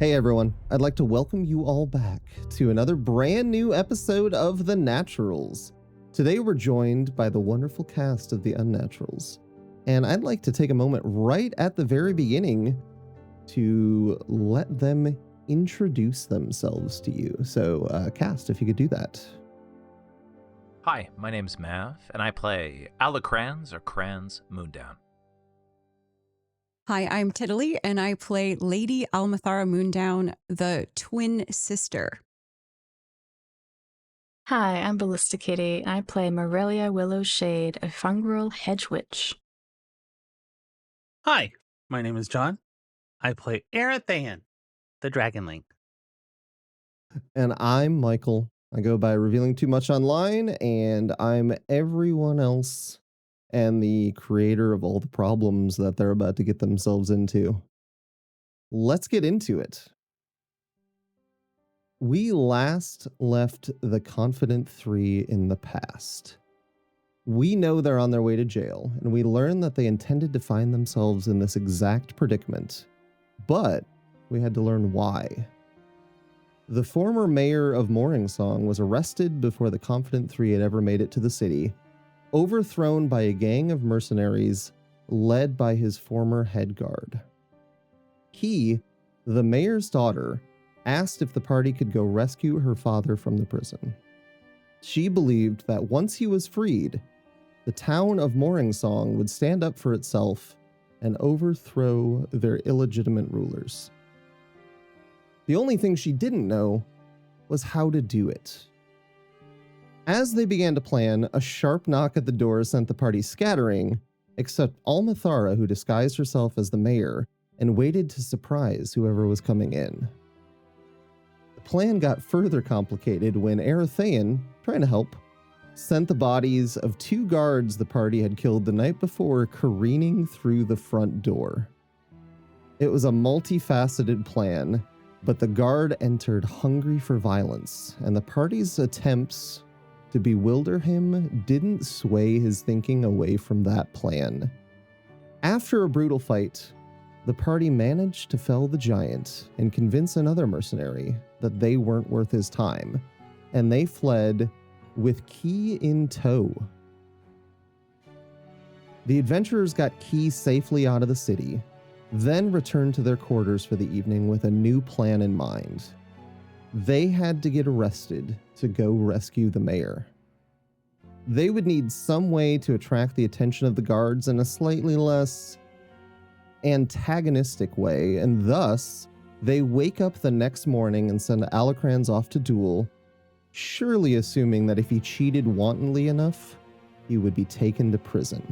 Hey everyone, I'd like to welcome you all back to another brand new episode of the Naturolls. Today we're joined by the wonderful cast of the Unnaturolls, and I'd like to take a moment right at the very beginning to let them introduce themselves to you. So, cast, if you could do that. Hi, my name's Mav, and I play Alocrans or Crans Moondown. Hi, I'm Tiddly, and I play Lady Almithara Moondown, the twin sister. Hi, I'm Ballista Kitty, and I play Morelia Willow Shade, a fungal hedge witch. Hi, my name is John. I play Aryathen, the Dragonling. And I'm Michael. I go by Revealing Too Much Online, and I'm everyone else and the creator of all the problems that they're about to get themselves into. Let's get into it. We last left the Confident 3 in the past. We know they're on their way to jail, and we learn that they intended to find themselves in this exact predicament. But we had to learn why. The former mayor of Morningsong was arrested before the Confident 3 had ever made it to the city, overthrown by a gang of mercenaries led by his former head guard. He, the mayor's daughter, asked if the party could go rescue her father from the prison. She believed that once he was freed, the town of Morningsong would stand up for itself and overthrow their illegitimate rulers. The only thing she didn't know was how to do it. As they began to plan, a sharp knock at the door sent the party scattering, except Almithara, who disguised herself as the mayor and waited to surprise whoever was coming in. The plan got further complicated when Aryathen, trying to help, sent the bodies of 2 guards the party had killed the night before careening through the front door. It was a multifaceted plan, but the guard entered hungry for violence, and the party's attempts to bewilder him didn't sway his thinking away from that plan. After a brutal fight, the party managed to fell the giant and convince another mercenary that they weren't worth his time, and they fled with Key in tow. The adventurers got Key safely out of the city, then returned to their quarters for the evening with a new plan in mind. They had to get arrested to go rescue the mayor. They would need some way to attract the attention of the guards in a slightly less antagonistic way, and thus they wake up the next morning and send Alocrans off to duel, surely assuming that if he cheated wantonly enough, he would be taken to prison.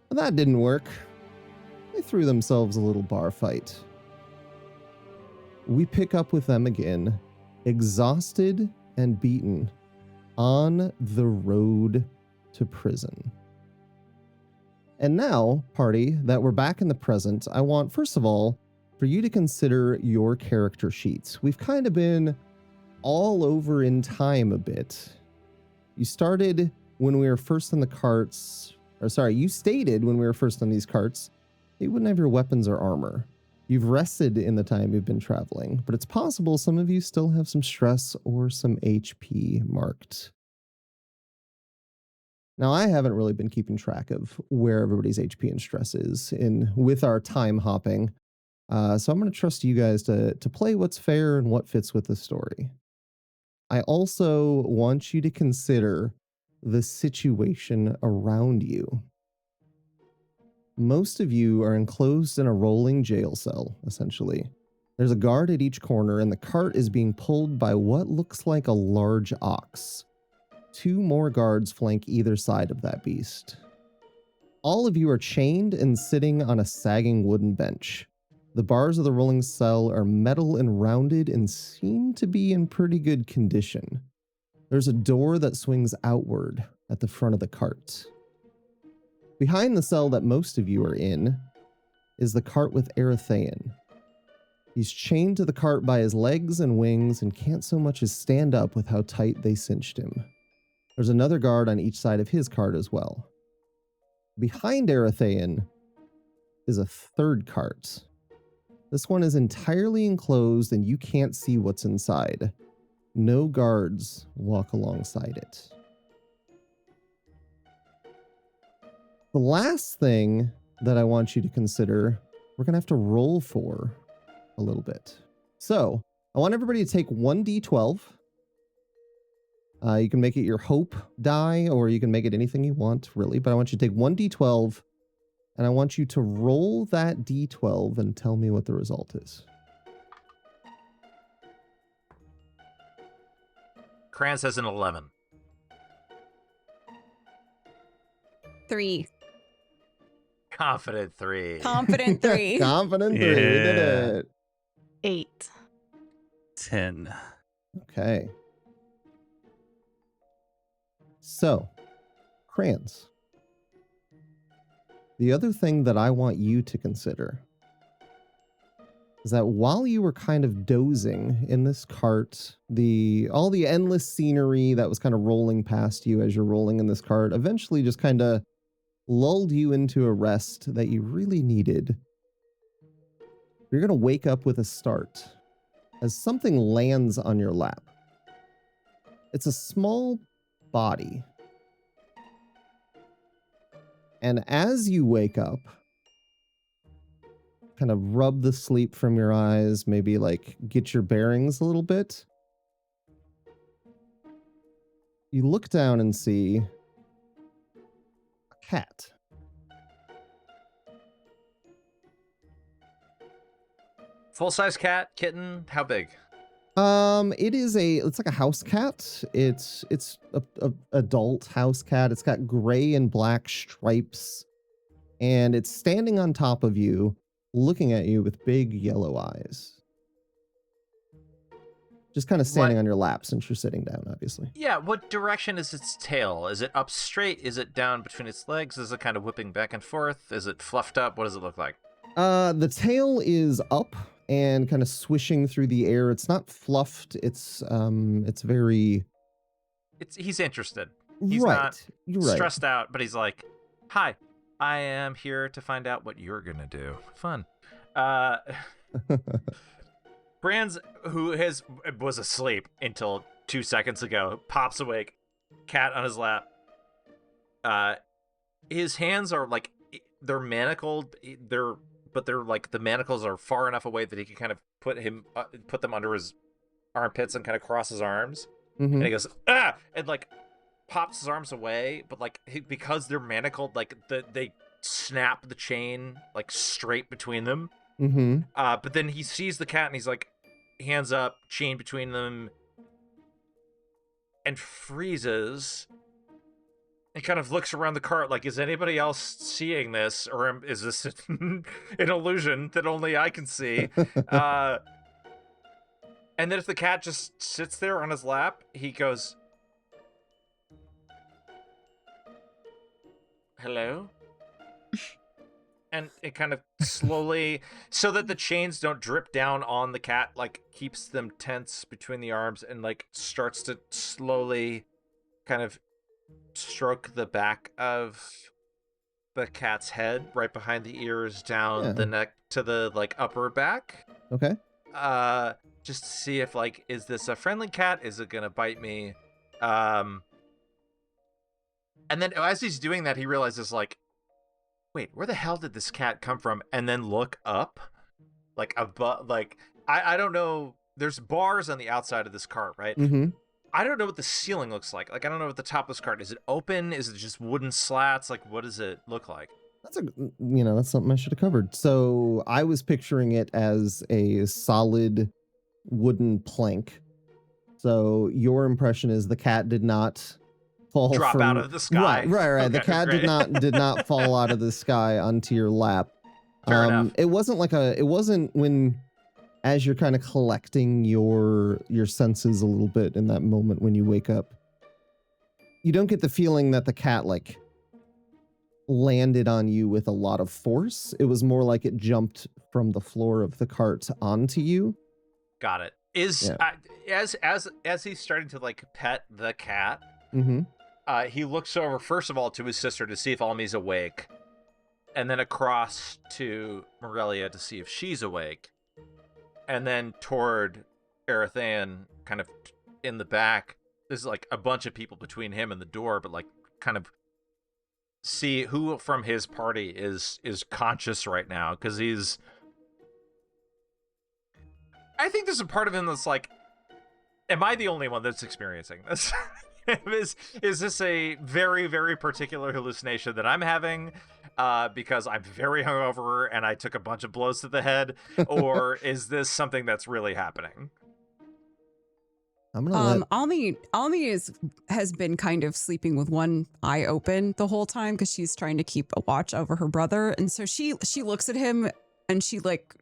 But that didn't work. They threw themselves a little bar fight. We pick up with them again, exhausted and beaten, on the road to prison. And now, party, that we're back in the present, I want, first of all, for you to consider your character sheets. We've kind of been all over in time a bit. You started when we were first in the carts, you stated when we were first on these carts, you wouldn't have your weapons or armor. You've rested in the time you've been traveling, but it's possible some of you still have some stress or some HP marked. Now, I haven't really been keeping track of where everybody's HP and stress is with our time hopping, so I'm going to trust you guys to play what's fair and what fits with the story. I also want you to consider the situation around you. Most of you are enclosed in a rolling jail cell, essentially. There's a guard at each corner, and the cart is being pulled by what looks like a large ox. 2 more guards flank either side of that beast. All of you are chained and sitting on a sagging wooden bench. The bars of the rolling cell are metal and rounded and seem to be in pretty good condition. There's a door that swings outward at the front of the cart. Behind the cell that most of you are in is the cart with Aryathen. He's chained to the cart by his legs and wings and can't so much as stand up with how tight they cinched him. There's another guard on each side of his cart as well. Behind Aryathen is a third cart. This one is entirely enclosed and you can't see what's inside. No guards walk alongside it. The last thing that I want you to consider, we're going to have to roll for a little bit. So I want everybody to take 1d12. You can make it your hope die, or you can make it anything you want, really. But I want you to take 1d12, and I want you to roll that d12 and tell me what the result is. Kranz has an 11. 3. Confident 3. Confident 3. Confident 3. We did it. 8. 10. Okay. So, Kranz. The other thing that I want you to consider is that while you were kind of dozing in this cart, all the endless scenery that was kind of rolling past you as you're rolling in this cart eventually just kind of lulled you into a rest that you really needed. You're going to wake up with a start as something lands on your lap. It's a small body. And as you wake up, kind of rub the sleep from your eyes, maybe like get your bearings a little bit. You look down and see a cat. Full-size cat, kitten, how big? It's like a house cat. It's a adult house cat. It's got gray and black stripes, and it's standing on top of you, looking at you with big yellow eyes. Just kind of standing on your lap since you're sitting down, obviously. Yeah, what direction is its tail? Is it up straight? Is it down between its legs? Is it kind of whipping back and forth? Is it fluffed up? What does it look like? The tail is up and kind of swishing through the air. It's not fluffed. It's very... He's interested. He's right. not stressed out, but he's like, hi, I am here to find out what you're going to do. Fun. Brands, who was asleep until 2 seconds ago, pops awake, cat on his lap. His hands are like, they're manacled. But they're like, the manacles are far enough away that he can kind of put them under his armpits and kind of cross his arms. Mm-hmm. And he goes, ah, and like pops his arms away, but like because they're manacled, like they snap the chain like straight between them. Mm-hmm. But then he sees the cat and he's like, hands up, chain between them, and freezes. He kind of looks around the cart like, is anybody else seeing this? Or is this an illusion that only I can see? And then if the cat just sits there on his lap, he goes, hello? And it kind of slowly, so that the chains don't drip down on the cat, like keeps them tense between the arms and like starts to slowly kind of stroke the back of the cat's head, right behind the ears, down the neck to the like upper back. Okay. Just to see if like, is this a friendly cat? Is it gonna bite me? And then as he's doing that, he realizes like, wait, where the hell did this cat come from? And then look up, like I don't know. There's bars on the outside of this cart, right? Mm-hmm. I don't know what the ceiling looks like. Like, I don't know what the top of this cart is. It open? Is it just wooden slats? Like, what does it look like? That's something I should have covered. So I was picturing it as a solid wooden plank. So your impression is the cat did not drop out of the sky. Right. Okay, The cat great. did not fall out of the sky onto your lap. Fair enough. It wasn't when, as you're kind of collecting your senses a little bit in that moment when you wake up, you don't get the feeling that the cat like landed on you with a lot of force. It was more like it jumped from the floor of the cart onto you. Got it. As he's starting to like pet the cat, Mm-hmm. He looks over first of all to his sister to see if Almi's awake, and then across to Morelia to see if she's awake. And then toward Aryathen, kind of in the back, there's like a bunch of people between him and the door, but like kind of see who from his party is conscious right now, because he's... I think there's a part of him that's like, am I the only one that's experiencing this? Is this a very, very particular hallucination that I'm having because I'm very hungover and I took a bunch of blows to the head? Or is this something that's really happening? I'm gonna Almi has been kind of sleeping with one eye open the whole time because she's trying to keep a watch over her brother. And so she looks at him and she's like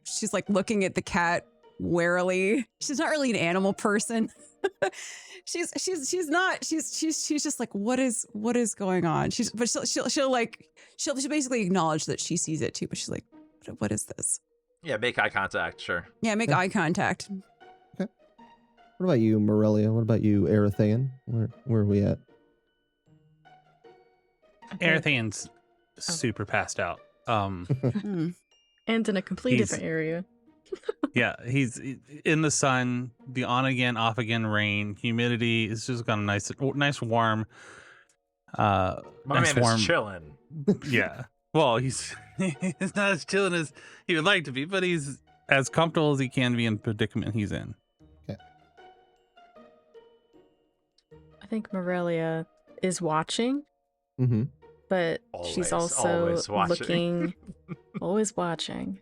looking at the cat warily. She's not really an animal person. she's just like, what is going on? She'll basically acknowledge that she sees it too, but she's like, what is this? Yeah, make eye contact, sure. Yeah, make eye contact. Okay. What about you, Morelia? What about you, Aryathen? Where are we at? Aryathen's super passed out. And in a complete different area. Yeah, he's in the sun, the on again, off again rain, humidity. It's just got a nice warm. My nice man warm. is chilling. Yeah. Well, he's not as chilling as he would like to be, but he's as comfortable as he can be in the predicament he's in. Okay. I think Morelia is watching, Mm-hmm. but she's also always watching. looking, always watching.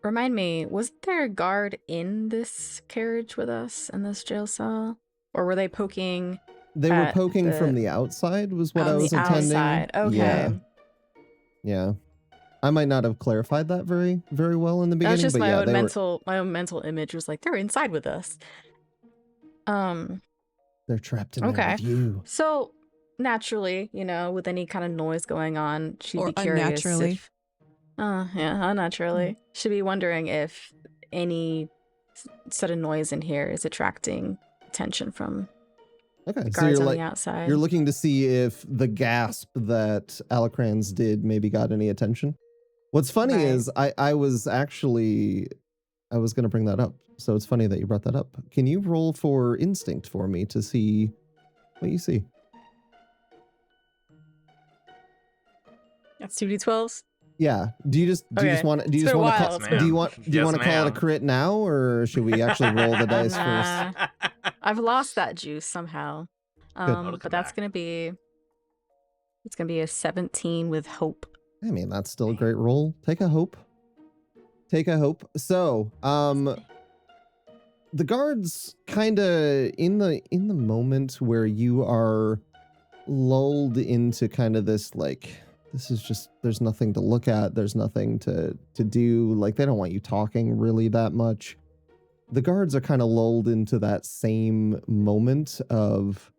Remind me, was there a guard in this carriage with us in this jail cell, or were they poking? They were poking from the outside, was what I was intending. Outside. Okay. Yeah. I might not have clarified that very, very well in the beginning. That was just but my yeah, my own mental image was like, they're inside with us. They're trapped in there with you. So naturally, with any kind of noise going on, she'd be curious. Unnaturally. Unnaturally. She'd be wondering if any sudden noise in here is attracting attention from Okay, guards on the outside. You're looking to see if the gasp that Alocrans did maybe got any attention. What's funny is I was going to bring that up. So it's funny that you brought that up. Can you roll for instinct for me to see what you see? That's 2d12s. Yeah. Do you just want to call it a crit now, or should we actually roll the dice first? I've lost that juice somehow. But that's gonna be a 17 with hope. I mean, that's still a great roll. Take a hope. So, the guards kind of in the moment where you are lulled into kind of this like, this is just, there's nothing to look at, there's nothing to do, like they don't want you talking really that much. The guards are kind of lulled into that same moment of,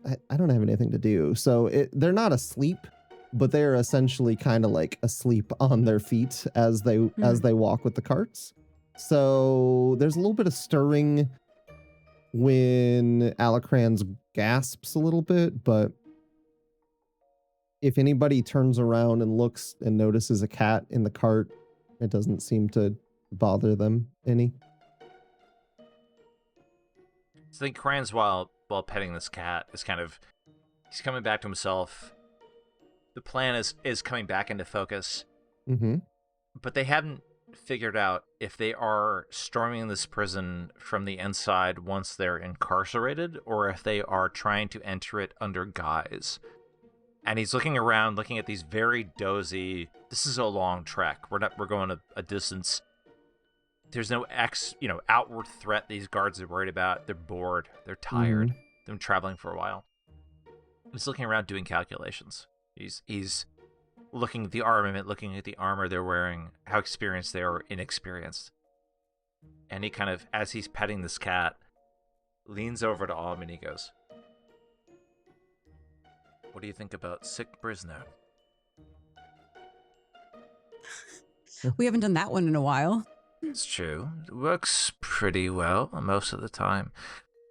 I don't have anything to do. So they're not asleep, but they're essentially kind of like asleep on their feet as they walk with the carts. So there's a little bit of stirring when Alocrans gasps a little bit, but if anybody turns around and looks and notices a cat in the cart, it doesn't seem to bother them any. I think Crans, while petting this cat, is he's coming back to himself. The plan is coming back into focus. Mm-hmm. But they haven't figured out if they are storming this prison from the inside once they're incarcerated, or if they are trying to enter it under guise. And he's looking around, looking at these very dozy, this is a long trek. We're going a distance. There's no outward threat these guards are worried about. They're bored. They're tired. Mm-hmm. They've been traveling for a while. He's looking around doing calculations. He's looking at the armament, looking at the armor they're wearing, how experienced they are or inexperienced. And he kind of, as he's petting this cat, leans over to Alm and he goes, "What do you think about sick prisoner?" We haven't done that one in a while. It's true. It works pretty well most of the time.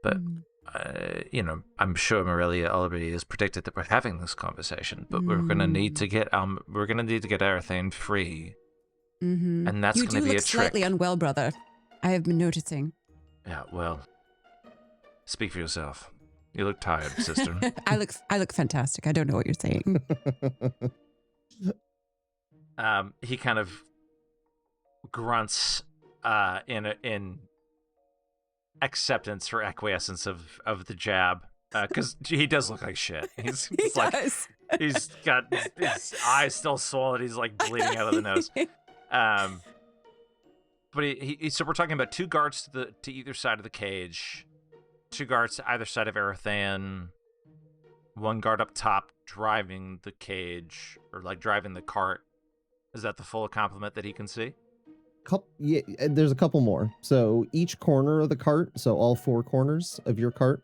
But, I'm sure Morelia already has predicted that we're having this conversation, but we're going to need to get Aryathen free. Mm-hmm. And that's you going to do be look a trick. slightly unwell, brother. I have been noticing. Yeah, well, speak for yourself. You look tired, sister. I look fantastic. I don't know what you're saying. He kind of grunts in acceptance or acquiescence of the jab, because he does look like shit. He's like does. he's got his eyes still swollen. He's like bleeding out of the nose. But he so we're talking about 2 guards to either side of the cage, 2 guards to either side of Aryathen, 1 guard up top driving the cage or like driving the cart. Is that the full complement that he can see? Yeah, there's a couple more. So each corner of the cart, so all 4 corners of your cart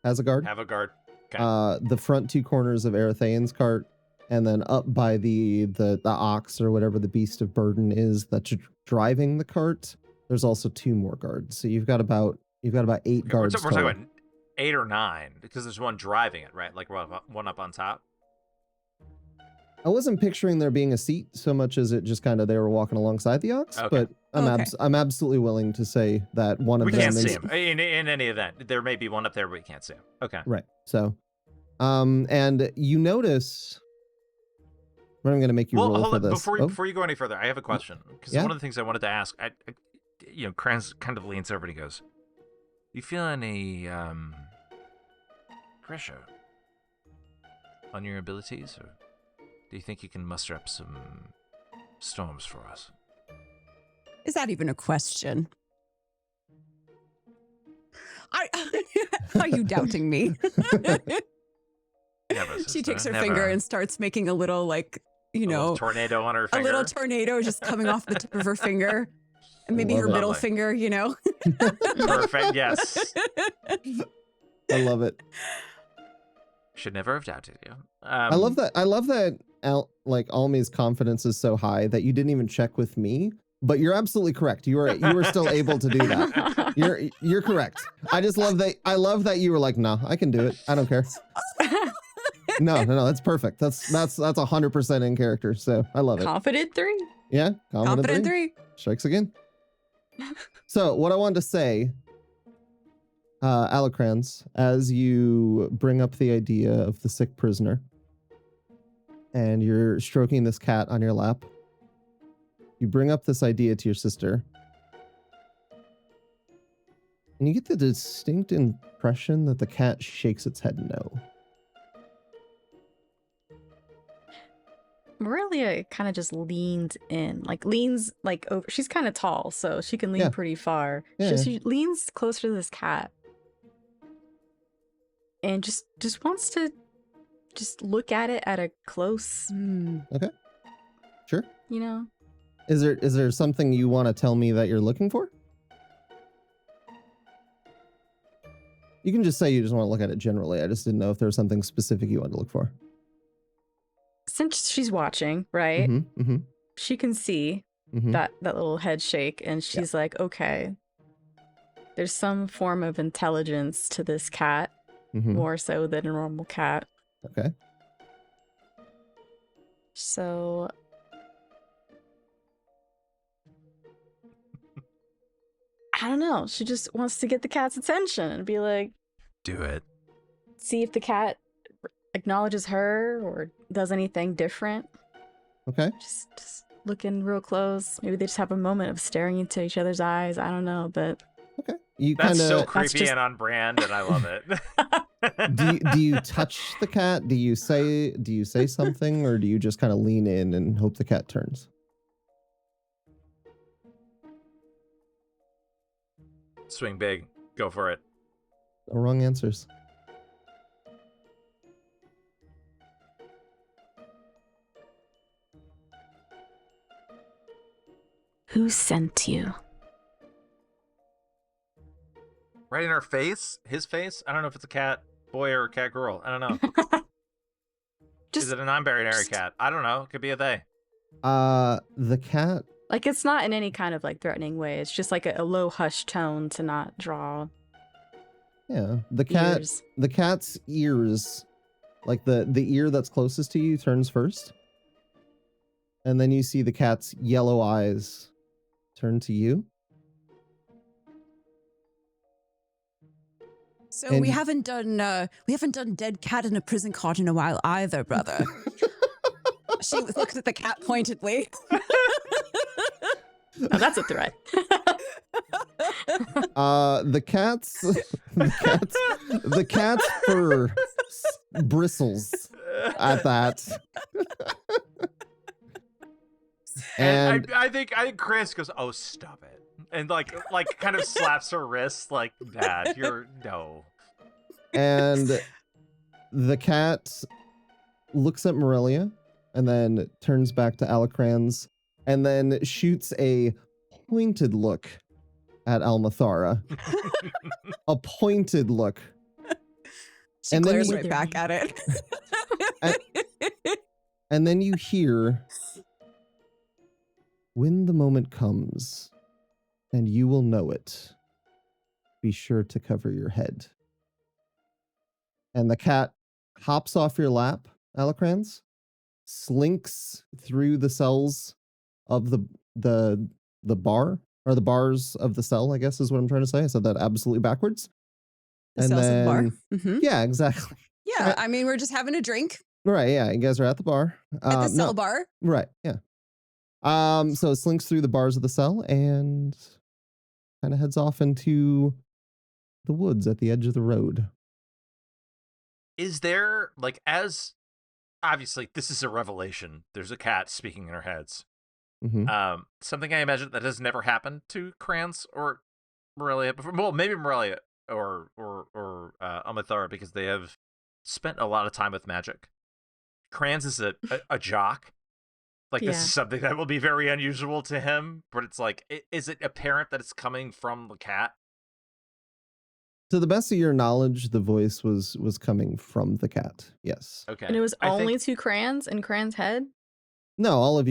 has a guard. Have a guard. Okay. The front 2 corners of Aryathen's cart, and then up by the ox or whatever the beast of burden is that's driving the cart, there's also 2 more guards. So you've got about 8 guards. We're talking about 8 or 9 because there's 1 driving it, right? Like 1 up on top. I wasn't picturing there being a seat so much as it just kind of they were walking alongside the ox, Okay. but I'm absolutely willing to say that one of We them can't see is him in any event. There may be 1 up there, but we can't see him. Okay. right. So, and you notice. I'm going to make you roll hold for on. this. Before you go any further, I have a question because Yeah? one of the things I wanted to ask, Kranz kind of leans over and he goes, "You feel any pressure on your abilities, or do you think you can muster up some storms for us?" Is that even a question? Are you doubting me? Never, She sister, takes her never. finger and starts making a little, like, A little tornado on her a finger. little tornado just coming off the tip of her finger. And maybe Love her it. middle Lovely. finger, Perfect. Yes. I love it. Should never have doubted you. I love that. Almi's confidence is so high that you didn't even check with me. But you're absolutely correct. You were still able to do that. You're correct. I just love that. I love that you were like, no, I can do it. I don't care. No, that's perfect. That's 100% in character. So I love it. Confident 3? Yeah, Confident 3. Strikes again. So what I wanted to say, Alocrans, as you bring up the idea of the sick prisoner, and you're stroking this cat on your lap, you bring up this idea to your sister, and you get the distinct impression that the cat shakes its head no. Morelia kind of just leans in, leans over. She's kind of tall, so she can lean Yeah. pretty far. Yeah, She leans closer to this cat and just wants to just look at it at a close, Okay. Sure. you know. Is there something you want to tell me that you're looking for? You can just say you just want to look at it generally. I just didn't know if there was something specific you wanted to look for. Since she's watching, right? Mm-hmm, She can see mm-hmm. that little head shake, and she's like, okay, there's some form of intelligence to this cat, Mm-hmm. more so than a normal cat. Okay. So I don't know. She just wants to get the cat's attention and be like, Do it. see if the cat acknowledges her or does anything different. Okay. Just looking real close. Maybe they just have a moment of staring into each other's eyes. I don't know, but Okay. You That's kind so of creepy just- and on brand, and I love it. do you touch the cat? Do you say something, or do you just kind of lean in and hope the cat turns? Swing big. Go for it. No wrong answers. who sent you? Right in her face? His face? I don't know if it's a cat boy or a cat girl. I don't know. Is it a non-binary cat? I don't know. It could be a they. The cat. Like, it's not in any kind of threatening way. It's just like a low hush tone to not draw Yeah, the cat. ears. The cat's ears, like the ear that's closest to you, turns first, And then you see the cat's yellow eyes turn to you. So And- we haven't done dead cat in a prison cart in a while either, brother. She looked at the cat pointedly. Oh, that's a threat. The cat's fur bristles at that. And I think Chris goes, "Oh, stop it," and like kind of slaps her wrist, like, "Dad, no." And the cat looks at Morelia and then turns back to Alocrans and then shoots a pointed look at Almithara. A pointed look. She And then glares you- right back at it. And then you hear, when the moment comes and you will know it, be sure to cover your head. And the cat hops off your lap, Alocrans, slinks through the cells of the bar, or the bars of the cell, I guess is what I'm trying to say. I said that absolutely backwards. The And cells of the bar. then- Mhm. Yeah, exactly. Yeah, I mean, we're just having a drink Right, yeah, you guys are at the bar. at the cell no, bar. right, yeah. So it slinks through the bars of the cell and kind of heads off into the woods at the edge of the road. Is there, like, as obviously this is a revelation, there's a cat speaking in our heads. Hmm. Something I imagine that has never happened to Crans or Morelia before. Well, maybe Morelia or Almithara, because they have spent a lot of time with magic. Crans is a jock. Like, this Yeah. is something that will be very unusual to him, but it's like, is it apparent that it's coming from the cat? To the best of your knowledge, the voice was coming from the cat. Yes. Okay. And it was I only think, 2 crayons in Cran's head? No, all of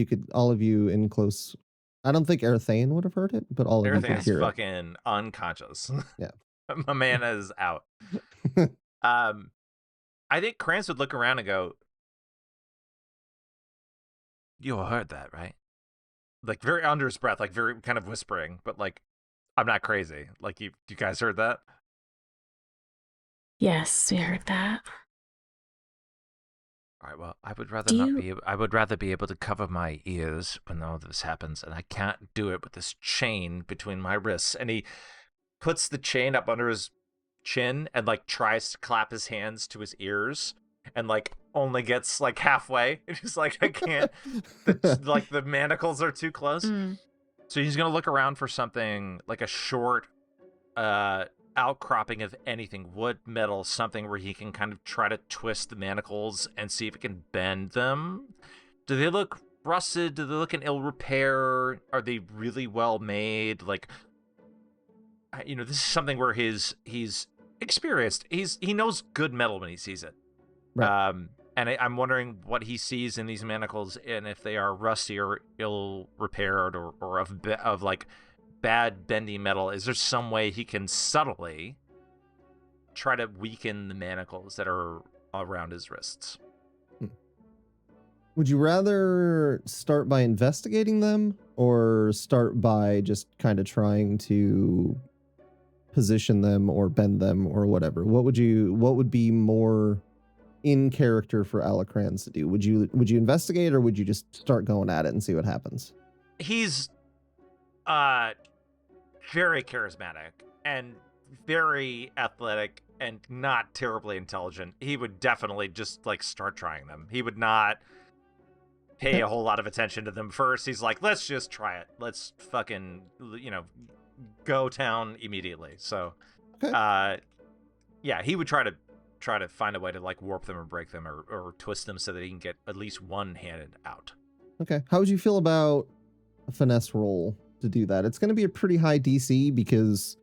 you in close. I don't think Aryathen would have heard it, but all of you could everything's hear it. fucking unconscious. Yeah. My man is out. I think Crans would look around and go, "You all heard that, right?" Like, very under his breath, like very kind of whispering, but like, "I'm not crazy." Like, you guys heard that? Yes, we heard that. All right. Well, I would rather Do not you- be. I would rather be able to cover my ears when all this happens, and I can't do it with this chain between my wrists. And he puts the chain up under his chin and like tries to clap his hands to his ears, and like only gets like halfway. And he's like, "I can't." Like, the manacles are too close. Mm. So he's gonna look around for something like a short outcropping of anything, wood, metal, something where he can kind of try to twist the manacles and see if it can bend them. Do they look rusted? Do they look in ill repair? Are they really well made? Like, this is something where he's experienced. He knows good metal when he sees it. Right. And I'm wondering what he sees in these manacles, and if they are rusty or ill repaired or of like bad bendy metal. Is there some way he can subtly try to weaken the manacles that are around his wrists? Would you rather start by investigating them or start by just kind of trying to position them or bend them or whatever? What would be more in character for Alocrans to do? Would you investigate, or would you just start going at it and see what happens? He's very charismatic and very athletic and not terribly intelligent. He would definitely just like start trying them. He would not pay a whole lot of attention to them first. He's like, let's just try it. Let's fucking, go town immediately. So, Okay. yeah, he would try to find a way to like warp them or break them or twist them so that he can get at least one-handed out. Okay. How would you feel about a finesse roll to do that? It's going to be a pretty high DC because,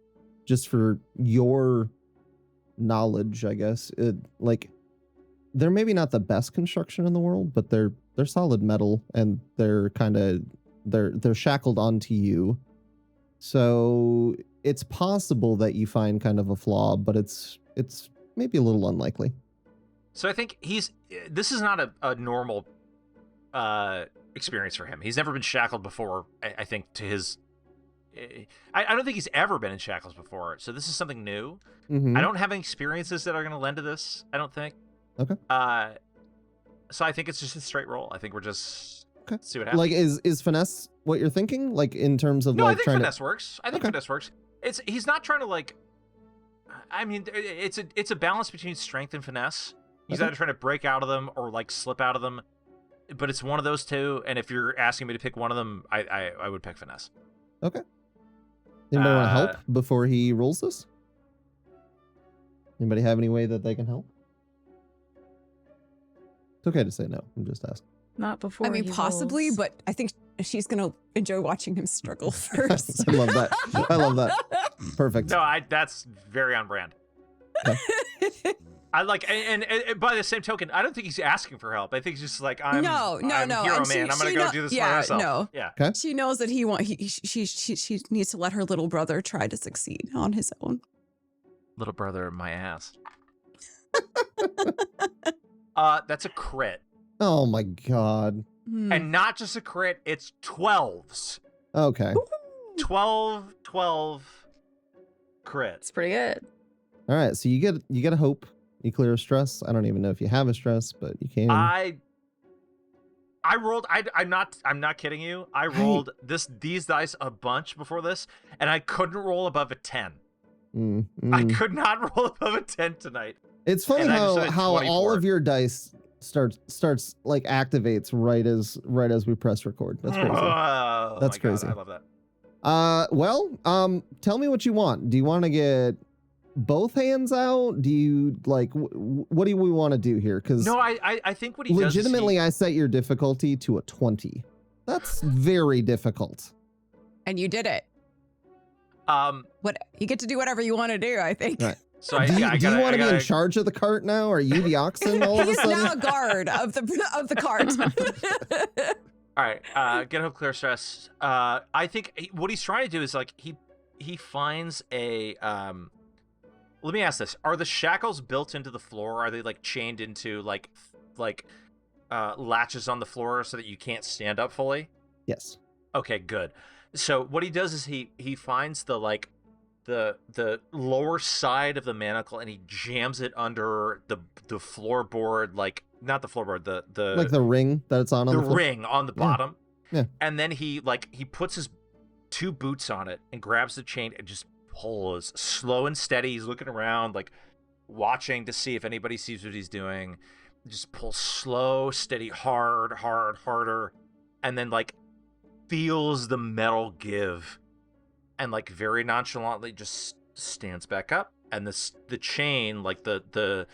just for your knowledge, I guess, they're maybe not the best construction in the world, but they're solid metal and they're shackled onto you. So it's possible that you find kind of a flaw, but it's maybe a little unlikely. So I think this is not a normal experience for him. He's never been shackled before, I think, to his... I don't think he's ever been in shackles before, so this is something new. Mm-hmm. I don't have any experiences that are going to lend to this, I don't think. Okay. So I think it's just a straight roll. I think we're just... Okay. See what happens. Like, is finesse what you're thinking? Like, in terms of, no, like, I think trying finesse works. I think finesse works. He's not trying to, like... I mean, it's a balance between strength and finesse. He's either trying to break out of them or, like, slip out of them. But it's one of those two, and if you're asking me to pick one of them, I would pick finesse. Okay. Anybody want to help before he rolls this? Anybody have any way that they can help? It's okay to say no. I'm just asking. Not before. I mean, possibly, rolls. but I think she's gonna enjoy watching him struggle first. I love that. I love that. Perfect. No, that's very on brand. Okay. I like, and by the same token, I don't think he's asking for help. I think he's just like, I'm No. hero And man. I'm gonna go do this by myself. No. Yeah. Okay. She knows that she needs to let her little brother try to succeed on his own. Little brother, my ass. That's a crit. Oh my god. And not just a crit, it's 12s. Okay. 12 crits. It's pretty good. All right. So you get a hope. You clear a stress. I don't even know if you have a stress, but you can. I rolled. I'm not kidding you. I rolled these dice a bunch before this, and I couldn't roll above a 10. I could not roll above a 10 tonight. It's funny how all of your dice starts like activates right as we press record. That's crazy. Oh, That's crazy. God, I love that. Well, tell me what you want. Do you want to get both hands out? Do you like what do we want to do here? Because no, I think what he legitimately, does I set your difficulty to a 20. That's very difficult. And you did it. What you get to do whatever you want to do, I think. Right. So do you want to be in charge of the cart now? Are you the oxen all of a He's sudden? now a guard of the cart. All right, get hope, clear stress. I think what he's trying to do is like he finds a let me ask this: are the shackles built into the floor? Are they like chained into like latches on the floor so that you can't stand up fully? Yes. Okay, good. So what he does is he finds the lower side of the manacle and he jams it under the floorboard, like not the floorboard, the like the ring that it's on the floor? ring on the bottom. Yeah. And then he puts his 2 boots on it and grabs the chain and just pulls slow and steady. He's looking around, like watching to see if anybody sees what he's doing. Just pulls slow, steady, harder, and then like feels the metal give, and like very nonchalantly just stands back up. And the chain, like the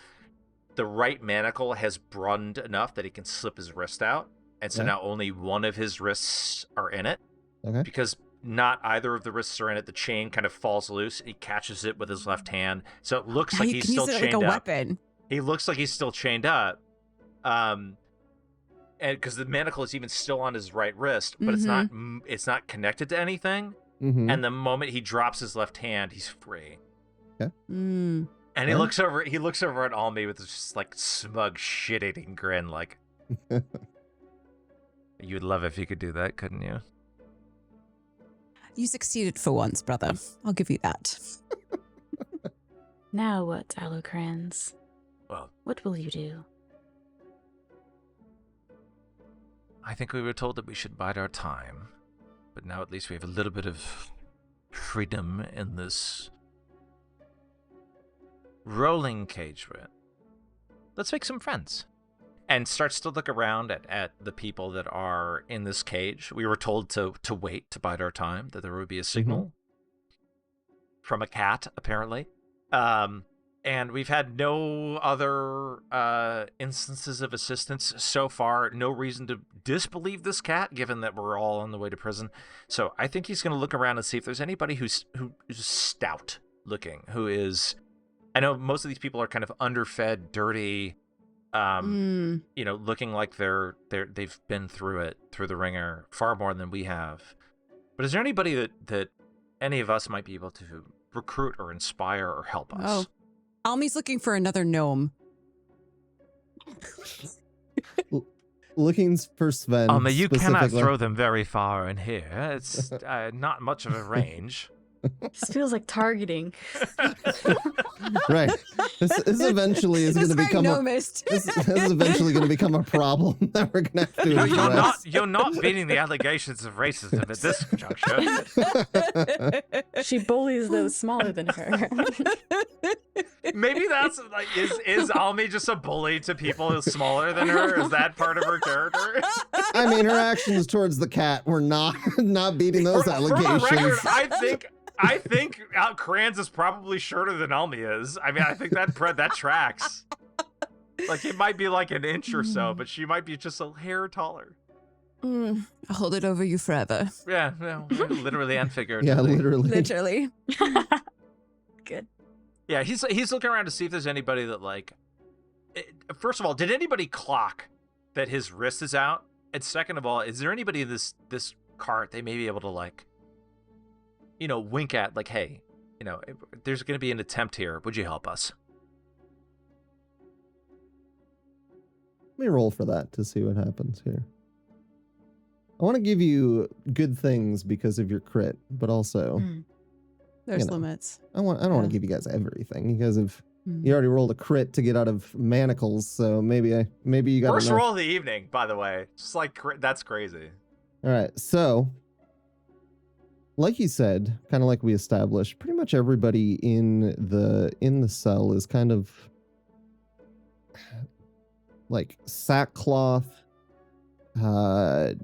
right manacle has broadened enough that he can slip his wrist out, and so now only one of his wrists are in it. Okay. Because not either of the wrists are in it. The chain kind of falls loose. He catches it with his left hand, so it looks like he's still chained up. Weapon. He looks like he's still chained up, and because the manacle is even still on his right wrist, but it's not connected to anything. Mm-hmm. And the moment he drops his left hand, he's free. Okay. Mm. And he looks over at Almi with this just like smug shit-eating grin, like, you'd love if you could do that, couldn't you? You succeeded for once, brother. I'll give you that. Now what, Alocrans? Well, what will you do? I think we were told that we should bide our time, but now at least we have a little bit of freedom in this rolling cage we're in. Let's make some friends. And starts to look around at the people that are in this cage. We were told to wait, to bide our time, that there would be a signal from a cat, apparently. And we've had no other instances of assistance so far. No reason to disbelieve this cat, given that we're all on the way to prison. So I think he's going to look around and see if there's anybody who's stout looking, who is... I know most of these people are kind of underfed, dirty... looking like they've been through the ringer far more than we have. But is there anybody that any of us might be able to recruit or inspire or help us? Oh, Almi's looking for another gnome. looking for Sven. You cannot specifically. throw them very far in here. It's not much of a range. This feels like targeting. Right. This eventually is going to become this is eventually going to become a problem that we're going to have to address. You're not beating the allegations of racism at this juncture. She bullies those smaller than her. Maybe that's like is Almi just a bully to people who's smaller than her? Is that part of her character? I mean, her actions towards the cat were not beating those allegations. For the record, I think Kranz is probably shorter than Almi is. I mean, I think that tracks. Like, it might be like an inch or so, but she might be just a hair taller. I'll hold it over you forever. Yeah, no, literally and figuratively. Yeah, literally. Literally. Good. Yeah, he's looking around to see if there's anybody that, like... First of all, did anybody clock that his wrist is out? And second of all, is there anybody in this cart they may be able to, like... wink at, like, hey, there's going to be an attempt here. Would you help us? Let me roll for that to see what happens here. I want to give you good things because of your crit, but also There's limits. I don't want to give you guys everything because you already rolled a crit to get out of manacles, so maybe you got first roll of the evening, by the way. Just like that's crazy. All right, so like you said, kind of like we established, pretty much everybody in the cell is kind of like sackcloth. I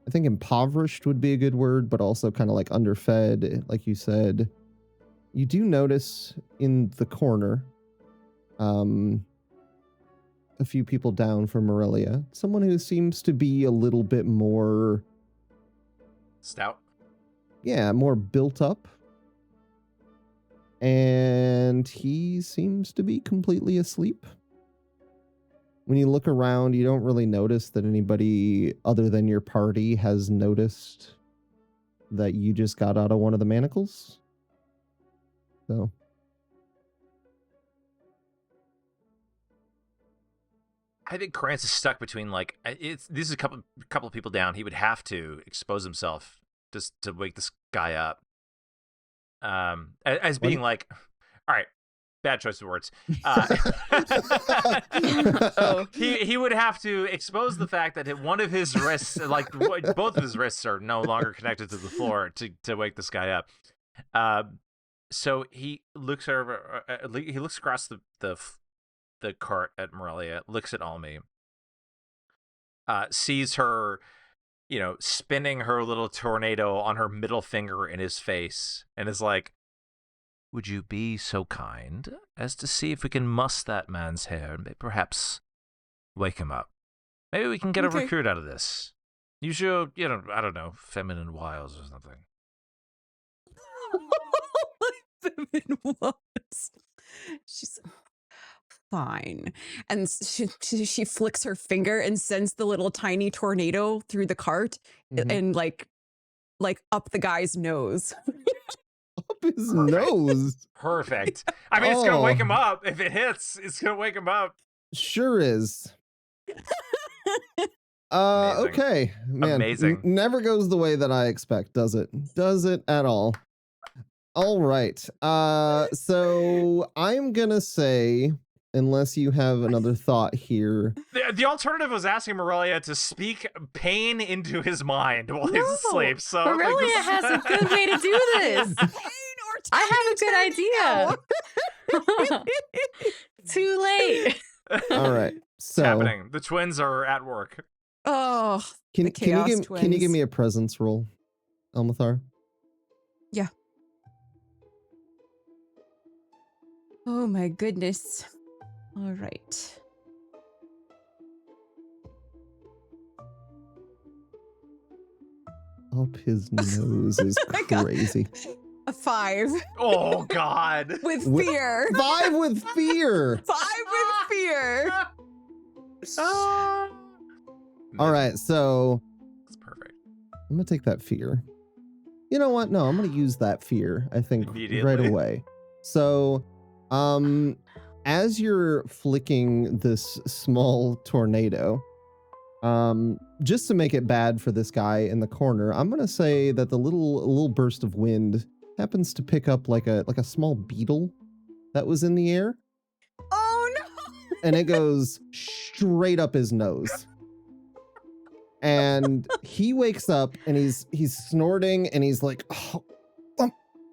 think impoverished would be a good word, but also kind of like underfed, like you said. You do notice in the corner, a few people down from Morelia, someone who seems to be a little bit more stout. Yeah, more built up. And he seems to be completely asleep. When you look around, you don't really notice that anybody other than your party has noticed that you just got out of one of the manacles. So. I think Krantz is stuck between, like, this is a couple of people down. He would have to expose himself just to wake this guy up. As being like, all right, bad choice of words. He would have to expose the fact that one of his wrists, like both of his wrists, are no longer connected to the floor to wake this guy up. So he looks over. He looks across the cart at Morelia, looks at Almi, sees her, spinning her little tornado on her middle finger in his face, and is like, would you be so kind as to see if we can muss that man's hair and perhaps wake him up? Maybe we can get a recruit out of this. Use your, I don't know, feminine wiles or something. Feminine wiles. She's fine. And she flicks her finger and sends the little tiny tornado through the cart and like up the guy's nose. Up his nose. Perfect. I mean, it's gonna wake him up. If it hits, it's gonna wake him up. Sure is. Okay, man. Amazing. Never goes the way that I expect, does it? Does it at all? All right. So I'm gonna say, unless you have another thought here. The alternative was asking Morelia to speak pain into his mind while he's asleep. So Morelia has a good way to do this. I have a good idea. Too late. All right. So it's happening. The twins are at work. Oh, can you give me a presence roll, Almithara? Yeah. Oh my goodness. All right. Up his nose is crazy. A 5. Oh God. With fear. 5 with fear. 5 with fear. All right, so that's perfect. I'm gonna take that fear. You know what? No, I'm gonna use that fear, I think, right away. So, as you're flicking this small tornado, Just to make it bad for this guy in the corner, I'm gonna say that the little burst of wind happens to pick up like a small beetle that was in the air. Oh no! And it goes straight up his nose. And he wakes up and he's snorting and he's like,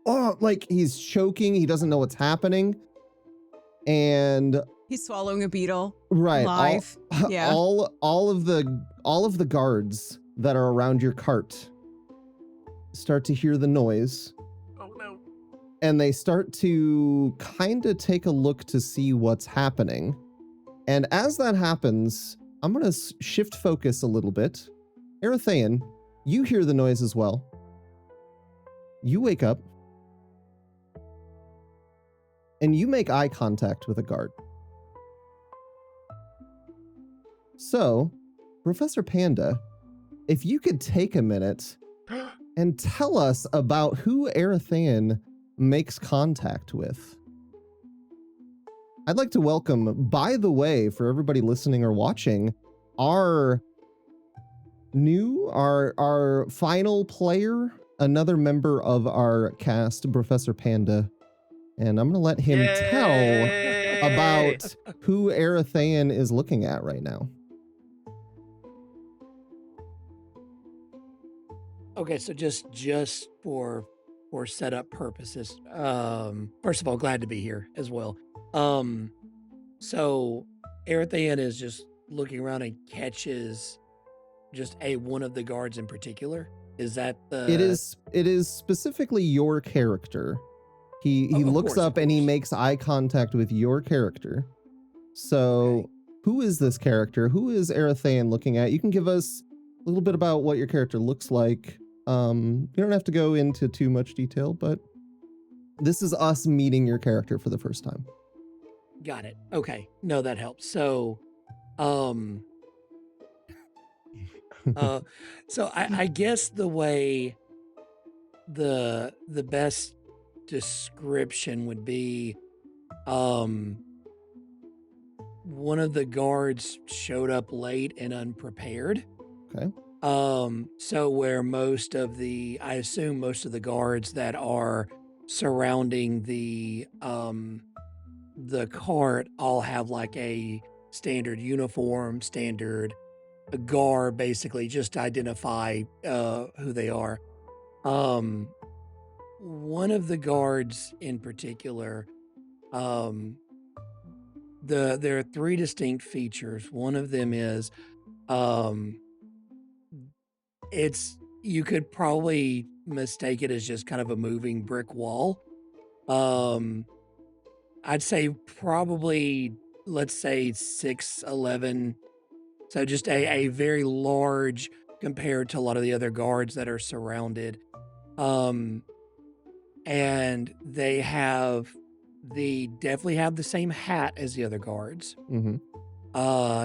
like he's choking. He doesn't know what's happening. And he's swallowing a beetle. Right. Live. Yeah. All of the guards that are around your cart start to hear the noise. Oh no. And they start to kind of take a look to see what's happening. And as that happens, I'm going to shift focus a little bit. Aryathen, you hear the noise as well. You wake up. And you make eye contact with a guard. So, Professor Panda, if you could take a minute and tell us about who Aryathen makes contact with. I'd like to welcome, by the way, for everybody listening or watching, our final player, another member of our cast, Professor Panda. And I'm going to let him tell about who Aryathen is looking at right now. Okay, so just for setup purposes, first of all, glad to be here as well. So Aryathen is just looking around and catches just one of the guards in particular. Is that the? It is specifically your character. He looks up and he makes eye contact with your character. So who is this character? Who is Aryathen looking at? You can give us a little bit about what your character looks like. You don't have to go into too much detail, but this is us meeting your character for the first time. Got it. Okay. No, that helps. So, so I guess the way the best description would be, one of the guards showed up late and unprepared. Okay. So where I assume most of the guards that are surrounding the cart all have like a standard uniform, standard garb, basically just to identify who they are. One of the guards in particular, there are three distinct features. One of them is, you could probably mistake it as just kind of a moving brick wall. I'd say probably, let's say 6'11", so just a very large compared to a lot of the other guards that are surrounded. And they definitely have the same hat as the other guards. Mm-hmm.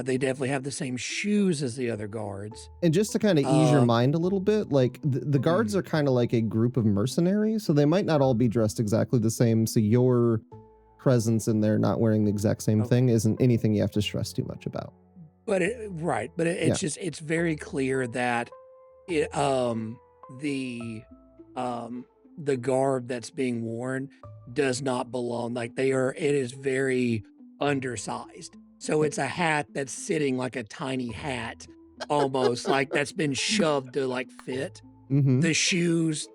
They definitely have the same shoes as the other guards. And just to kind of ease your mind a little bit, like the guards are kind of like a group of mercenaries, so they might not all be dressed exactly the same. So your presence in there not wearing the exact same thing isn't anything you have to stress too much about. But it's very clear that the garb that's being worn does not belong. Like it is very undersized. So it's a hat that's sitting like a tiny hat, almost like that's been shoved to like fit. Mm-hmm. The shoes,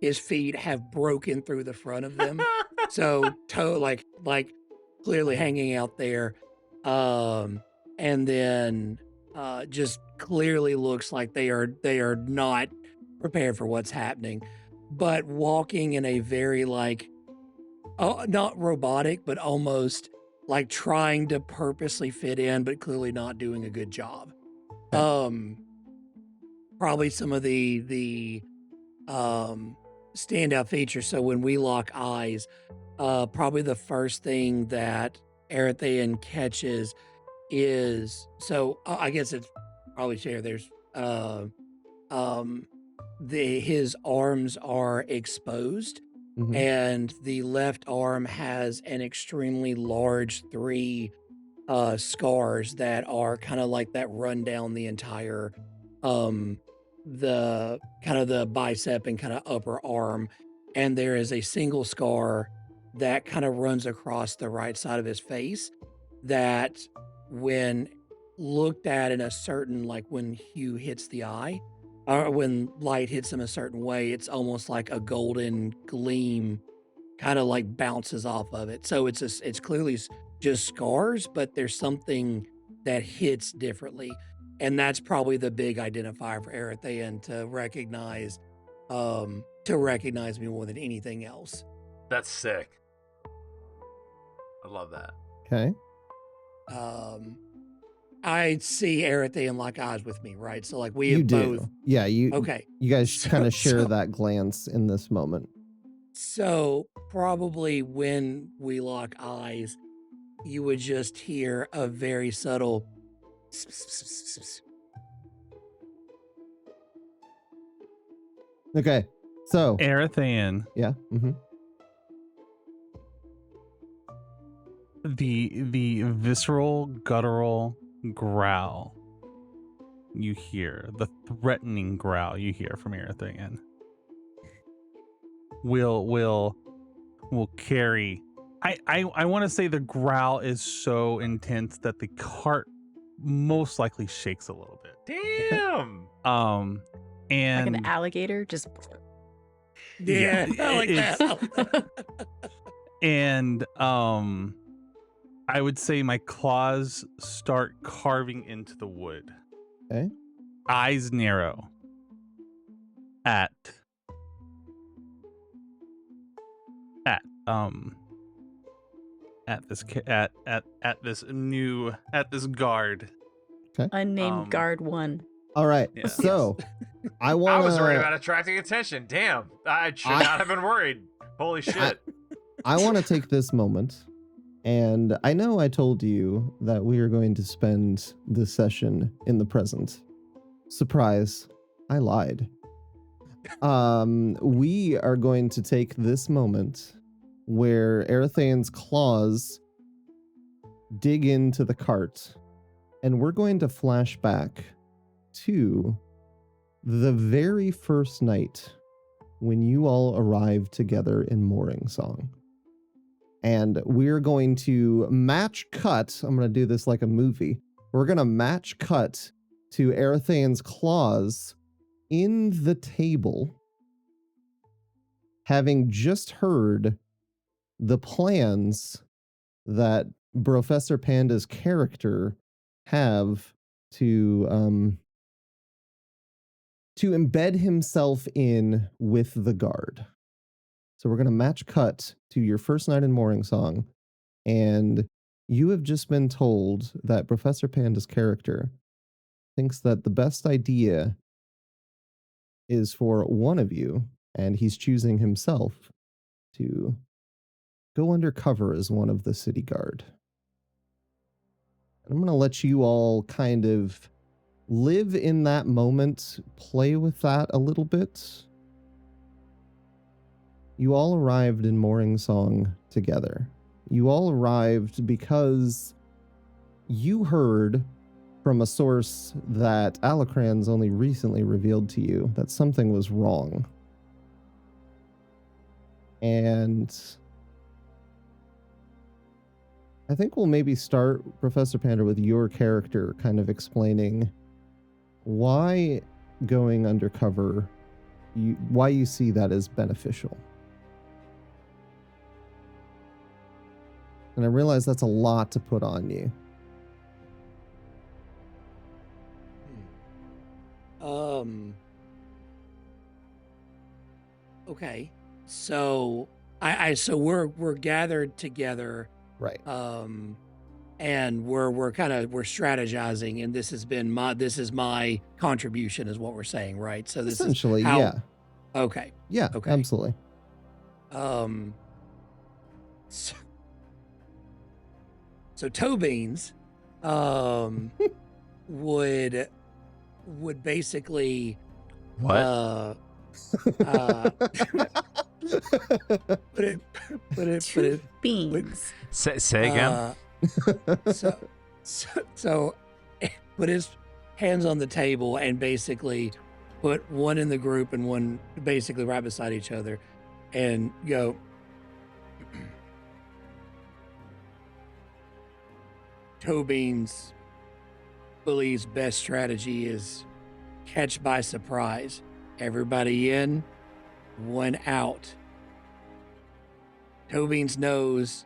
his feet have broken through the front of them. So like clearly hanging out there. And then just clearly looks like they are not prepared for what's happening, but walking in a very not robotic, but almost like trying to purposely fit in, but clearly not doing a good job. Probably some of the standout features. So when we lock eyes, probably the first thing that Aryathen catches is, so I guess it's probably fair. There's his arms are exposed, and the left arm has an extremely large 3 scars that are kind of like that run down the entire the kind of the bicep and kind of upper arm, and there is a single scar that kind of runs across the right side of his face that when looked at in a certain, like when hue hits the eye or when light hits him a certain way, it's almost like a golden gleam kind of like bounces off of it. So it's clearly just scars, but there's something that hits differently. And that's probably the big identifier for Aryathen to recognize me more than anything else. That's sick. I love that. Okay. I see Aryathen lock eyes with me, right? So like we You have do. both. Yeah, Okay. you guys kind of share So- that glance in this moment. So probably when we lock eyes, you would just hear a very subtle Okay. So, Aryathen, yeah. Mm-hmm. the visceral, guttural growl you hear, the threatening growl you hear from Aryathen will carry. I want to say the growl is so intense that the cart most likely shakes a little bit. Damn. And Like an alligator, just Yeah, Yeah, I like it's- that. and I would say my claws start carving into the wood. Okay. Eyes narrow at this guard. unnamed guard one. All right. Yeah. So, I want I was worried about attracting attention. Damn. I should not have been worried. Holy shit. I want to take this moment, and I know I told you that we are going to spend this session in the present. Surprise, I lied. We are going to take this moment where Aryathen's claws dig into the cart, and we're going to flash back to the very first night when you all arrived together in Mooring Song. And we're going to match cut. I'm going to do this like a movie. We're going to match cut to Aryathen's claws in the table, having just heard the plans that Professor Panda's character have to embed himself in with the guard. So we're going to match cut to your first night in Mooring Song, and you have just been told that Professor Panda's character thinks that the best idea is for one of you, and he's choosing himself, to go undercover as one of the city guard. I'm going to let you all kind of live in that moment, play with that a little bit. You all arrived in Mooring Song together. You all arrived because you heard from a source that Alocrans only recently revealed to you that something was wrong. And I think we'll maybe start, Professor Panda, with your character kind of explaining why going undercover, why you see that as beneficial. And I realize that's a lot to put on you. Okay. So so we're gathered together, Right. and we're strategizing, and this is my contribution, is what we're saying, right? So this Essentially, is how, yeah. Okay. Yeah, Okay. absolutely. So Toe Beans would basically What? put it Two beans. Say again. so So put his hands on the table and basically put one in the group and one basically right beside each other and go, Tobeans believes best strategy is catch by surprise. Everybody in, one out. Tobeans knows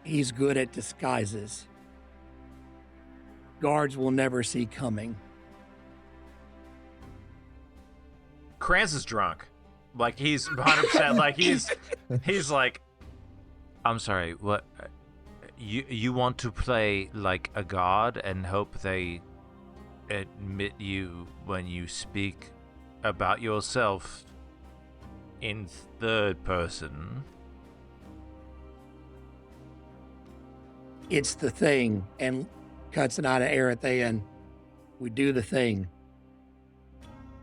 he's good at disguises. Guards will never see coming. Kranz is drunk. Like, he's 100%, like, he's like, I'm sorry, what, you want to play like a god and hope they admit you when you speak about yourself in third person? It's the thing, and cuts it out of Aryathen. We do the thing.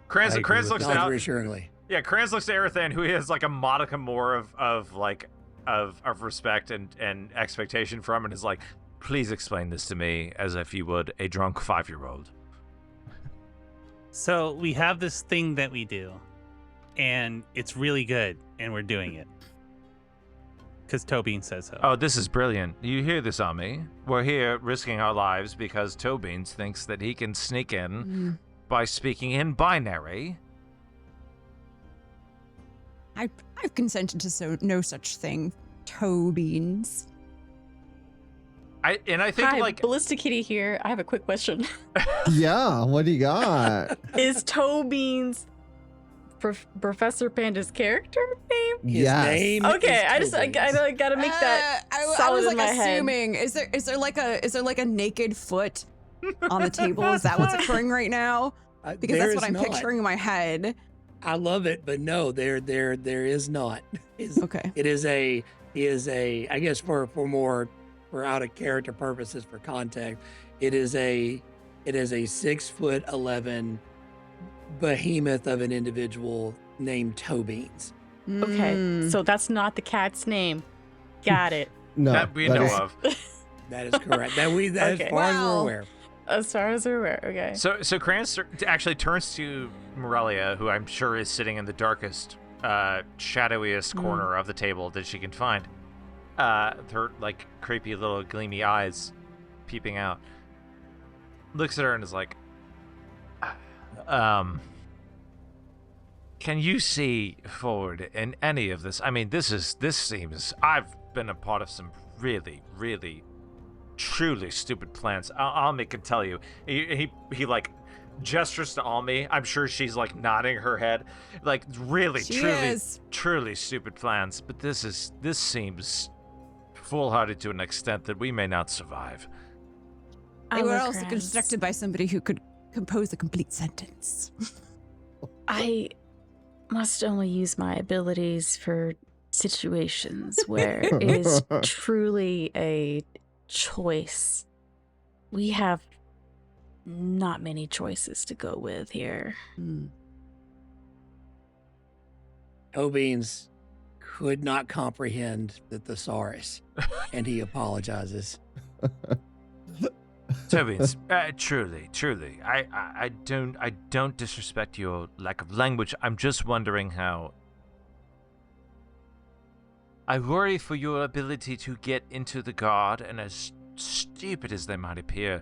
Kranz looks out reassuringly. Yeah, Kranz looks at Aryathen, who has like a modicum more of respect and expectation from, and is like, please explain this to me as if you would a drunk 5-year-old. So we have this thing that we do, and it's really good, and we're doing it. Because Tobean says so. Oh, this is brilliant. You hear this on me? We're here risking our lives because Tobeans thinks that he can sneak in by speaking in binary. I've consented to no such thing. Toe beans. I think Hi, like Ballistic Kitty here. I have a quick question. Yeah, what do you got? Is Toe Beans Professor Panda's character name? His name Okay, is I gotta make that I solid was in like my head. assuming. Is there like a naked foot on the table? Is that what's occurring right now? Because There that's what is I'm not. picturing in my head. I love it, but no, there is not. Okay. It is a I guess for out of character purposes for context, it is a 6'11" behemoth of an individual named Tobeans. Okay, so that's not the cat's name. Got it. No, that we know is- of. That is correct. As Okay. far as we're Wow. aware. As far as we're aware, okay. So Kranz actually turns to Morelia, who I'm sure is sitting in the darkest, shadowiest corner of the table that she can find. Her like creepy little gleamy eyes peeping out. Looks at her and is like, can you see forward in any of this? I mean, this seems, I've been a part of some really, really, truly stupid plans. Almi can tell you. He like gestures to Almi. I'm sure she's like nodding her head. Like really, truly stupid plans. But this seems foolhardy to an extent that we may not survive. They were also Alocrans. constructed by somebody who could compose a complete sentence. I must only use my abilities for situations where it is truly a choice. We have not many choices to go with here. Tobeans could not comprehend the thesaurus, and he apologizes. Tobias, truly, I don't disrespect your lack of language. I'm just wondering how. I worry for your ability to get into the guard, and as stupid as they might appear,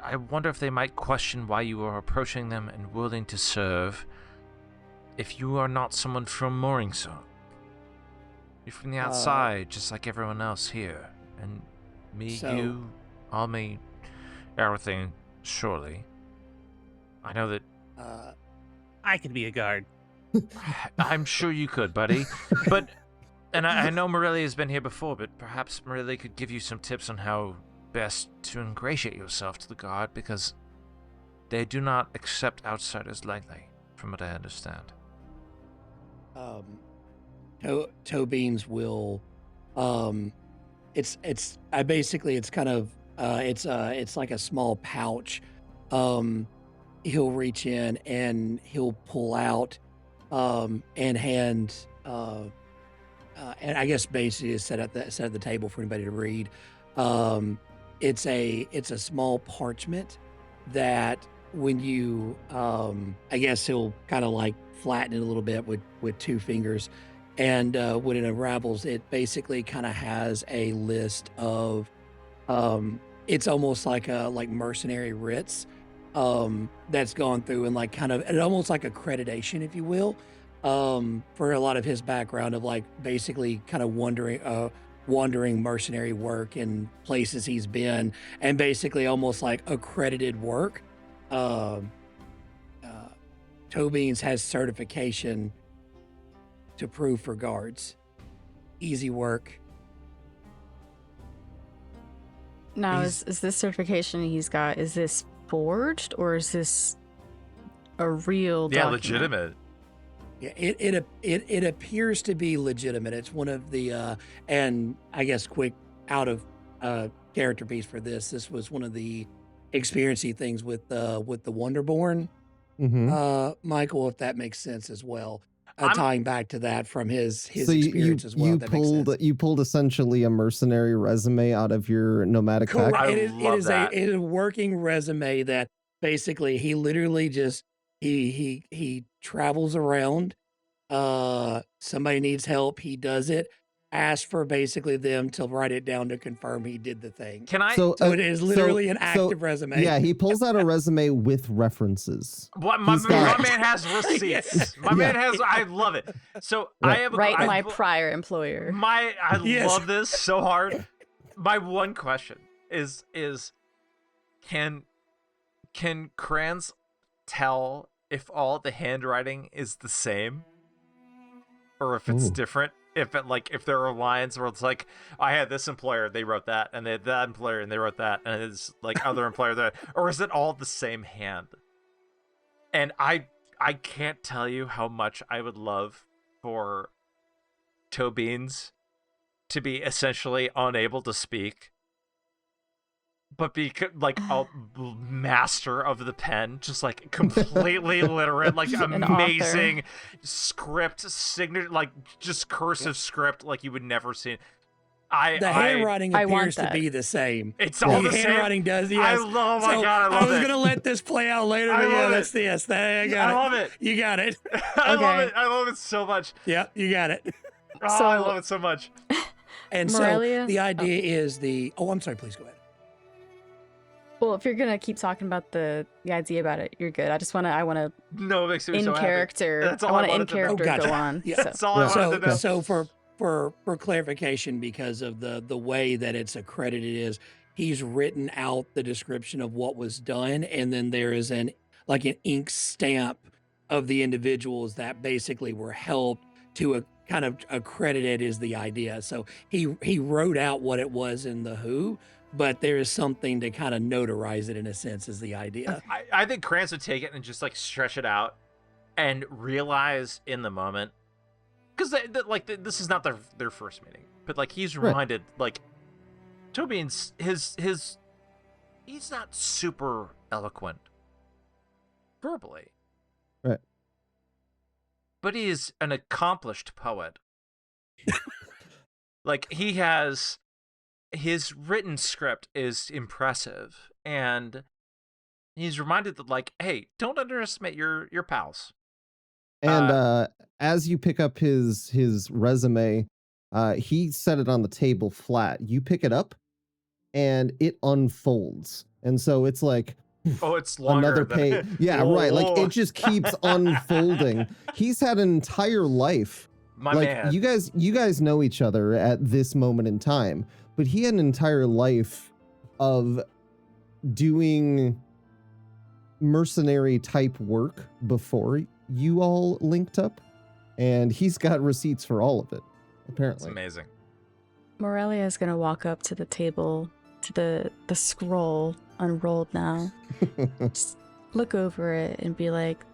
I wonder if they might question why you are approaching them and willing to serve if you are not someone from Morningsong. You're from the outside, just like everyone else here. And me, you, Almi, everything, surely. I know that... I could be a guard. I'm sure you could, buddy. But, and I know Morelia has been here before, but perhaps Morelia could give you some tips on how best to ingratiate yourself to the guard, because they do not accept outsiders lightly, from what I understand. Tobeans will, it's kind of, it's like a small pouch. He'll reach in and he'll pull out, and hand, and I guess basically is set at the table for anybody to read. It's a small parchment that when you, I guess he'll kind of like flatten it a little bit with 2 fingers. And when it unravels, it basically kind of has a list of, it's almost like mercenary writs that's gone through and like kind of, and almost like accreditation, if you will, for a lot of his background of like basically kind of wandering mercenary work in places he's been, and basically almost like accredited work. Tobeans has certification to prove for guards. Easy work. Now, is this certification he's got, is this forged or is this a real document? Legitimate. Yeah, it appears to be legitimate. It's one of the and I guess quick out of character piece for this. This was one of the experiencey things with the Wonderborn. Michael, if that makes sense as well. Tying back to that from his so experience as well. You pulled essentially a mercenary resume out of your nomadic pack. It is a working resume that basically he literally just he travels around. Somebody needs help, he does it. Ask for basically them to write it down to confirm he did the thing. Can I? So it is literally an active resume. Yeah, he pulls out a resume with references. What my man has receipts. My man has. I love it. So I have my prior employer. I love this so hard. My one question is can Crans tell if all the handwriting is the same, or if it's different? If there are lines where it's like, I had this employer, they wrote that, and they had that employer, and they wrote that, and it's like other employer that, or is it all the same hand? And I can't tell you how much I would love for Tobeans to be essentially unable to speak, but be like a master of the pen, just like completely literate, like amazing script signature, like just cursive script, like you would never see. The handwriting appears to be the same. It's all the same. Handwriting does. Yes. Oh my god, I love it. I was gonna let this play out later, but yeah, that's this. I love it. You got it. I love it. I love it so much. Yeah, you got it. I love it so much. And Morelia? So the idea is I'm sorry. Please go ahead. Well, if you're gonna keep talking about the idea about it, you're good. I want to. No, it makes me in so character. Happy. That's all I want to in character go on. Yeah, that's all I wanted to know. So for clarification, because of the way that it's accredited, is he's written out the description of what was done, and then there is an ink stamp of the individuals that basically were helped to kind of accredited is the idea. So he wrote out what it was in the who. But there is something to kind of notarize it in a sense is the idea. I think Krantz would take it and just like stretch it out and realize in the moment, because this is not their first meeting, but like he's reminded like Tobian's he's not super eloquent verbally, right? But he is an accomplished poet. Like he has. His written script is impressive, and he's reminded that, like, hey, don't underestimate your pals. And as you pick up his resume, he set it on the table flat. You pick it up, and it unfolds, and so it's like, it's longer another page. Yeah, right. Like it just keeps unfolding. He's had an entire life. My man. You guys know each other at this moment in time. But he had an entire life of doing mercenary type work before you all linked up. And he's got receipts for all of it, apparently. It's amazing. Morelia is going to walk up to the table, to the scroll unrolled now. Just look over it and be like,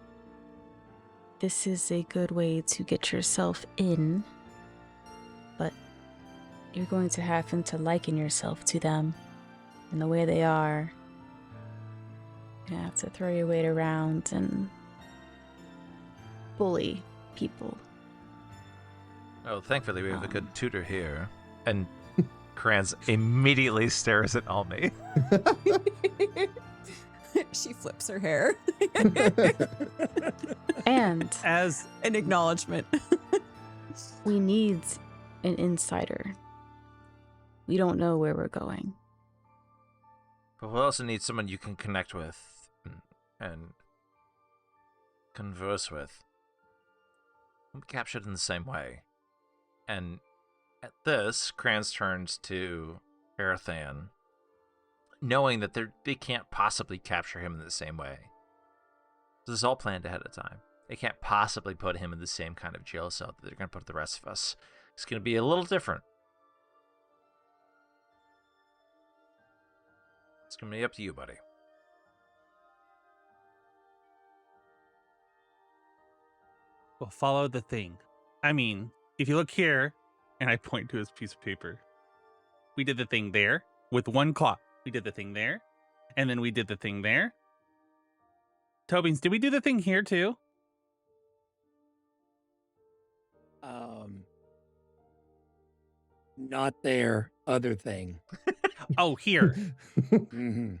this is a good way to get yourself in. But you're going to have to liken yourself to them and the way they are. You're going to have to throw your weight around and bully people. Oh, thankfully we have a good tutor here. And Kranz immediately stares at Almi. She flips her hair. And As An acknowledgement. we need an insider. We don't know where we're going. But we also need someone you can connect with and converse with. We'll be captured in the same way. And at this, Kranz turns to Aryathen, knowing that they can't possibly capture him in the same way. This is all planned ahead of time. They can't possibly put him in the same kind of jail cell that they're going to put the rest of us. It's going to be a little different. It's going to be up to you, buddy. we'll follow the thing. I mean, if you look here, and I point to his piece of paper, we did the thing there with one claw. We did the thing there, and then we did the thing there. Tobins, did we do the thing here too? Not there. Other thing. Oh, here. Mm-hmm.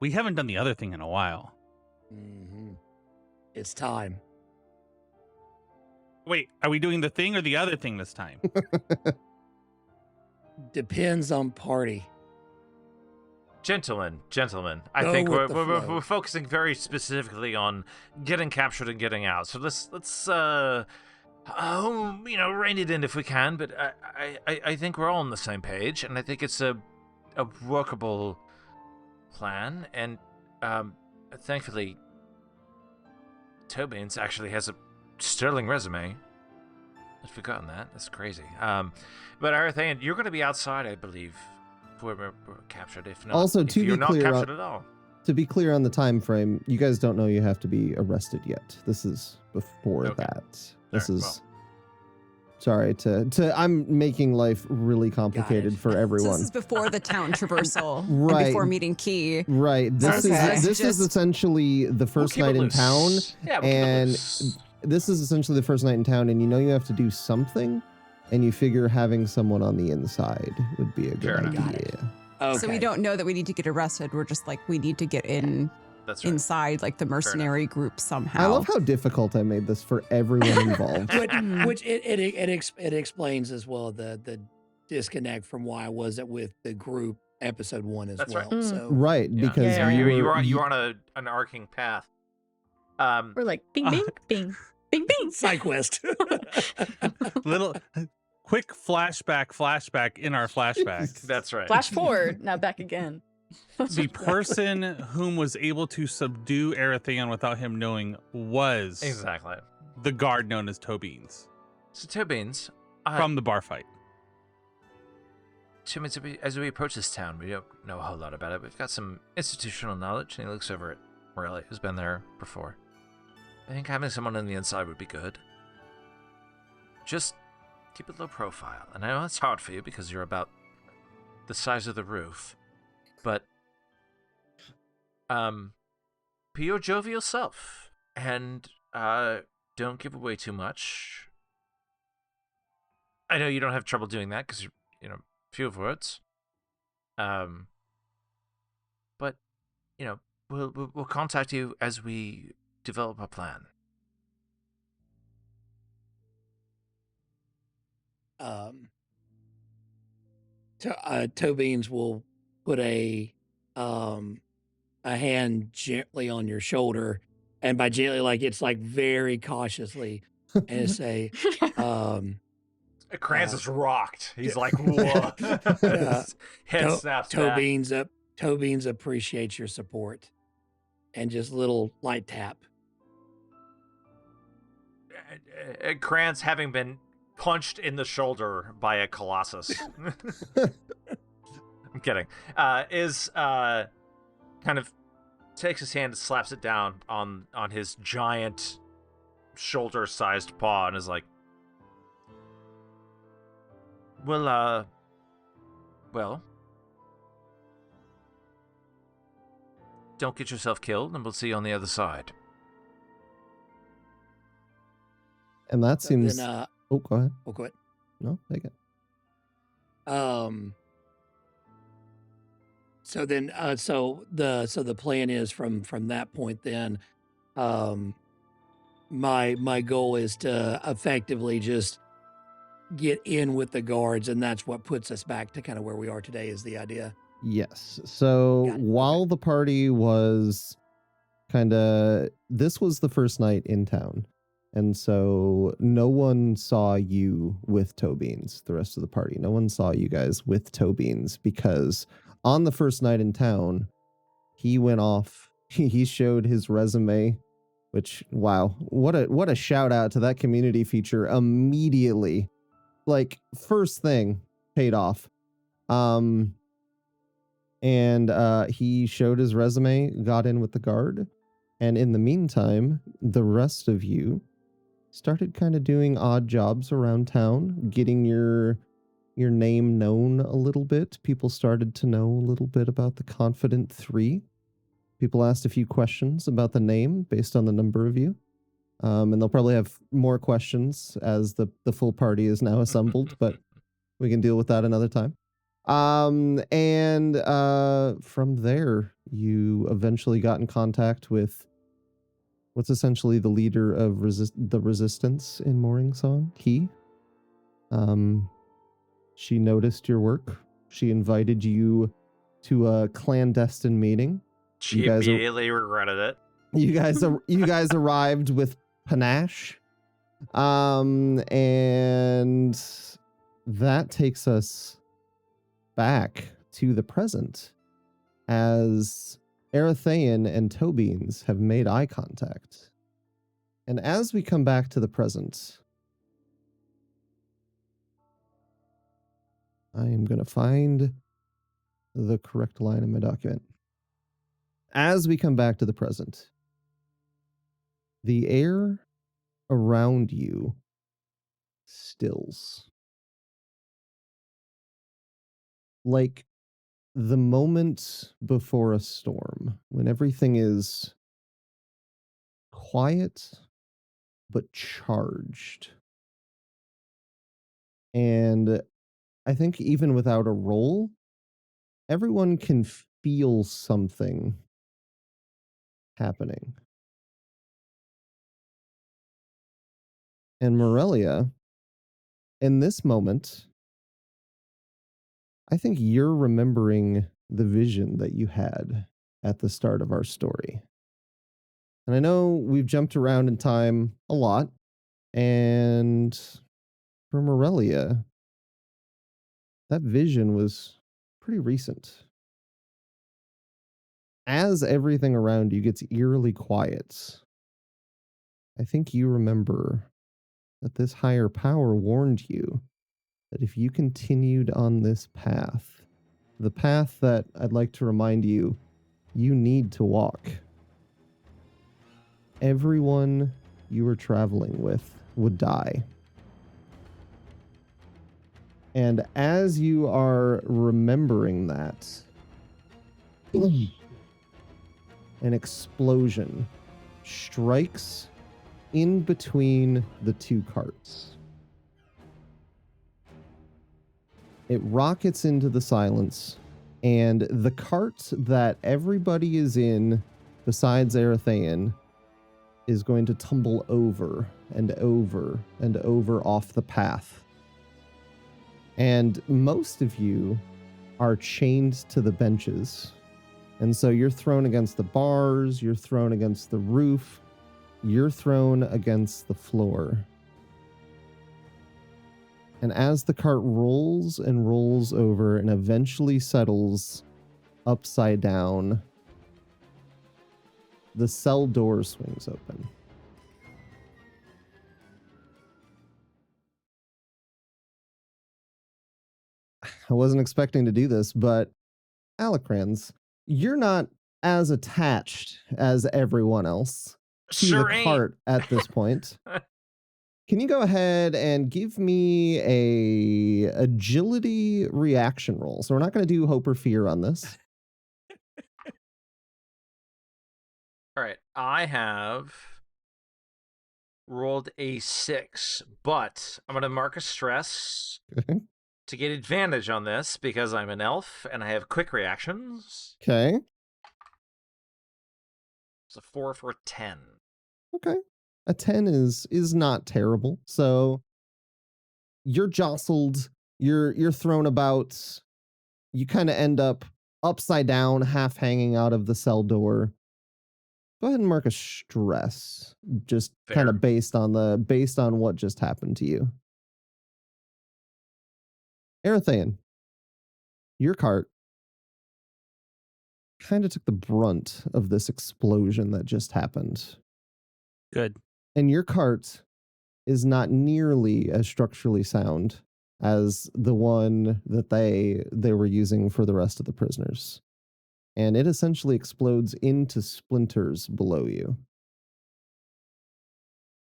We haven't done the other thing in a while. Mm-hmm. It's time. Wait, are we doing the thing or the other thing this time? Depends on party. Gentlemen, I Go think with the we're flow. focusing very specifically on getting captured and getting out. So let's rein it in if we can. But I think we're all on the same page, and I think it's a workable plan. And thankfully, Tobins actually has a sterling resume. I'd forgotten that. That's crazy. But Aryathen, you're going to be outside, I believe. We're captured. If not, Also, if to you're be not clear, captured at all. To be clear on the time frame, you guys don't know you have to be arrested yet. This is before Okay. that. This Alright, is sorry to I'm making life really complicated it. for So everyone. this is before the town traversal. Right. And before meeting Key. Right. This Okay. is Just- essentially the first We'll keep night it in town. loose. Yeah, we'll keep it and loose. This is essentially the first night in town, and you know you have to do something, and you figure having someone on the inside would be a Fair good enough. Got it. idea. Okay. So we don't know that we need to get arrested. We're just like, we need to get in That's right. inside like the mercenary group somehow. I love how difficult I made this for everyone involved. which it explains as well the disconnect from why I wasn't with the group episode 1 as That's well. right. So Right, Yeah. because Yeah, you're on an arcing path. We're like, bing, bing, bing, bing, bing. side quest. Little quick flashback in our flashback. That's right. Flash forward, now back again. The person whom was able to subdue Aryathen without him knowing was Exactly. the guard known as Tobins So Tobins, from the bar fight. as we approach this town, we don't know a whole lot about it. We've got some institutional knowledge, and he looks over at Morelli, who's been there before. I think having someone on the inside would be good. Just keep it low profile. And I know it's hard for you because you're about the size of the roof. But be your jovial self. And don't give away too much. I know you don't have trouble doing that because you're, few of words. But, we'll contact you as we develop a plan. Tobins will put a hand gently on your shoulder, and by gently, like it's like very cautiously, and say, Kranz is rocked. He's like, whoa. His head snaps back. Tobins appreciates your support, and just little light tap. Kranz, having been punched in the shoulder by a colossus. I'm kidding. Is kind of takes his hand and slaps it down on his giant shoulder-sized paw and is like, well, don't get yourself killed, and we'll see you on the other side. And that seems. Then, Oh, go ahead. Oh, go ahead. No, take it. So then, so the plan is from that point. Then, my goal is to effectively just get in with the guards, and that's what puts us back to kind of where we are today. Is the idea? Yes. So Got it. while the party was this was the first night in town. And so no one saw you with toe beans, the rest of the party. No one saw you guys with toe beans because on the first night in town, he went off. He showed his resume, which, wow, what a shout out to that community feature immediately. Like, first thing paid off. And he showed his resume, got in with the guard. And in the meantime, the rest of you started kind of doing odd jobs around town, getting your name known a little bit. People started to know a little bit about the Confident 3. People asked a few questions about the name based on the number of you. And they'll probably have more questions as the full party is now assembled, but we can deal with that another time. And from there, you eventually got in contact with what's essentially the leader of the resistance in Mooring Song, Key. She noticed your work. She invited you to a clandestine meeting. She immediately regretted it. You guys arrived with panache. And that takes us back to the present as Aryathen and Tobeans have made eye contact. And as we come back to the present, I am going to find the correct line in my document. As we come back to the present, the air around you stills. Like the moment before a storm, when everything is quiet but charged. And I think even without a roll, everyone can feel something happening. And Morelia, in this moment, I think you're remembering the vision that you had at the start of our story. And I know we've jumped around in time a lot, and for Morelia, that vision was pretty recent. As everything around you gets eerily quiet, I think you remember that this higher power warned you that if you continued on this path, the path that I'd like to remind you, you need to walk, everyone you were traveling with would die. And as you are remembering that, an explosion strikes in between the two carts. It rockets into the silence, and the cart that everybody is in, besides Aryathen, is going to tumble over and over and over off the path. And most of you are chained to the benches. And so you're thrown against the bars, you're thrown against the roof, you're thrown against the floor. And as the cart rolls and rolls over and eventually settles upside down, the cell door swings open. I wasn't expecting to do this, but Alocrans, you're not as attached as everyone else to Sure the ain't. cart at this point. Can you go ahead and give me a agility reaction roll? So we're not going to do hope or fear on this. All right, I have rolled a 6, but I'm going to mark a stress Okay. to get advantage on this because I'm an elf and I have quick reactions. Okay. It's a 4 for a 10. Okay. A 10 is not terrible. So you're jostled, you're thrown about, you kind of end up upside down, half hanging out of the cell door. Go ahead and mark a stress, just kind Fair. of based on what just happened to you. Aryathen, your cart kind of took the brunt of this explosion that just happened. Good. And your cart is not nearly as structurally sound as the one that they were using for the rest of the prisoners. And it essentially explodes into splinters below you.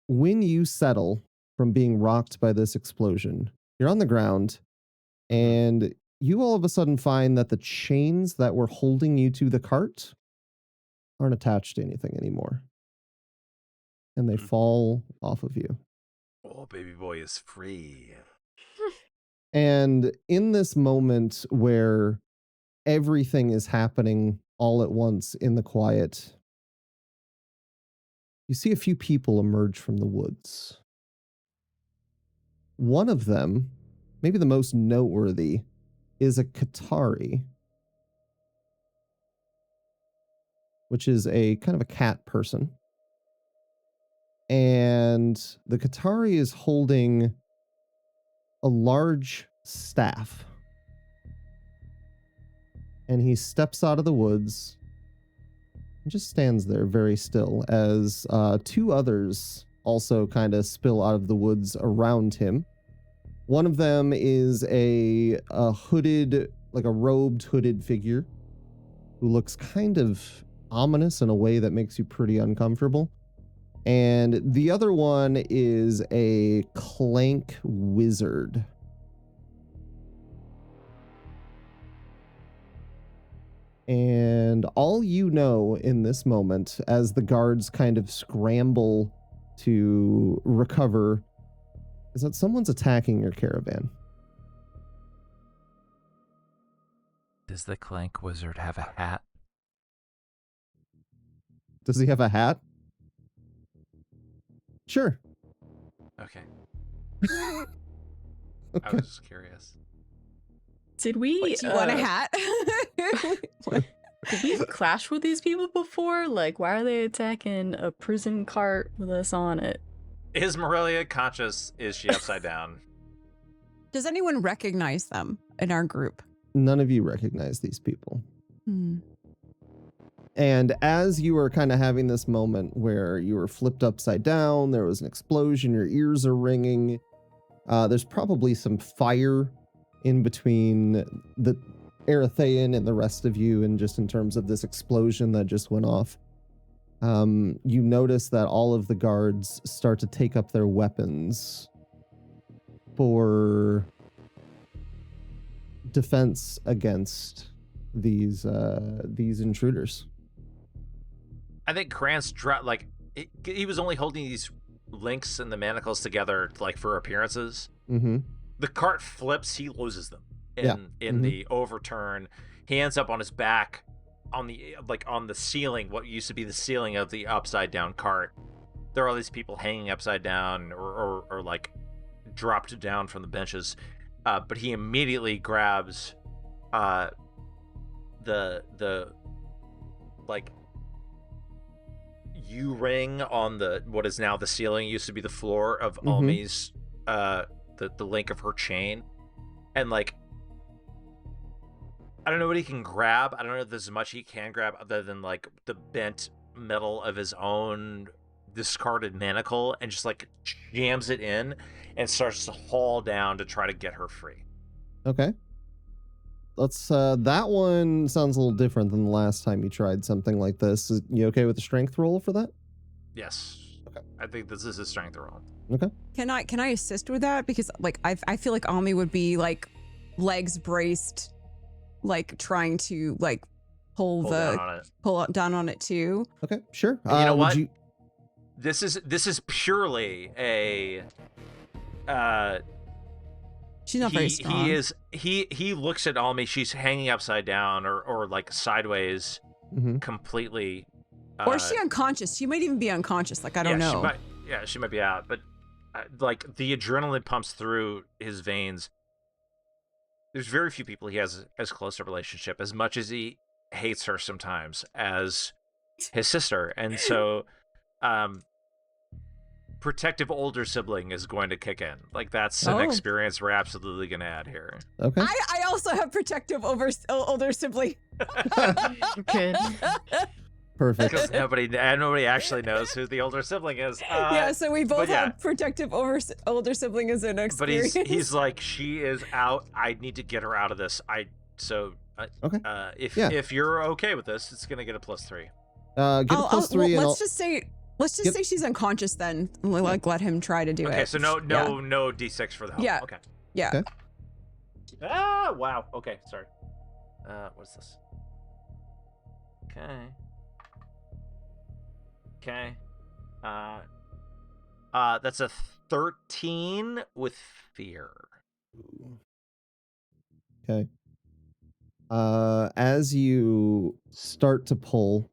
When you settle from being rocked by this explosion, you're on the ground, and you all of a sudden find that the chains that were holding you to the cart aren't attached to anything anymore. And they fall off of you. Oh, baby boy is free. And in this moment where everything is happening all at once in the quiet, you see a few people emerge from the woods. One of them, maybe the most noteworthy, is a Qatari, which is a kind of a cat person. And the Qatari is holding a large staff. And he steps out of the woods and just stands there very still as two others also kind of spill out of the woods around him. One of them is a hooded, like a robed hooded figure who looks kind of ominous in a way that makes you pretty uncomfortable. And the other one is a clank wizard. And all you know in this moment, as the guards kind of scramble to recover, is that someone's attacking your caravan. Does the Clank Wizard have a hat? Does he have a hat? Sure. Okay. I Okay. was just curious. Did we What, do you want a hat? What? did we clash with these people before? Like, why are they attacking a prison cart with us on it? Is Morelia conscious? Is she upside down? Does anyone recognize them in our group? None of you recognize these people. Hmm. And as you were kind of having this moment where you were flipped upside down, there was an explosion, your ears are ringing. There's probably some fire in between the Aryathen and the rest of you, and just in terms of this explosion that just went off. You notice that all of the guards start to take up their weapons for defense against these intruders. I think Krantz he was only holding these links and the manacles together like for appearances. Mm-hmm. The cart flips, he loses them in Mhm. the overturn. He ends up on his back on the ceiling, what used to be the ceiling of the upside down cart. There are all these people hanging upside down or like dropped down from the benches. But he immediately grabs the like U-ring on the what is now the ceiling, used to be the floor of Almi's the link of her chain, and like I don't know what he can grab. I don't know if there's much he can grab other than like the bent metal of his own discarded manacle, and just like jams it in and starts to haul down to try to get her free. Okay. Let's that one sounds a little different than the last time you tried something like this. Is you okay with the strength roll for that? Yes. Okay. I think this is a strength roll. Okay. Can I assist with that? Because like I feel like Ami would be like legs braced, like trying to like pull Hold down on it. down on it too. Okay, sure. And you know would what? you This is purely a She's not very strong. he looks at Almi, she's hanging upside down or like sideways, completely. Or is she unconscious? She might even be unconscious. Like, I don't know. She might be out, but like the adrenaline pumps through his veins. There's very few people he has as close a relationship, as much as he hates her sometimes, as his sister. And so protective older sibling is going to kick in. Like, that's an experience we're absolutely going to add here. Okay. I also have protective older sibling. Good. Perfect. Because nobody actually knows who the older sibling is. Yeah, so we both have protective older sibling as an experience. But he's like, she is out. I need to get her out of this. Okay. If you're okay with this, it's gonna get a +3. Get a +3. Well, let's just say she's unconscious then. Like, let him try to do it. Okay, so no D6 for the help. Yeah. Okay. Yeah. Okay. Ah, wow. Okay, sorry. What's this? Okay. Okay. That's a 13 with fear. Okay. As you start to pull,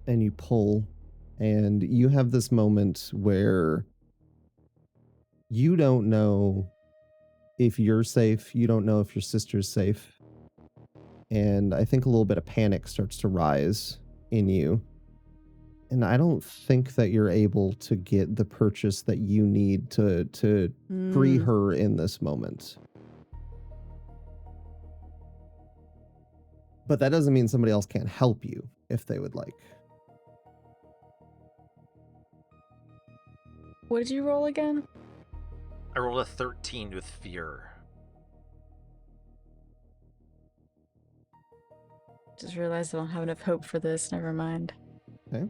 and you have this moment where you don't know if you're safe, you don't know if your sister's safe, and I think a little bit of panic starts to rise in you. And I don't think that you're able to get the purchase that you need to free her in this moment. But that doesn't mean somebody else can't help you if they would like. What did you roll again? I rolled a 13 with fear. Just realized I don't have enough hope for this. Never mind. Okay.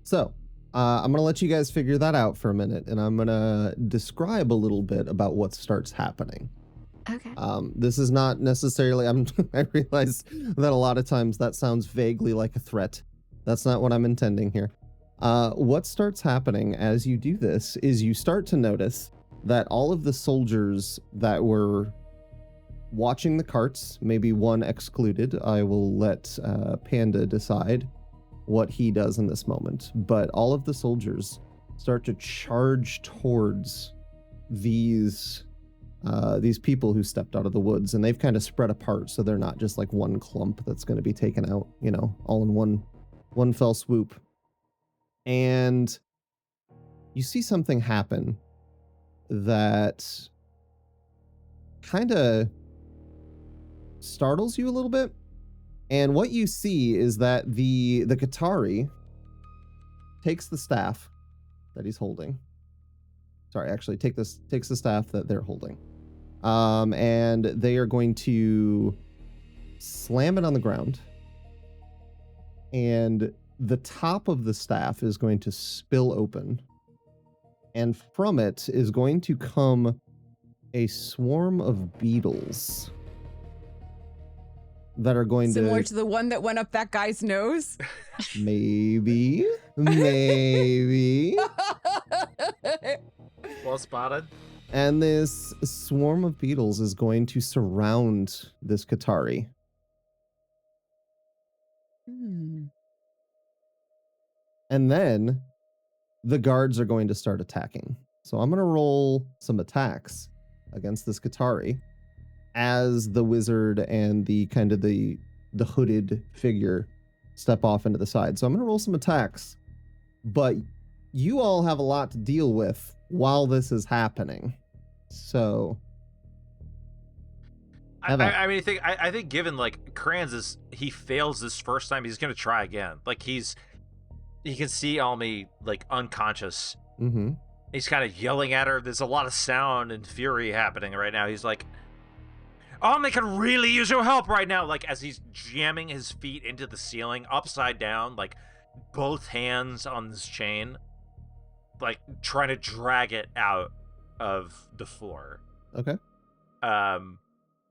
So, I'm going to let you guys figure that out for a minute, and I'm going to describe a little bit about what starts happening. Okay. This is not necessarily, I realize that a lot of times that sounds vaguely like a threat. That's not what I'm intending here. What starts happening as you do this is you start to notice that all of the soldiers that were watching the carts, maybe one excluded, I will let Panda decide what he does in this moment, but all of the soldiers start to charge towards these people who stepped out of the woods, and they've kind of spread apart, so they're not just like one clump that's going to be taken out, all in one fell swoop. And you see something happen that kind of startles you a little bit. And what you see is that the Qatari takes the staff that he's holding. Sorry, actually takes the staff that they're holding. And they are going to slam it on the ground. And the top of the staff is going to spill open. And from it is going to come a swarm of beetles that are going Similar to the one that went up that guy's nose? Maybe. Well spotted. And this swarm of beetles is going to surround this Qatari. And then the guards are going to start attacking. So I'm going to roll some attacks against this Qatari as the wizard and the kind of the hooded figure step off into the side. So I'm going to roll some attacks, but you all have a lot to deal with while this is happening. So I think given like Kranz he fails this first time, he's going to try again. Like you can see Almi like unconscious. Mm-hmm. He's kind of yelling at her. There's a lot of sound and fury happening right now. He's like, Almi can really use your help right now. Like as he's jamming his feet into the ceiling upside down, like both hands on this chain, like trying to drag it out of the floor. Okay.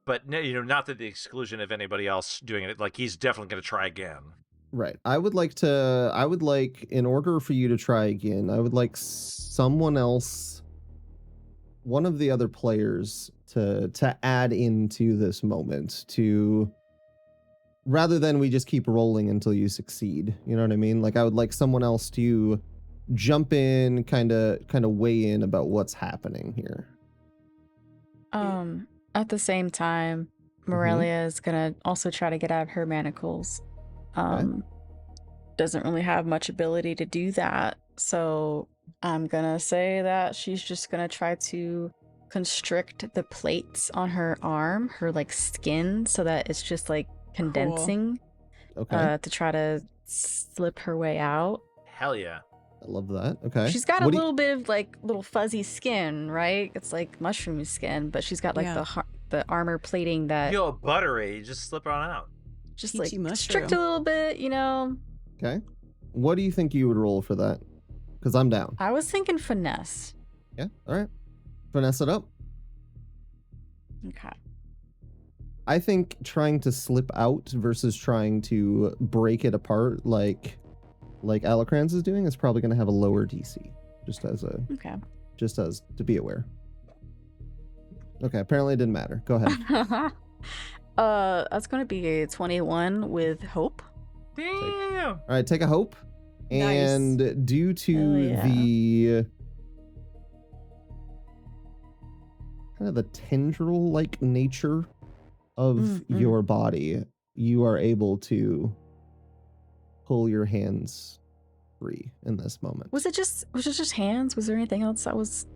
but no, not to the exclusion of anybody else doing it. Like, he's definitely going to try again. Right. I would like, in order for you to try again, I would like someone else, one of the other players, to add into this moment, rather than we just keep rolling until you succeed. You know what I mean? Like, I would like someone else to jump in, kind of weigh in about what's happening here. At the same time, Morelia is gonna also try to get out of her manacles. Doesn't really have much ability to do that, so I'm gonna say that she's just gonna try to constrict the plates on her arm, her like skin, so that it's just like condensing. Okay. To try to slip her way out. Hell yeah. I love that. Okay. She's got a little bit of like little fuzzy skin, right? It's like mushroom skin, but she's got like the armor plating that. Yo, buttery, just slip on out. Just Peachy like mushroom. strict a little bit, Okay. What do you think you would roll for that? Because I'm down. I was thinking finesse. Yeah. All right. Finesse it up. Okay. I think trying to slip out versus trying to break it apart, like Alocrans is doing, is probably going to have a lower DC. Just as to be aware. Okay. Apparently it didn't matter. Go ahead. That's going to be a 21 with hope. Damn. All right. Take a hope. And Nice. due to the kind of the tendril-like nature of your body, you are able to pull your hands free in this moment. Was it just hands? Was there anything else that was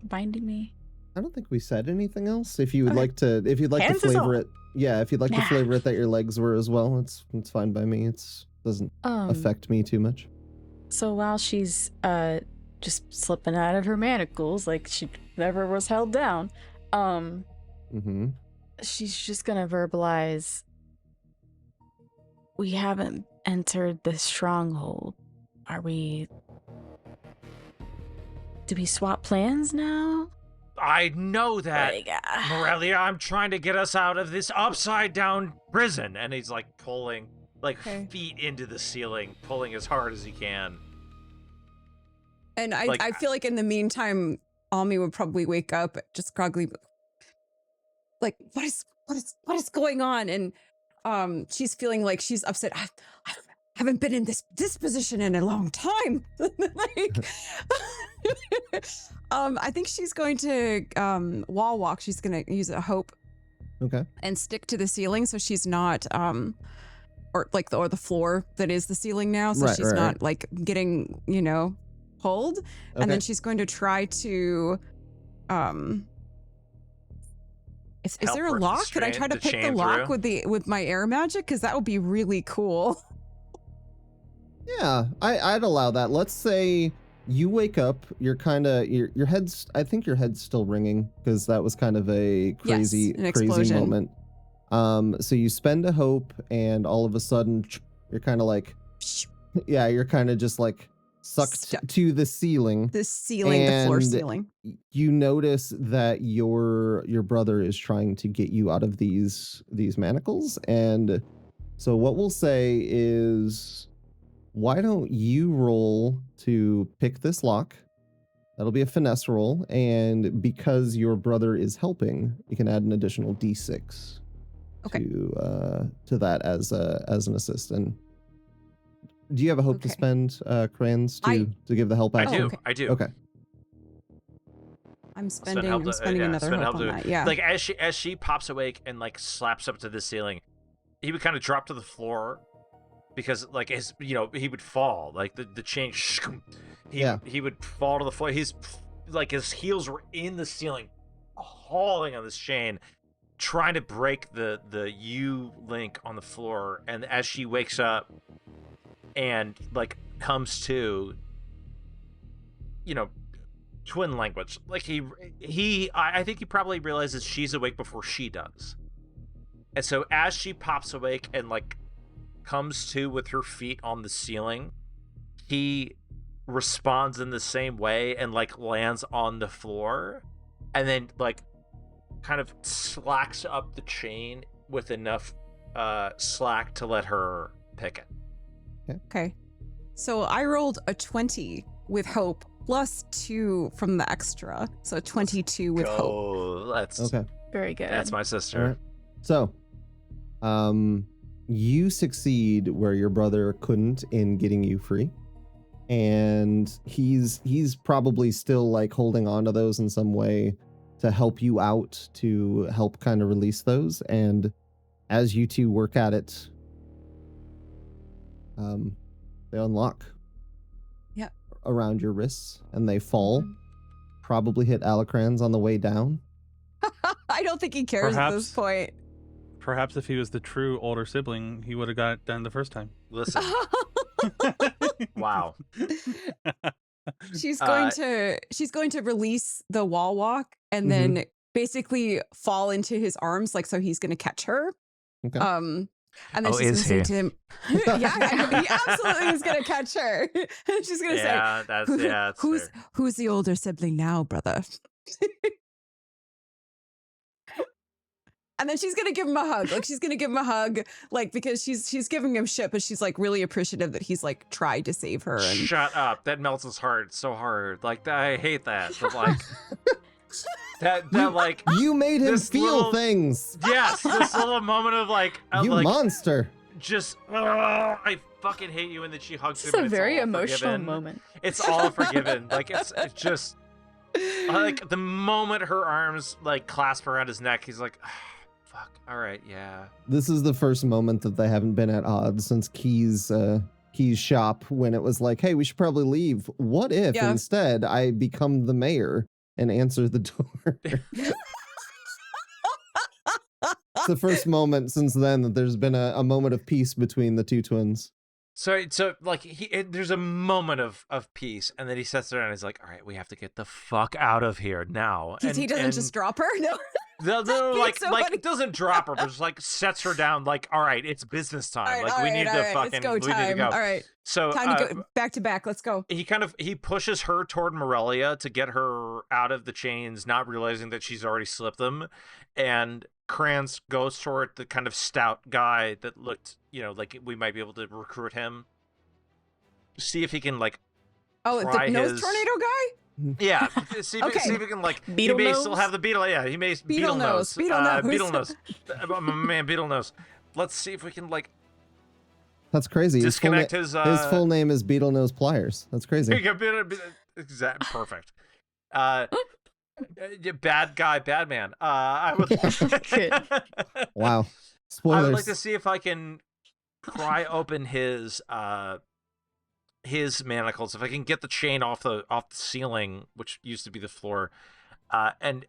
binding me? I don't think we said anything else. If you would Okay. like to, if you'd like Hands to is flavor all. it, yeah. If you'd like to flavor it that your legs were as well, it's fine by me. It doesn't affect me too much. So while she's just slipping out of her manacles, like she never was held down, she's just gonna verbalize, we haven't entered the stronghold. Do we swap plans now? I know that. Like, Morelia, I'm trying to get us out of this upside down prison. And he's like pulling feet into the ceiling, pulling as hard as he can. And I feel like in the meantime, Almi would probably wake up just groggily, like, what is going on? And she's feeling like she's upset. I haven't been in this position in a long time. Like, I think she's going to wall walk. She's going to use a hope. Okay. And stick to the ceiling so she's not or the floor that is the ceiling now, so she's not like getting, pulled. Okay. And then she's going to try to is there a work the lock? Could I try to the pick the chain lock through? with my air magic? Because that would be really cool. Yeah, I'd allow that. Let's say you wake up, you're kind of your head's. I think your head's still ringing because that was kind of a crazy an explosion. moment. So you spend a hope, and all of a sudden, you're kind of like, yeah, you're kind of just like sucked to the ceiling. The ceiling, the floor And ceiling. You notice that your brother is trying to get you out of these manacles, and so what we'll say is, why don't you roll to pick this lock? That'll be a finesse roll, and because your brother is helping, you can add an additional d6 to that as an assist. And do you have a hope to spend, crayons to give the help out? I do. Okay. I'm spending another hope on that. Yeah. Like as she pops awake and like slaps up to the ceiling, he would kind of drop to the floor because like he would fall, like the chain. He would fall to the floor. His heels were in the ceiling, hauling on this chain, trying to break the U link on the floor. And as she wakes up and like comes to, twin language, like I think he probably realizes she's awake before she does. And so as she pops awake and like comes to with her feet on the ceiling, he responds in the same way and like lands on the floor, and then like kind of slacks up the chain with enough slack to let her pick it. Okay. So I rolled a 20 with hope plus 2 from the extra. So 22 with hope. Oh, that's Okay. Very good. That's my sister. All right. So, you succeed where your brother couldn't in getting you free. And he's probably still like holding on to those in some way to help you out, to help kind of release those. And as you two work at it, they unlock. Yeah. Around your wrists, and they fall. Probably hit Alocrans on the way down. I don't think he cares at this point. Perhaps if he was the true older sibling, he would have got it done the first time. Listen. Wow. She's going to release the wall walk and then basically fall into his arms, like, so he's going to catch her. Okay. And then she's going to say to him, yeah, he absolutely is going to catch her. And she's going to say, that's who's the older sibling now, brother? And then she's going to give him a hug. Like, she's going to give him a hug, like, because she's giving him shit, but she's like really appreciative that he's like tried to save her. And Shut up. That melts his heart so hard. Like, I hate that. But like that like you made him feel things. Yes, this little moment of like you like, monster. Just I fucking hate you, and then she hugs him. It's a and very all emotional forgiven. moment. It's all forgiven. Like it's just like the moment her arms like clasp around his neck, he's like, fuck, all right, yeah. This is the first moment that they haven't been at odds since Key's shop, when it was like, hey, we should probably leave. What if instead I become the mayor and answer the door? It's the first moment since then that there's been a moment of peace between the two twins. So like there's a moment of peace, and then he sits there and he's like, all right, we have to get the fuck out of here now. Because he doesn't just drop her? No. No, like so like funny. it doesn't drop her, but just like sets her down. Like, all right, it's business time. Like we need to fucking let's go, we need to go. All right, so time to go back to back. Let's go. He pushes her toward Morelia to get her out of the chains, not realizing that she's already slipped them, and Kranz goes toward the kind of stout guy that looked, like we might be able to recruit him. See if he can like. Oh, the nose tornado guy. Yeah, see if he can like. Beetle he may nose? still have the beetle. Yeah, he may Beetle nose. Beetle nose. My man, beetle nose. Let's see if we can like. That's crazy. Disconnect his full name is Beetle Nose Pliers. That's crazy. Exact perfect. Bad guy, bad man. I would. Wow. Spoilers. I would like to see if I can pry open his manacles, if I can get the chain off the ceiling, which used to be the floor, and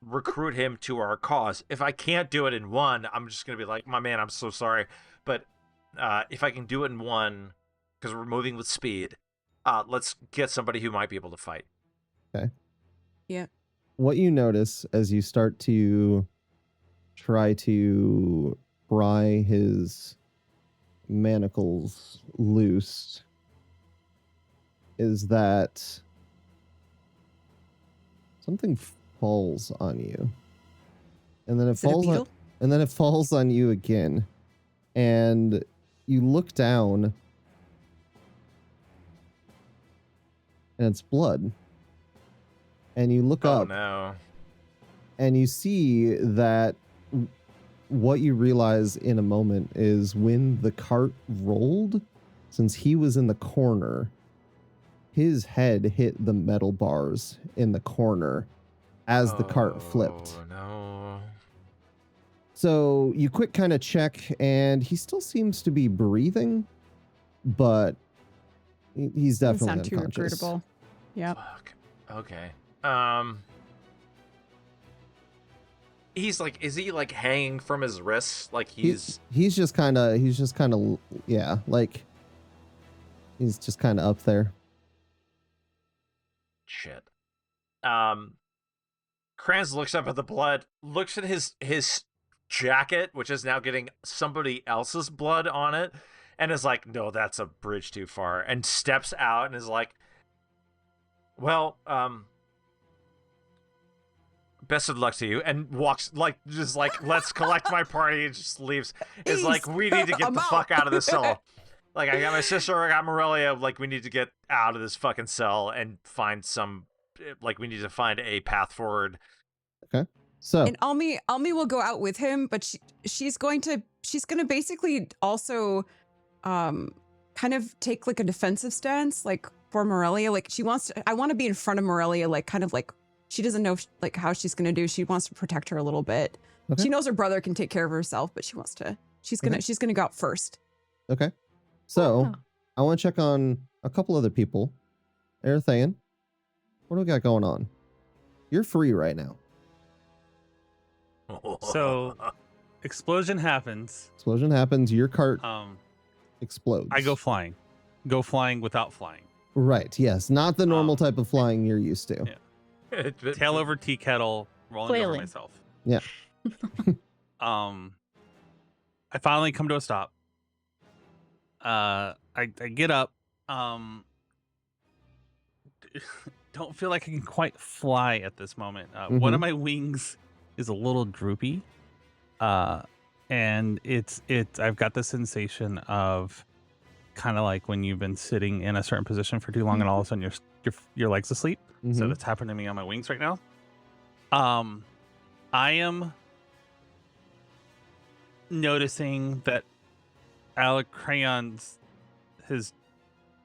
recruit him to our cause. If I can't do it in one, I'm just gonna be like, my man, I'm so sorry, but if I can do it in one, because we're moving with speed, let's get somebody who might be able to fight. Okay. Yeah. What you notice as you start to try to pry his manacles loose is that something falls on you, and then it falls on you again, and you look down, and it's blood, and you look up, no. and you see that what you realize in a moment is when the cart rolled, since he was in the corner, his head hit the metal bars in the corner as the cart flipped. Oh, no. So you quick kind of check, and he still seems to be breathing, but he's definitely Doesn't sound too unconscious. recruitable. Yep. Fuck. Okay. He's like, is he like hanging from his wrists? Like he's just kind of yeah, like he's just kind of up there. shit. Kranz looks up at the blood, looks at his jacket, which is now getting somebody else's blood on it, and is like, no, that's a bridge too far, and steps out and is like, well, best of luck to you, and walks like just like let's collect my party and just leaves. It's like we need to get I'm the out. fuck out of this cell. Like I got my sister, I got Morelia. Like we need to get out of this fucking cell and find some. Like we need to find a path forward. Okay. So And Almi will go out with him, but she's going to basically also kind of take like a defensive stance, like for Morelia. Like I want to be in front of Morelia, like kind of like she doesn't know like how she's gonna do. She wants to protect her a little bit. Okay. She knows her brother can take care of herself, but she's gonna go out first. okay. So Oh. I want to check on a couple other people. Aryathen, what do we got going on? You're free right now. So, explosion happens. Explosion happens. Your cart explodes. I go flying. Go flying without flying. Right. Yes. Not the normal type of flying you're used to. Yeah. Tail over tea kettle, rolling over Flailing. myself. Yeah. I finally come to a stop. I get up. Don't feel like I can quite fly at this moment. One of my wings is a little droopy. And it's I've got the sensation of kind of like when you've been sitting in a certain position for too long and all of a sudden your legs asleep. So that's happening to me on my wings right now. I am noticing that Alocrans has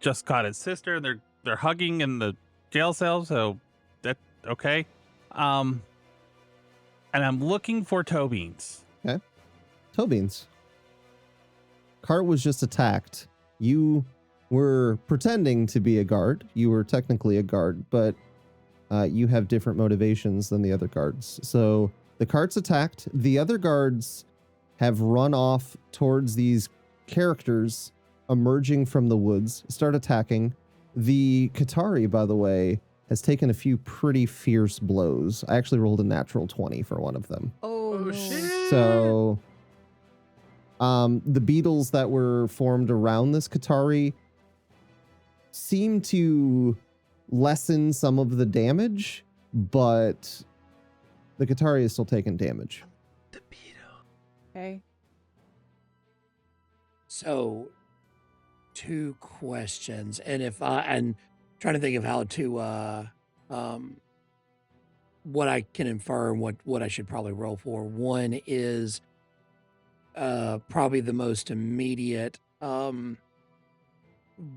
just got his sister. They're hugging in the jail cell, so that's okay. And I'm looking for toe beans. Okay. Toe beans. Cart was just attacked. You were pretending to be a guard. You were technically a guard, but you have different motivations than the other guards. So the cart's attacked. The other guards have run off towards these characters emerging from the woods, start attacking. The Qatari, by the way, has taken a few pretty fierce blows. I actually rolled a natural 20 for one of them. Oh, no. shit! So the beetles that were formed around this Qatari seem to lessen some of the damage, but the Qatari is still taking damage. The beetle. Okay. So, 2 questions, and and trying to think of how to what I can infer and what I should probably roll for. One is probably the most immediate.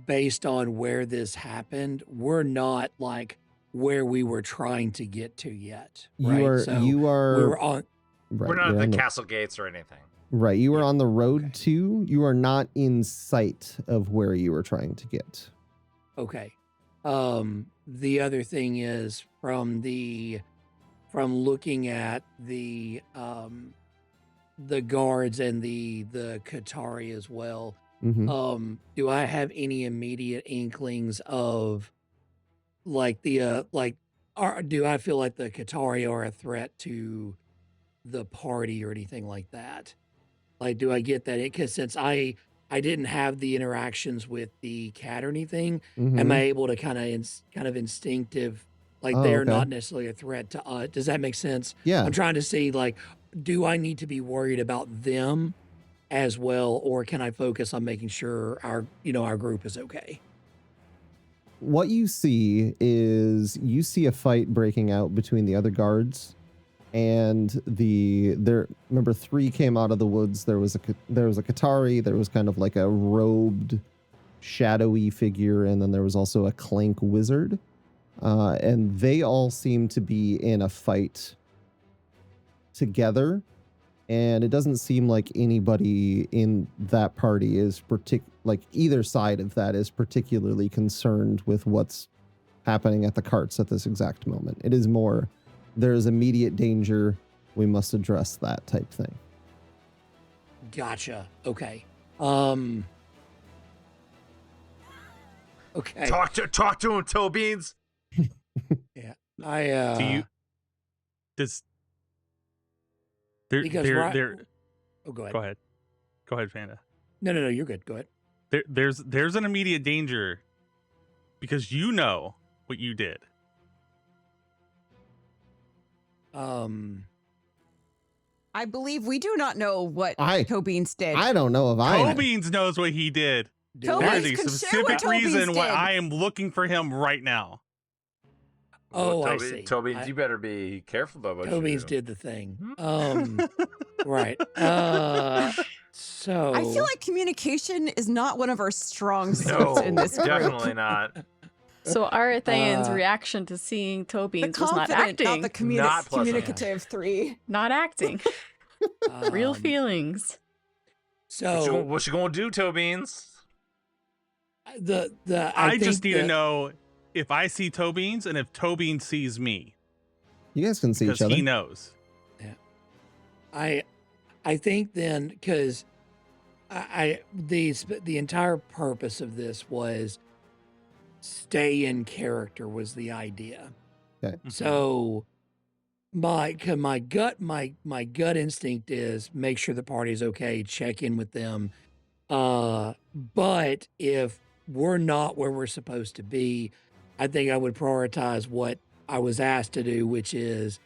Based on where this happened, we're not like where we were trying to get to yet. Right? You are we were on. right, We're not you're at on the castle gates or anything. right. You were on the road Okay. to. You are not in sight of where you were trying to get. Okay. The other thing is from looking at the guards and the Qatari as well. Mhm. Do I have any immediate inklings of like do I feel like the Qatari are a threat to the party or anything like that? Like, do I get that? Because since I didn't have the interactions with the cat or anything, am Mhm. I able to kind of instinctive, like Oh, they're okay. not necessarily a threat to us? Does that make sense? Yeah. I'm trying to see, like, do I need to be worried about them as well, or can I focus on making sure our group is okay? What you see is a fight breaking out between the other guards and remember 3 came out of the woods. There was a Qatari, there was kind of like a robed shadowy figure, and then there was also a clank wizard. And they all seem to be in a fight together. And it doesn't seem like anybody in that party is either side of that is particularly concerned with what's happening at the carts at this exact moment. It is more, there is immediate danger. We must address that type thing. Gotcha. Okay. Okay. Talk to him, toe beans. I Do you does there because there oh, go ahead. Go ahead, Panda. No, you're good. Go ahead. There's an immediate danger because you know what you did. I believe we do not know what I- Tobeans did. I don't know if I. Tobeans knows what he did. Tobeans There's a can share specific what Tobeans reason why did. I am looking for him right now. Oh, I Toby, see. Toby, you better be careful about what you Toby's do. did the thing. Right. So I feel like communication is not one of our strong suits No, in this group. definitely not. So Aryathen's Uh, reaction to seeing The Tobeans was not confident, acting. not the Not pleasant. communicative 3. Not acting. Real um, feelings. So What you gonna do, Tobeans? I just think need to that- know if I see Tobeans and if Tobeans sees me. You guys can see Because each other. he knows. I think then because the entire purpose of this was stay in character was the idea. Okay. So my gut instinct is make sure the party's okay, check in with them. But if we're not where we're supposed to be, I think I would prioritize what I was asked to do, which is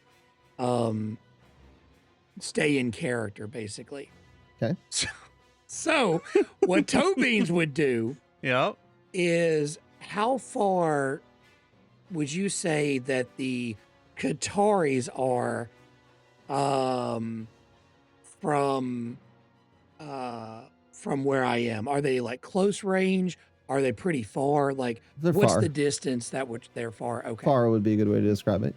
stay in character, basically. Okay. So what Tobeans would do Yep. is how far would you say that the Qataris are from where I am? Are they like close range? Are they pretty far? Like They're what's far. the distance that would they're far? Okay. Far would be a good way to describe it.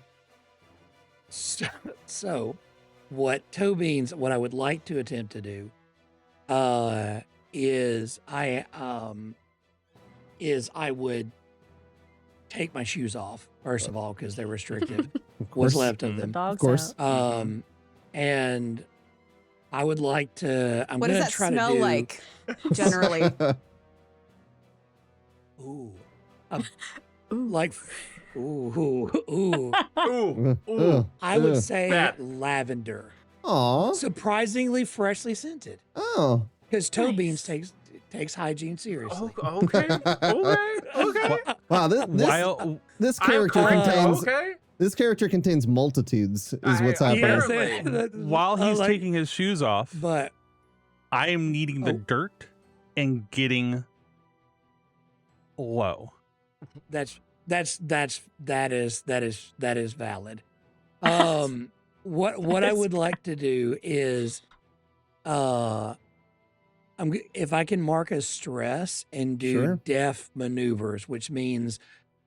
So what I would like to attempt to do is I would take my shoes off first of all because they're restrictive. Of What's course. left of The them. dog's course. out. And I would like to I'm What does gonna that try smell to do like, generally? ooh Ooh. like ooh Ooh, Ugh. I would Ugh. say That- lavender. Aw. Surprisingly freshly scented. Oh. Because Tobeans Nice. takes hygiene seriously. okay, okay. Wow. While This I'm character correct, contains okay. this character contains multitudes. Is what's happening. Yes. while he's like- taking his shoes off, But I am needing the Oh. dirt and getting low. that is valid. What I would like to do is if I can mark a stress and do Sure. def maneuvers, which means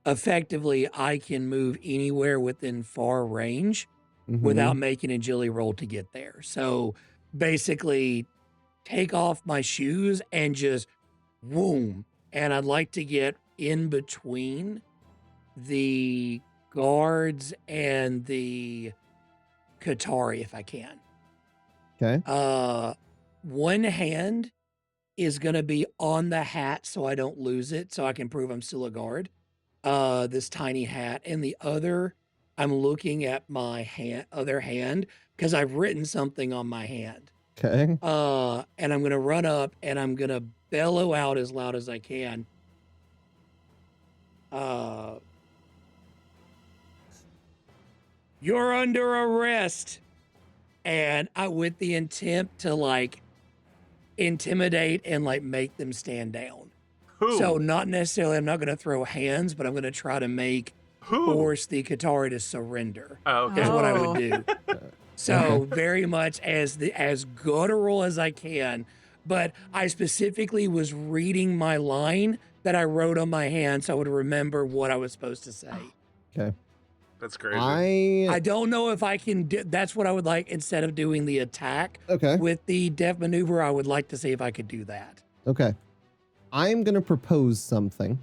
effectively I can move anywhere within far range Mhm. without making a agility roll to get there. So basically take off my shoes and just boom. And I'd like to get in between the guards and the Qatari if I can. Okay. One hand is going to be on the hat so I don't lose it, so I can prove I'm still a guard. This tiny hat. And the other, I'm looking at my other hand because I've written something on my hand. Okay. And I'm going to run up and I'm going to bellow out as loud as I can. You're under arrest. And with the intent to like intimidate and like make them stand down. Who? So not necessarily, I'm not going to throw hands, but I'm going to try to Who? force the Qatari to surrender. Oh, okay. Is what I Oh. would do. So very much as guttural as I can, but I specifically was reading my line that I wrote on my hand so I would remember what I was supposed to say. Okay. That's crazy. I don't know if I can do, that's what I would like instead of doing the attack Okay. with the def maneuver. I would like to see if I could do that. Okay. I'm gonna propose something.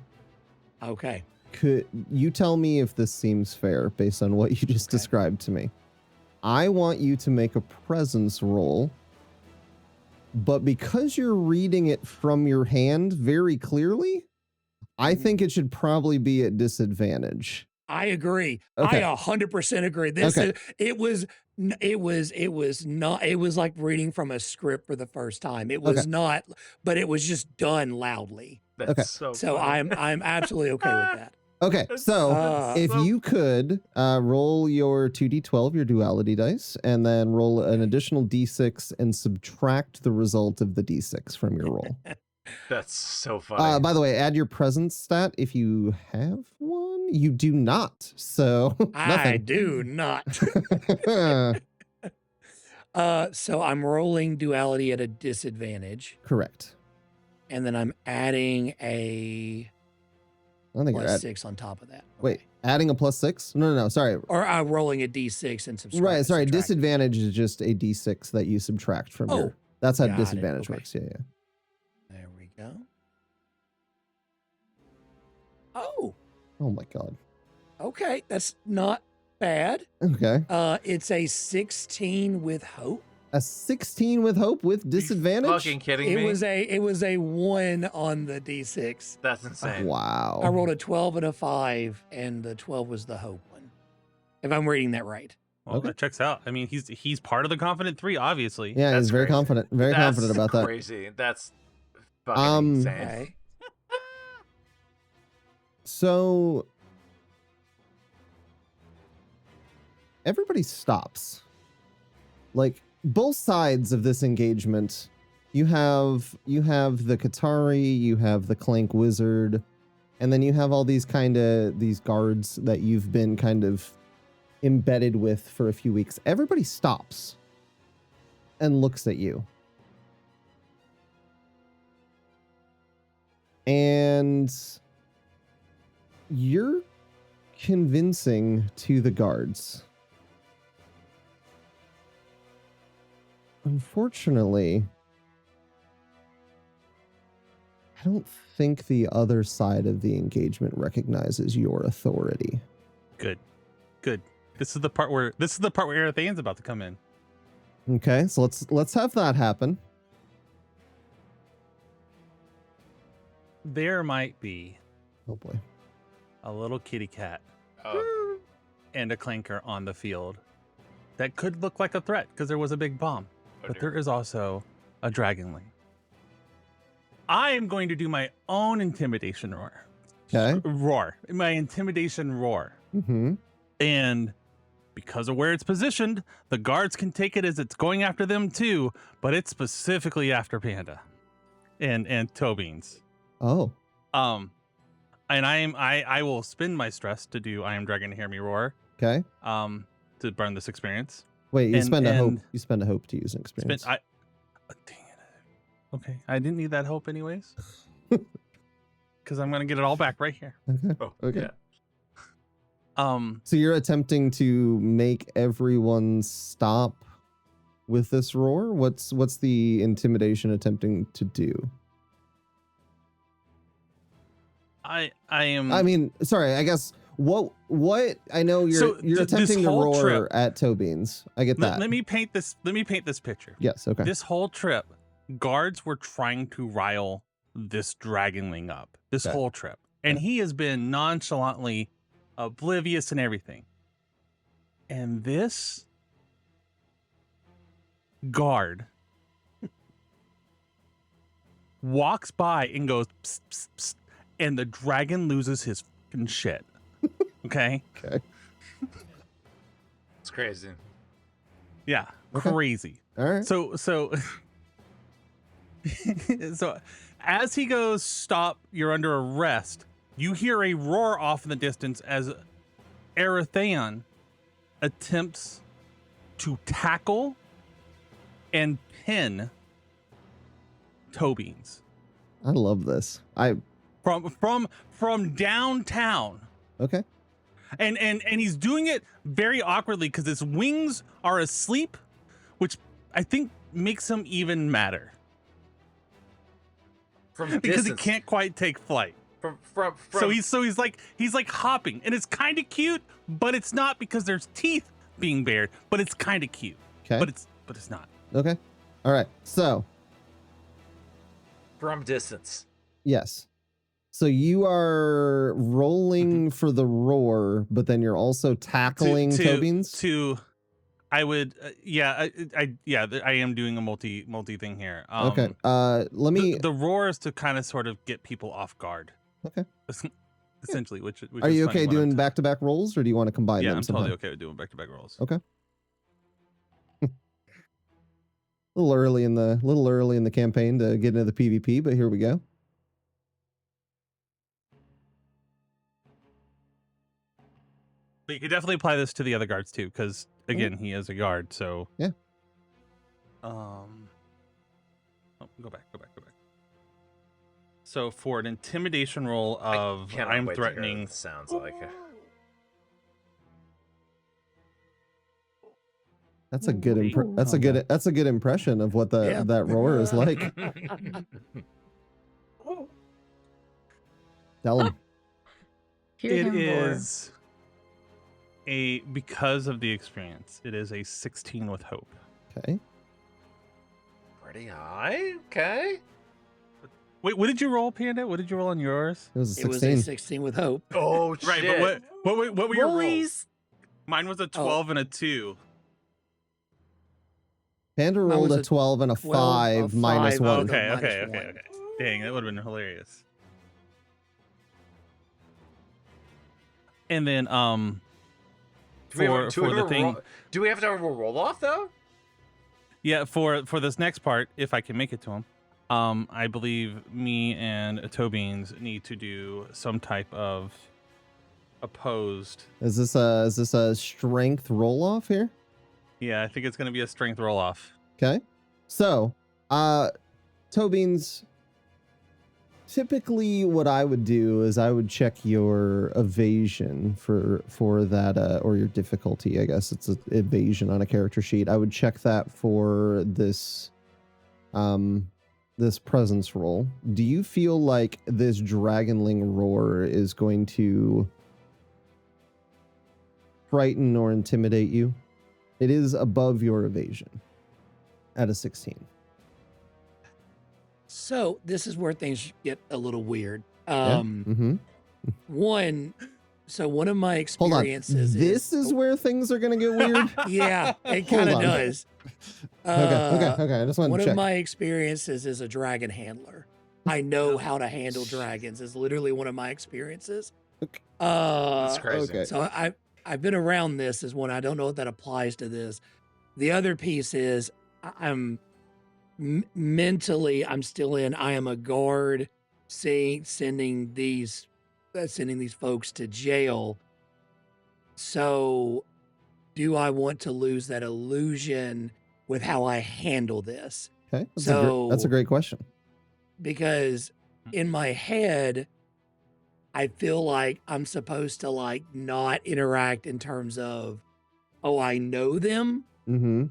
Okay. Could you tell me if this seems fair based on what you just Okay. described to me? I want you to make a presence roll, but because you're reading it from your hand very clearly, I think it should probably be at disadvantage. I agree. Okay. I 100% agree. This Okay. is, it was like reading from a script for the first time. It was Okay. not, but it was just done loudly. That's Okay. so So funny. I'm absolutely okay with that. Okay, so if you could roll your 2d12, your duality dice, and then roll an additional d6 and subtract the result of the d6 from your roll. That's so funny. By the way, add your presence stat if you have one. You do not, so I nothing. do not. So I'm rolling duality at a disadvantage, Correct. and then I'm adding a I don't think you're plus 6 on top of that. Wait, Okay. adding a +6? No, sorry. Or I'm rolling a d6 and subtract. Right, sorry. subtracting. Disadvantage is just a d6 that you subtract from Oh, your. That's how got it. disadvantage Okay. works. Yeah. There we go. Oh, Oh my god. okay. That's not bad. Okay. It's a 16 with hope. A 16 with hope with disadvantage. Fucking kidding me? It was a 1 on the d6. That's insane. Wow. I rolled a 12 and a 5, and the 12 was the hope one. If I'm reading that right. Well, Okay. that checks out. I mean, he's part of the Confident 3, obviously. Yeah, That's he's very crazy. confident. Very That's confident about that. Crazy. That's fucking insane. Okay. So everybody stops. Like both sides of this engagement, you have the Qatari, you have the Clank Wizard, and then you have all these these guards that you've been kind of embedded with for a few weeks. Everybody stops and looks at you. And you're convincing to the guards. Unfortunately, I don't think the other side of the engagement recognizes your authority. Good. This is the part where Aryathen's about to come in. Okay, so let's have that happen. There might be Oh boy. a little kitty cat Oh, and a clanker on the field that could look like a threat because there was a big bomb. But dear. there is also a dragonling. I am going to do my own intimidation roar. Okay. My intimidation roar. Mm-hmm. And because of where it's positioned, the guards can take it as it's going after them too, but it's specifically after Panda and Tobeans. Oh. And I will spend my stress to do I am dragon to hear me roar. Okay. To burn this experience. Wait, you spend a hope. and You spend a hope to use an experience. Dang it. Okay, I didn't need that hope anyways. Because I'm gonna get it all back right here. Okay. Oh, Okay. yeah. So you're attempting to make everyone stop with this roar? What's the intimidation attempting to do? I am. I mean, sorry, I guess what I know you're So you're this attempting to whole roar trip- at Tobeans. I get that. Let me paint this picture. Yes, okay. This whole trip, guards were trying to rile this dragonling up. This Okay. whole trip, and Okay. he has been nonchalantly oblivious and everything. And this guard walks by and goes, psst, psst, psst, and the dragon loses his fucking shit. Okay? Okay. It's crazy. Yeah, Okay. crazy. All right. So so as he goes, stop, you're under arrest, you hear a roar off in the distance as Aryathen attempts to tackle and pin Tobeans I love this. from downtown. Okay. And he's doing it very awkwardly because his wings are asleep, which I think makes him even madder From because he distance. can't quite take flight. From So he's like hopping, and it's kind of cute, but it's not because there's teeth being bared, but it's kind of cute. Okay. But it's not. Okay. All right. So, from distance. yes. So you are rolling for the roar, but then you're also tackling Tobeans? I would I am doing a multi thing here. Okay. Let me the roar is to kind of sort of get people off guard. Okay. essentially. Which Are is you funny okay when I'm doing back-to-back rolls, or do you want to combine Yeah, them I'm sometime? totally okay with doing back-to-back rolls. Okay. A little early in the campaign to get into the PvP, but here we go. But you could definitely apply this to the other guards too, because again, he is a guard. So Yeah. Oh, go back. So for an intimidation roll of Cannot I'm wait to hear threatening. what it sounds like. That's a good Ooh. that's a good impression of what that roar is like. Tell him. Hear It him roar. is because of the experience, it is a 16 with hope. Okay. Pretty high. Okay. Wait, what did you roll, Panda? What did you roll on yours? It was a It was 16. a 16 with hope. Oh Right, shit. but what were your rolls? Rollies. Mine was a 12 and a 2. Panda Mine rolled was a a 12 and a 12, a 5 minus 5. 1. Okay. minus 1. Dang, that would have been hilarious. And then Do we have for the thing, do we have to have a roll off though? yeah, for this next part, if I can make it to him, I believe me and Tobeans need to do some type of opposed. Is this a strength roll off here? Yeah, I think it's going to be a strength roll off. Okay. So, Tobeans, typically what I would do is I would check your evasion for that, or your difficulty. I guess it's an evasion on a character sheet. I would check that for this presence roll. Do you feel like this dragonling roar is going to frighten or intimidate you? It is above your evasion at a 16. So this is where things get a little weird. Yeah? One of my Hold on. experiences This is where things are going to get weird? yeah, it kind of on. does. Okay. I just wanted One to check. of my experiences is a dragon handler. I know how to handle dragons. Is literally one of my experiences. Okay. That's crazy. okay. So I've been around this as one. I don't know if that applies to this. The other piece is I'm mentally I'm still in. I am a guard, sending these folks to jail. So, do I want to lose that illusion with how I handle this? Okay. That's a great question. Because in my head, I feel like I'm supposed to like not interact in terms of, oh, I know them. Mm-hmm.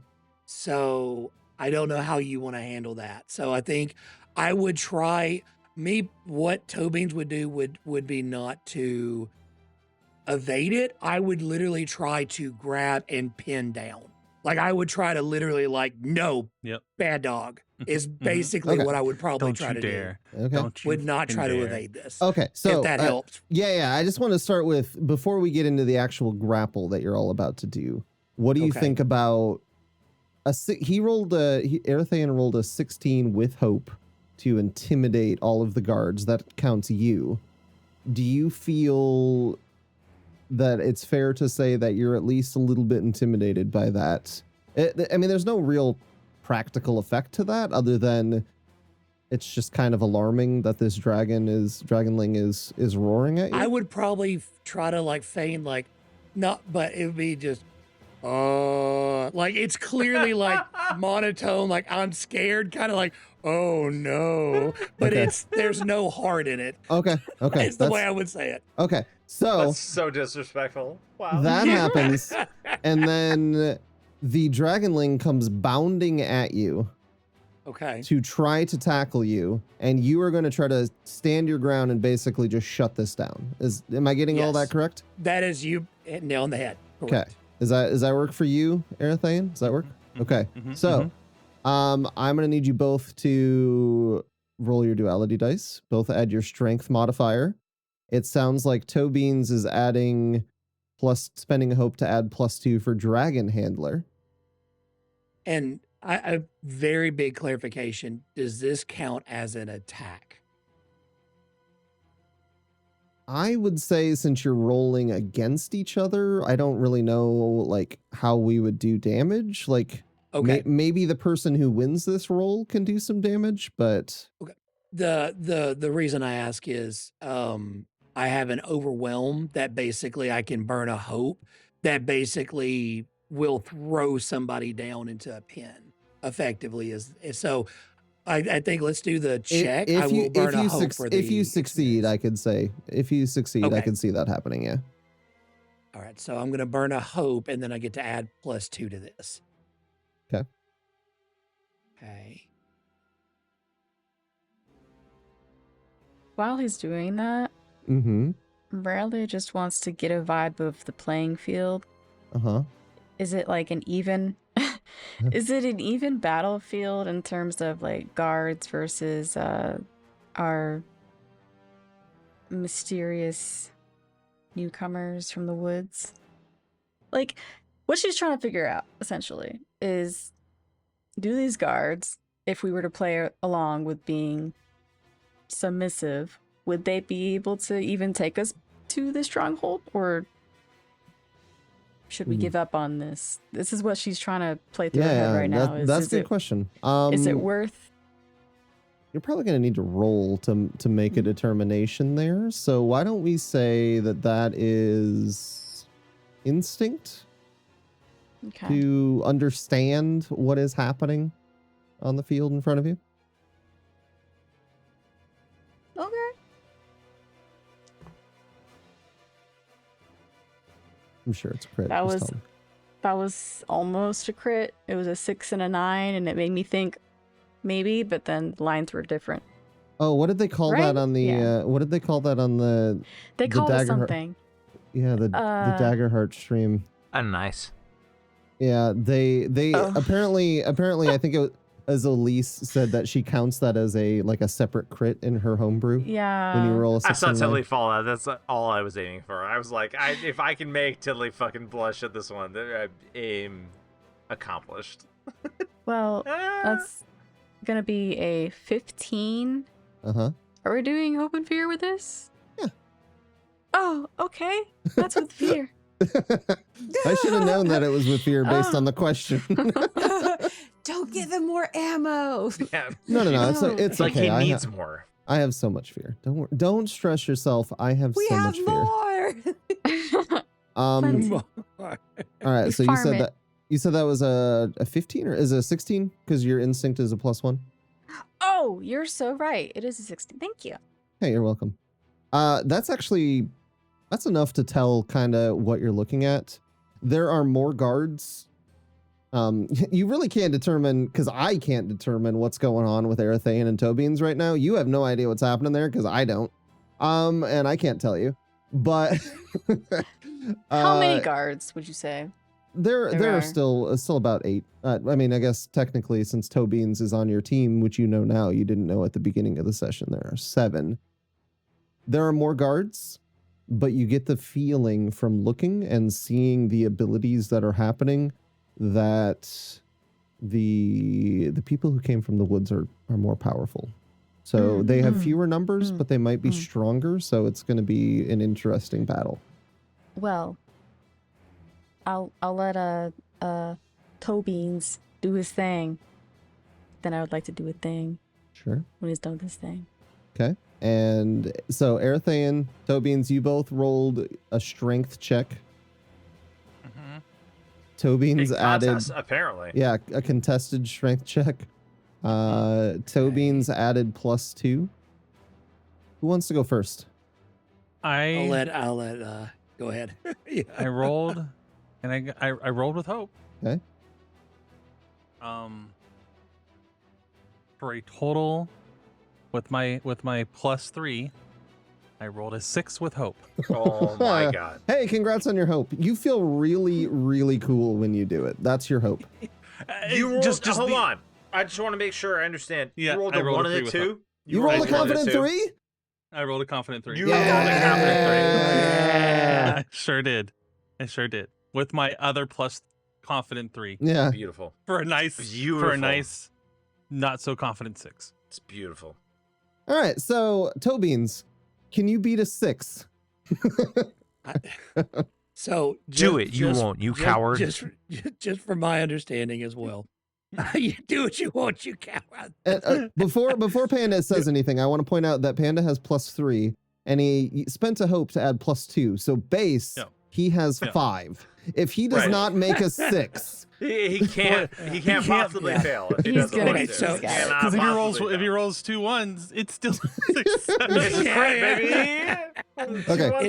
So I don't know how you want to handle that. So I think I would try what Tobeans would do would be not to evade it. I would literally try to grab and pin down. Like I would try to literally like, no, Yep. bad dog is basically Okay. what I would probably Don't try you to dare. do. Okay. Don't you Would not try to dare. evade this. Okay. So if that helps. Yeah. I just want to start with, before we get into the actual grapple that you're all about to do, what do you Okay. think about Aryathen rolled a 16 with hope to intimidate all of the guards. That counts you. Do you feel that it's fair to say that you're at least a little bit intimidated by that? I mean, there's no real practical effect to that other than it's just kind of alarming that this dragonling is roaring at you. I would probably try to like feign like not, but it would be just like it's clearly like monotone, like I'm scared, kind of like oh no, but Okay. there's no heart in it. Okay. It's the way I would say it. Okay. So That's so disrespectful. Wow. that happens, and then the dragonling comes bounding at you Okay. to try to tackle you, and you are going to try to stand your ground and basically just shut this down. Am I getting all that Yes. correct? That is you hit nail on the head. Okay. Correct. Does that work for you, Aryathen? Does that work? Okay. So, I'm going to need you both to roll your duality dice. Both add your strength modifier. It sounds like Tobeans is spending a hope to add +2 for dragon handler. And a very big clarification: does this count as an attack? I would say since you're rolling against each other, I don't really know like how we would do damage. Like Okay. maybe the person who wins this roll can do some damage, but The reason I ask is I have an overwhelm that basically I can burn a hope that basically will throw somebody down into a pin effectively is so I think let's do the check. I will burn a hope for the if you succeed, experience. I could say if you succeed, I Okay. could see that happening. Yeah. All right, so I'm gonna burn a hope and then I get to add +2 to this. Okay. Okay. While he's doing that, Mm-hmm. Bradley just wants to get a vibe of the playing field. Uh-huh. Is it like an even is it an even battlefield in terms of like guards versus our mysterious newcomers from the woods? Like what she's trying to figure out essentially is, do these guards, if we were to play along with being submissive, would they be able to even take us to the stronghold, or should we give up on this? This is what she's trying to play through her head right now. That's a good question. Is it worth? You're probably going to need to roll to make a determination there. So why don't we say that is instinct Okay. to understand what is happening on the field in front of you? Okay. I'm sure it's a crit. That just was- tell me. That was almost a crit. It was a 6 and a 9, and it made me think maybe, but then lines were different. Oh, what did they call Right? that on the Yeah. what did they call that on the They The called it Daggerheart- something. yeah, the Daggerheart stream? Nice. Yeah, they Oh. apparently I think it was as Elise said that she counts that as a separate crit in her homebrew Yeah. when you roll a I 6 saw and a 9. Tiddly fall out. That's all I was aiming for. I was like, if I can make Tiddly fucking blush at this one, then aim accomplished. Well, Ah. that's gonna be a 15. Uh-huh. Are we doing Hope and Fear with this? Yeah. Oh, okay. That's with fear. I should have known that it was with fear based on the question. Don't give him more ammo. Yeah. No, it's No. it's Like okay. he needs more. I have so much fear. Don't stress yourself. I have We so have much fear. more. Plenty. All right, so you Farm said it. that was a 15 or is it a 16 because your instinct is a +1? Oh, you're so right. It is a 16. Thank you. Hey, you're welcome. That's enough to tell kind of what you're looking at. There are more guards. You really can't determine, because I can't determine what's going on with Aryathen and Tobians right now. You have no idea what's happening there because I don't. And I can't tell you. But How many guards would you say? There There are are. still about 8. I mean, I guess technically, since Tobians is on your team, which you know now, you didn't know at the beginning of the session, there are 7. There are more guards, but you get the feeling from looking and seeing the abilities that are happening that the people who came from the woods are more powerful. So they have fewer numbers, but they might be stronger. So it's going to be an interesting battle. Well, I'll let Tobeans do his thing. Then I would like to do a thing Sure. when he's done with his thing. Okay. And so Aryathen, Tobians, you both rolled a strength check. Mhm. Tobians Big added, contest, apparently. yeah, a contested strength check. Tobians added +2. Who wants to go first? I'll let go ahead. Yeah. I rolled, and I rolled with hope. Okay. For a total, with my +3, I rolled a 6 with hope. Oh my god. Hey, congrats on your hope. You feel really, really cool when you do it. That's your hope. You rolled, just hold the- on. I just want to make sure I understand. Yeah, You rolled I a rolled 1 a and a 3 with 2? You rolled a one and confident 2? 3? I rolled a confident 3. You rolled a confident 3. Yeah. I sure did. With my other plus confident 3 Yeah. Beautiful. for a nice Beautiful. not so confident 6. It's beautiful. All right. So, Tobians, can you beat a 6? So Do it. You won't, you coward. Just from my understanding as well. You do what you want, you coward. Before Panda says anything, I want to point out that Panda has +3, and he spent a hope to add +2. So base, Yeah. he has Yeah. 5. If he does Right. not make a 6, He can't possibly yeah. fail if he He's doesn't gonna want Okay, to. so- He cannot Because if possibly he fail. rolls 2 1s, it's still 6 It's 7. a crit, baby. Okay.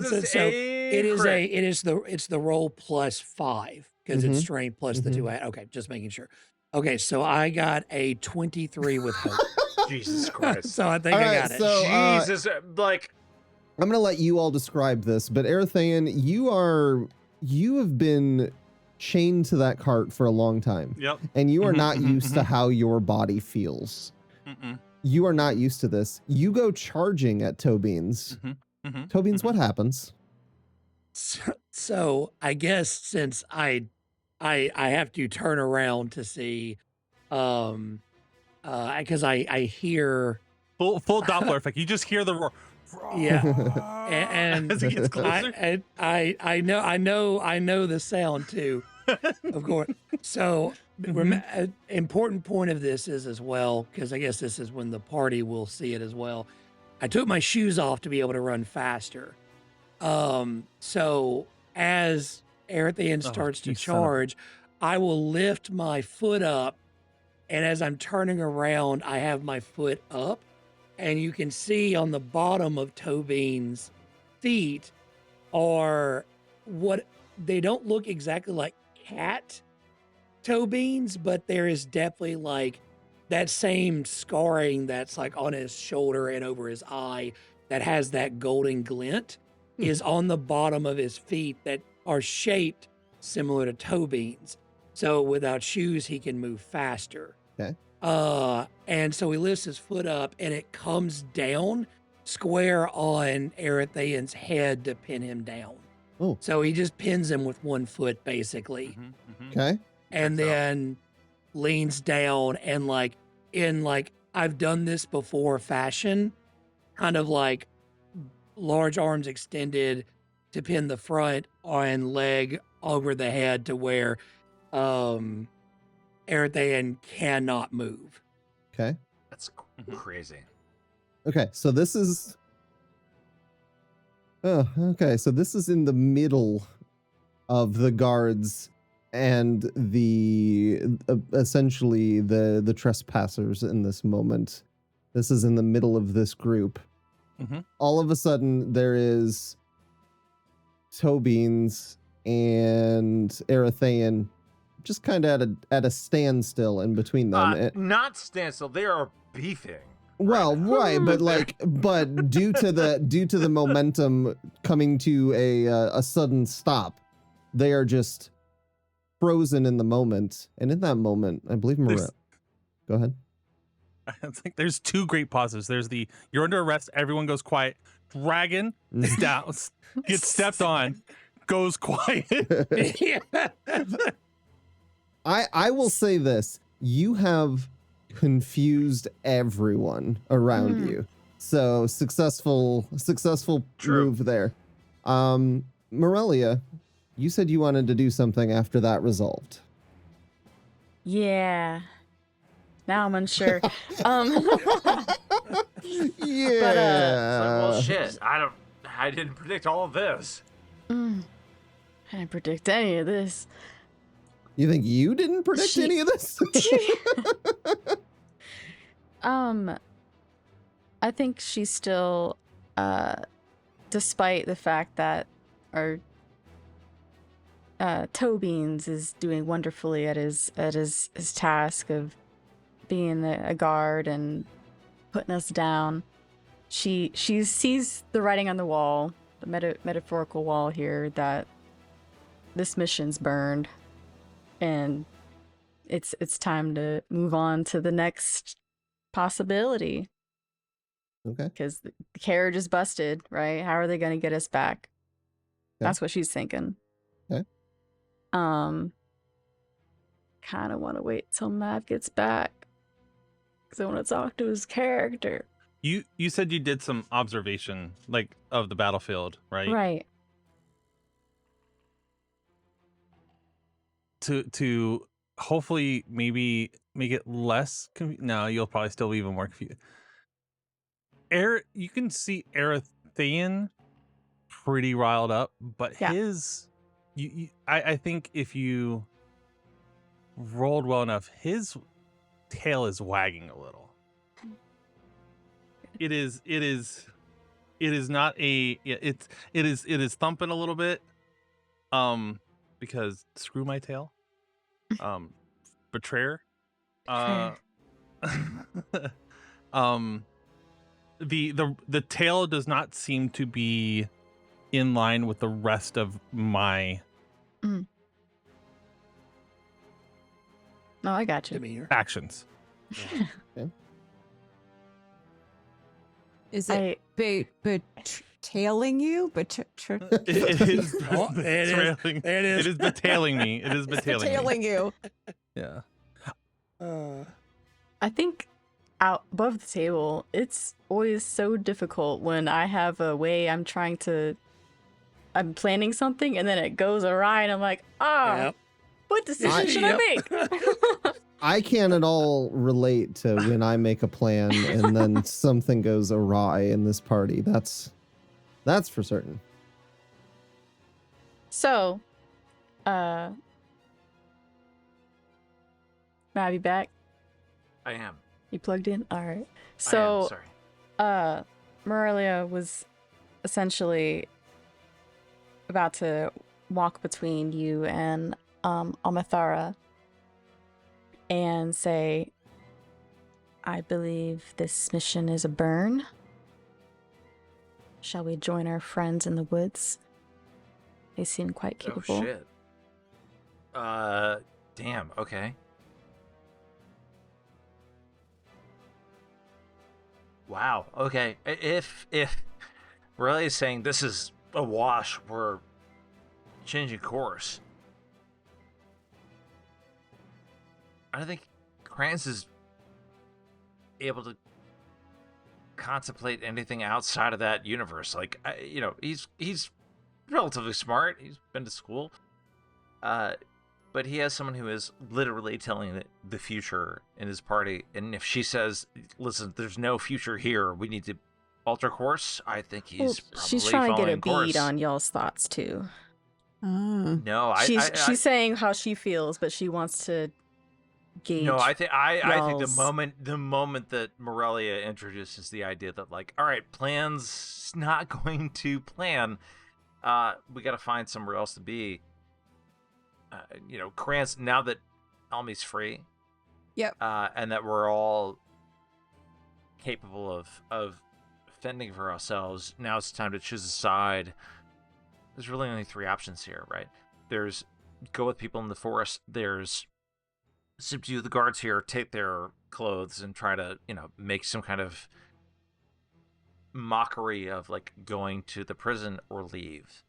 It's the roll +5 because it's Mhm. strain plus the Mhm. 2. Okay, just making sure. Okay, so I got a 23 with hope. Jesus Christ. So I think All I right, got it. so, Jesus, like, I'm going to let you all describe this, but Aryathen, you have been chained to that cart for a long time, Yep. and you are Mhm, not mhm, used to mhm. how your body feels. Mm-mm. You are not used to this. You go charging at Tobeans. Mm-hmm. Tobeans, what happens? So I guess since I have to turn around to see, because I hear, Full Doppler effect. You just hear the roar. Yeah. and as it gets closer. I know the sound too, of course. So an important point of this is as well, because I guess this is when the party will see it as well. I took my shoes off to be able to run faster. So as Aryathen starts to you son of a- charge, I will lift my foot up, and as I'm turning around, I have my foot up, and you can see on the bottom of Tobean's feet are what they don't look exactly like cat toe beans, but there is definitely like that same scarring that's like on his shoulder and over his eye that has that golden glint is on the bottom of his feet that are shaped similar to toe beans. So without shoes, he can move faster. Okay. And so he lifts his foot up and it comes down square on Aryathen's head to pin him down. Oh. So he just pins him with one foot basically. Okay. And Checks out. then leans down and like in like I've done this before fashion, kind of like large arms extended to pin the front and leg over the head to where Aryathen cannot move. Okay. that's crazy. Okay. So this is. Oh, okay. So this is in the middle of the guards and the essentially the trespassers in this moment. This is in the middle of this group. Mhm. All of a sudden, there is Tobeans and Aryathen just kind of at a standstill in between them. Not standstill. They are beefing. Well, right, but but due to the momentum coming to a sudden stop, they are just frozen in the moment. And in that moment, I believe There's- Go ahead. It's like there's 2 great pauses. There's the you're under arrest, everyone goes quiet. Dragon is down, gets stepped on, goes quiet. Yeah. I will say this: you have confused everyone around you. So successful True. move there. Morelia, you said you wanted to do something after that resolved. Yeah. Now I'm unsure. Yeah. It's like, well, shit. I didn't predict all of this. I didn't predict any of this. You think you didn't predict She- any of this? I think she's still, despite the fact that our Tobeans is doing wonderfully at his task of being a guard and putting us down. She sees the writing on the wall, the metaphorical wall here, that this mission's burned, and it's time to move on to the next possibility. Okay. Because the carriage is busted, right? How are they going to get us back? Okay. That's what she's thinking. Okay. Kind of want to wait till Mav gets back because I want to talk to his character. You said you did some observation, like, of the battlefield, right? Right. To hopefully maybe make it less no, you'll probably still be even more confused. You can see Aryathen pretty riled up, but Yeah. I think if you rolled well enough, his tail is wagging a little. It is not it is thumping a little bit, because screw my tail, betrayer, Fair. the tail does not seem to be in line with the rest of my No, I got you. Demeanor. actions. Is it tailing you? It is Oh, trailing. It is. It is betailing me. It is betailing me. Tailing you. Yeah. I think out above the table, it's always so difficult when I have a way I'm planning something and then it goes awry and I'm like, Yep. what decision should I make? I can't at all relate to when I make a plan and then something goes awry in this party. That's for certain. So, may I be back? I am. You plugged in? All right. I am, So, sorry. Morelia was essentially about to walk between you and Almithara and say, I believe this mission is a burn. Shall we join our friends in the woods? They seem quite capable. Oh shit. Damn. Okay. Wow. Okay. If Riley is saying this is a wash, we're changing course. I don't think Kranz is able to contemplate anything outside of that universe. Like, he's relatively smart. He's been to school, but he has someone who is literally telling the future in his party. And if she says, "Listen, there's no future here. We need to alter course," I think he's probably she's trying to get a following bead course. on y'all's thoughts too. No, She's saying how she feels, but she wants to gauge. No, I think y'all's- the moment that Morelia introduces the idea that, like, all right, plan's not going to plan, we got to find somewhere else to be. Krantz, now that Almi's free, Yep. and that we're all capable of fending for ourselves, now it's time to choose a side. There's really only three options here, right? There's go with people in the forest. There's subdue the guards here, take their clothes, and try to, make some kind of mockery of, like, going to the prison or leave.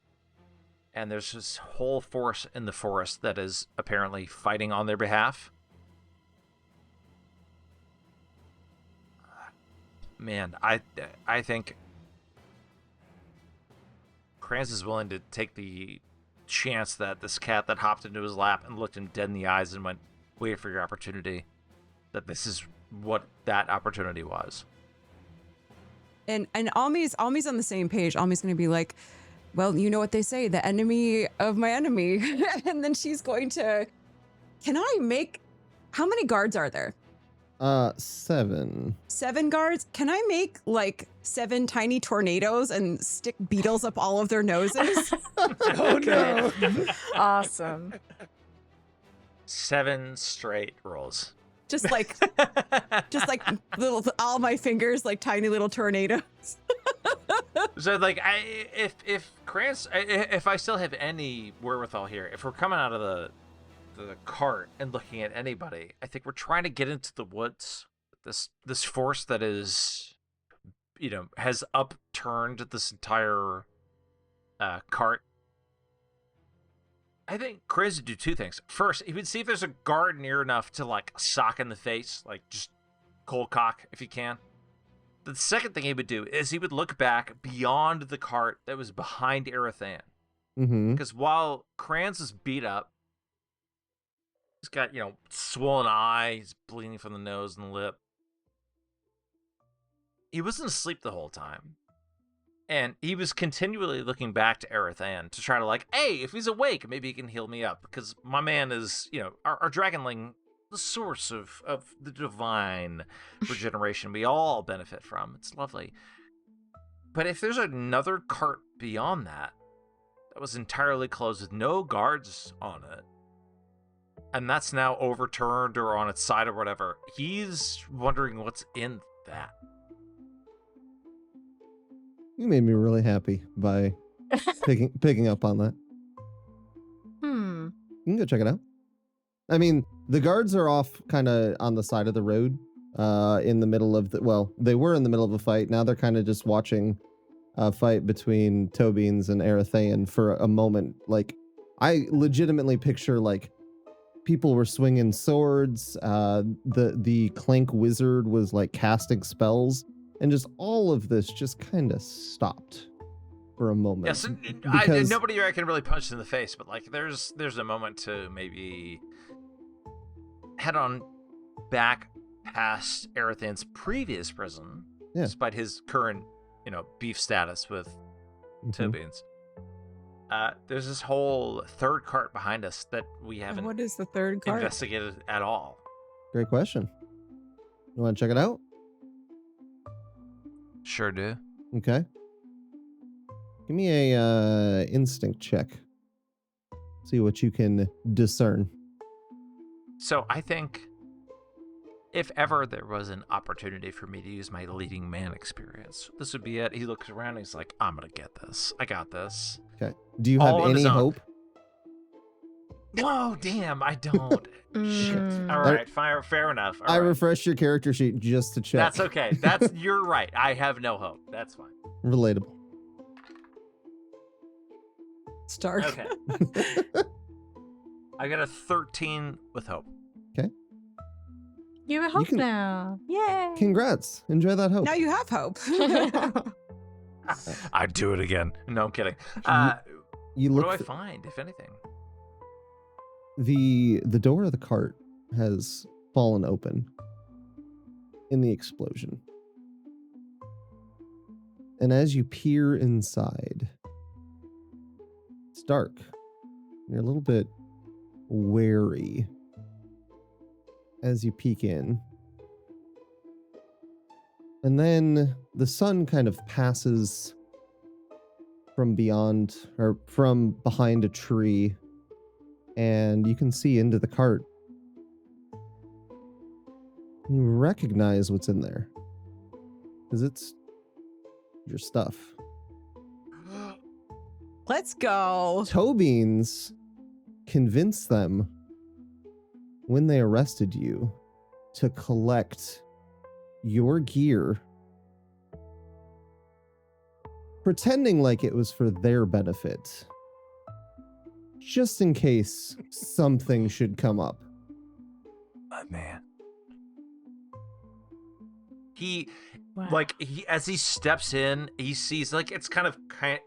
And there's this whole force in the forest that is apparently fighting on their behalf. Man, I think Kranz is willing to take the chance that this cat that hopped into his lap and looked him dead in the eyes and went, "Wait for your opportunity," that this is what that opportunity was. And Almi's on the same page. Almi's going to be like, well, you know what they say, the enemy of my enemy. And then she's going to, how many guards are there? 7. 7 guards? Can I make like 7 tiny tornadoes and stick beetles up all of their noses? Oh no. Awesome. 7 straight rolls. just like little, all my fingers, like tiny little tornadoes. So, like, if Krantz, if I still have any wherewithal here, if we're coming out of the cart and looking at anybody, I think we're trying to get into the woods. This force that is, has upturned this entire cart. I think Chris would do 2 things. First, he would see if there's a guard near enough to, like, sock in the face, like, just cold cock if you can. The second thing he would do is he would look back beyond the cart that was behind Aryathen. Mm-hmm. Because while Kranz is beat up, he's got, swollen eye, he's bleeding from the nose and the lip. He wasn't asleep the whole time. And he was continually looking back to Aryathen to try to hey, if he's awake, maybe he can heal me up. Because my man is, our dragonling, the source of the divine regeneration we all benefit from. It's lovely. But if there's another cart beyond that was entirely closed with no guards on it, and that's now overturned or on its side or whatever, he's wondering what's in that. You made me really happy by picking up on that. You can go check it out. I mean, the guards are off kind of on the side of the road, in the middle of they were in the middle of a fight. Now they're kind of just watching a fight between Tobines and Aryathen for a moment. I legitimately picture people were swinging swords. The Clank wizard was casting spells, and just all of this just kind of stopped for a moment. Yes, nobody I can really punch in the face, but there's a moment to maybe head on back past Aryathen's previous prison, despite his current, beef status with Tobines. There's this whole third cart behind us that we haven't What is the third cart? investigated at all. Great question. You want to check it out? Sure do. Okay. Give me a instinct check. See what you can discern. So I think if ever there was an opportunity for me to use my leading man experience, this would be it. He looks around and he's like, I'm going to get this. I got this. Okay. Do you have any hope? No, damn, I don't. Shit. All right, fair enough. All right. Refreshed your character sheet just to check. That's okay. You're right. I have no hope. That's fine. Relatable. It's dark. Okay. I got a 13 with hope. Okay. You have hope now. Yay. Congrats. Enjoy that hope. Now you have hope. I'd do it again. No, I'm kidding. You what look do I find, if anything? The door of the cart has fallen open in the explosion. And as you peer inside, it's dark. You're a little bit wary as you peek in. And then the sun kind of passes from beyond, or from behind a tree, and you can see into the cart. You recognize what's in there, because it's your stuff. Let's go. Tobines convinced them when they arrested you to collect your gear, pretending like it was for their benefit, just in case something should come up. Man. He, Wow. as he steps in, he sees, it's kind of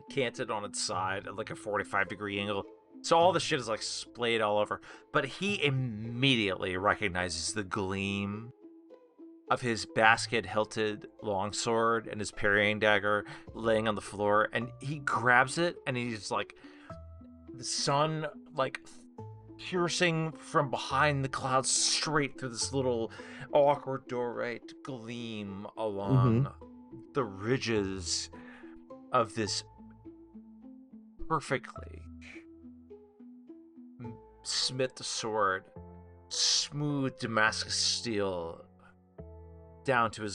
canted on its side at a 45-degree angle. So all the shit is splayed all over. But he immediately recognizes the gleam of his basket-hilted longsword and his parrying dagger laying on the floor. And he grabs it, and he's the sun, piercing from behind the clouds straight through this little awkward doorway to gleam along the ridges of this perfectly smith sword, smooth Damascus steel down to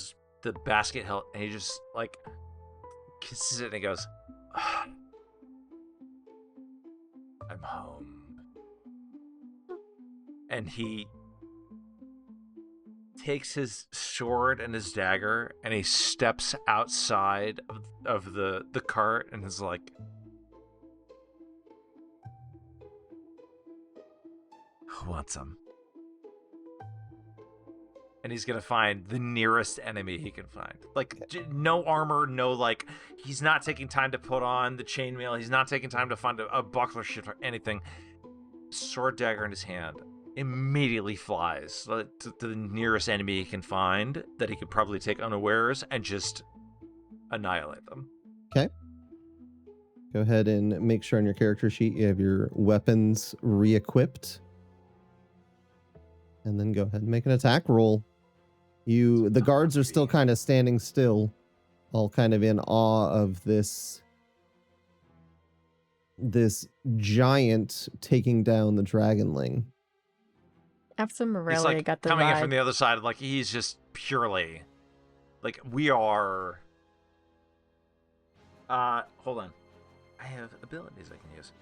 the basket hilt, and he just kisses it and he goes, I'm home. And he takes his sword and his dagger and he steps outside of the cart and is like, who wants some? and he's gonna find the nearest enemy he can find. Like, no armor, no, like, he's not taking time to put on the chainmail. He's not taking time to find a buckler shift or anything. Sword dagger in his hand, immediately flies to the nearest enemy he can find that he could probably take unawares and just annihilate them. Okay. Go ahead and make sure on your character sheet you have your weapons re-equipped. And then go ahead and make an attack roll. The guards are still kind of standing still, all kind of in awe of this giant taking down the dragonling. After He's Morelli like got the coming in vibe. from the other side, like he's just purely, like, we are. Hold on, I have abilities I can use.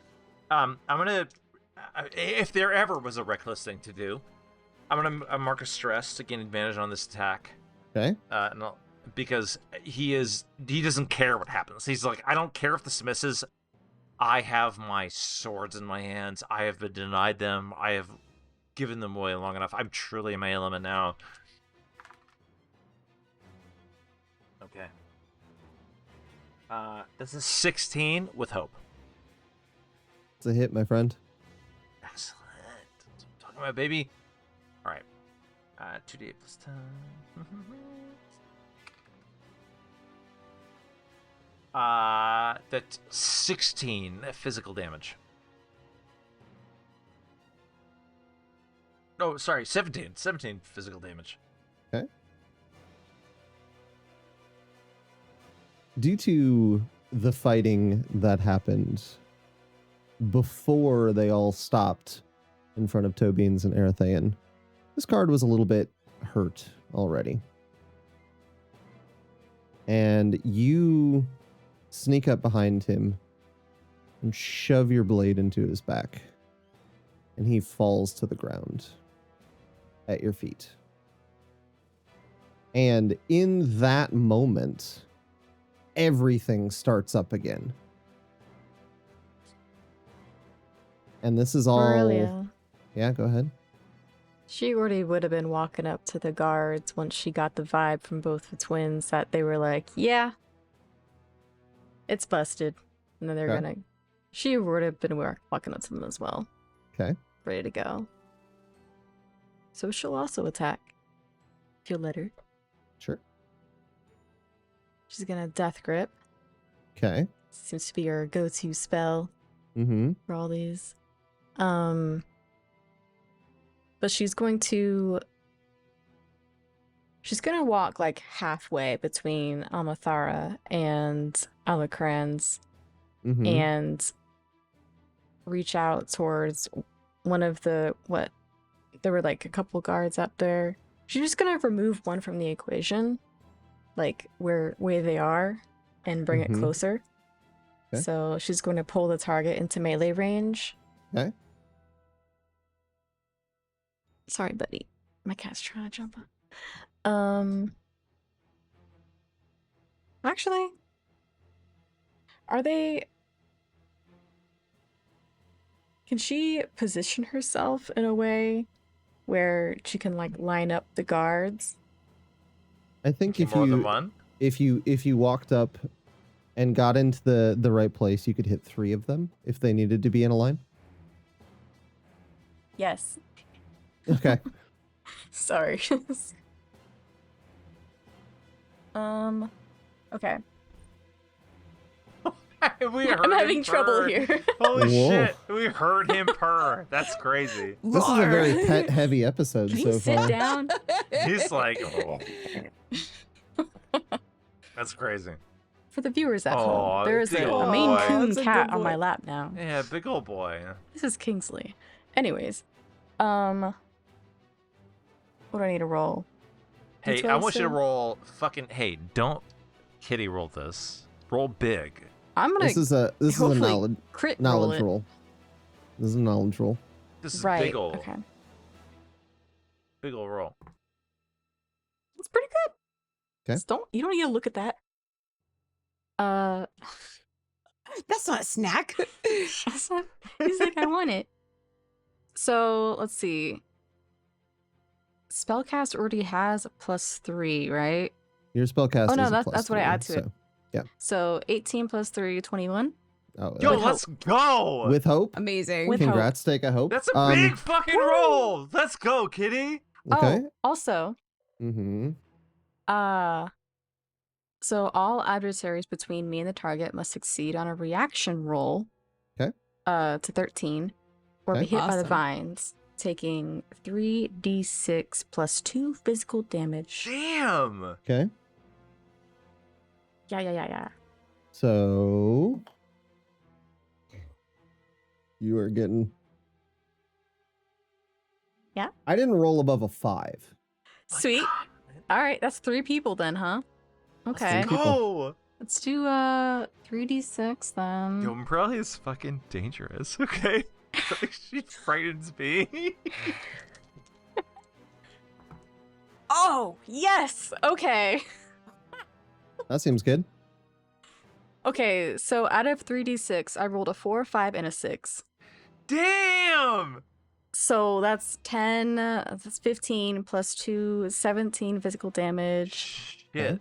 I'm gonna, if there ever was a reckless thing to do, I'm gonna mark a stress to gain advantage on this attack. Okay. Because he doesn't care what happens. He's like, I don't care if this misses. I have my swords in my hands. I have been denied them. I have given them away long enough. I'm truly in my element now. Okay. This is 16 with hope. It's a hit, my friend. Excellent. That's what I'm talking about, baby. All right. 2d8 plus 10. That's 16 physical damage. Oh, sorry, 17 physical damage. Okay. Due to the fighting that happened before they all stopped in front of Tobines and Aryathen, this card was a little bit hurt already. And you sneak up behind him and shove your blade into his back. And he falls to the ground at your feet. And in that moment, everything starts up again. And this is all... Aurelia, Yeah, go ahead. she already would have been walking up to the guards once she got the vibe from both the twins that they were like, yeah, it's busted. And then they're Okay. gonna... She would have been walking up to them as well. Okay. Ready to go. So she'll also attack. If you'll let her. Sure. She's gonna death grip. Okay. Seems to be her go-to spell Mm-hmm. for all these. But she's going to walk like halfway between Almithara and Alocrans Mm-hmm. and reach out towards one of there were like a couple guards up there. She's just gonna remove one from the equation, like where they are, and bring it Mhm. closer. Okay. So she's going to pull the target into melee range. Okay. Sorry, buddy. My cat's trying to jump on. Actually, are they... Can she position herself in a way where she can like line up the guards? I think if More than you one. if you walked up and got into the right place, you could hit 3 of them if they needed to be in a line. Yes. Okay. Sorry. Okay. We heard I'm him having trouble purr. here. Holy Whoa. shit! We heard him purr. That's crazy. This is a very pet heavy episode Can so you sit far. down? He's like, oh. That's crazy. For the viewers at Aw, home, there is big a ol' Maine boy. Coon That's a cat good on my boy. lap now. Yeah, big old boy. This is Kingsley. Anyways, what do I need to roll? Hey, D12 I want you to still? roll fucking. Hey, don't kitty roll this. Roll big. I'm gonna This is a hopefully knowledge crit roll knowledge it. roll. This is a knowledge roll. This is Right. big old, Okay. big old roll. That's pretty good. Okay. Just you don't need to look at that. That's not a snack. He's like, I want it. So let's see. spellcast already has +3, right? Your spellcast Oh no, is a that's what I +3, add to it. so, yeah. So 18 + 3, 21. Oh, Yo, With let's go. with hope. Amazing. With Congrats, take a hope. That's a big fucking Woo! roll. Let's go, kitty. Okay. Oh, also, Mm-hmm. so all adversaries between me and the target must succeed on a reaction roll. Okay. To 13, or be Okay. hit by the Awesome. vines, taking 3d6 + 2 physical damage. Damn. Okay. Yeah. So you are getting. Yeah? I didn't roll above a 5. Sweet. All right, that's 3 people then, huh? Okay. Let's Go. Let's do 3d6 then. Yo, Umbrella is fucking dangerous. Okay. She frightens me. Oh, yes. Okay. That seems good. Okay, so out of 3d6, I rolled a 4, 5, and a 6. Damn. So that's 10, that's 15 + 2, 17 physical damage. Shit.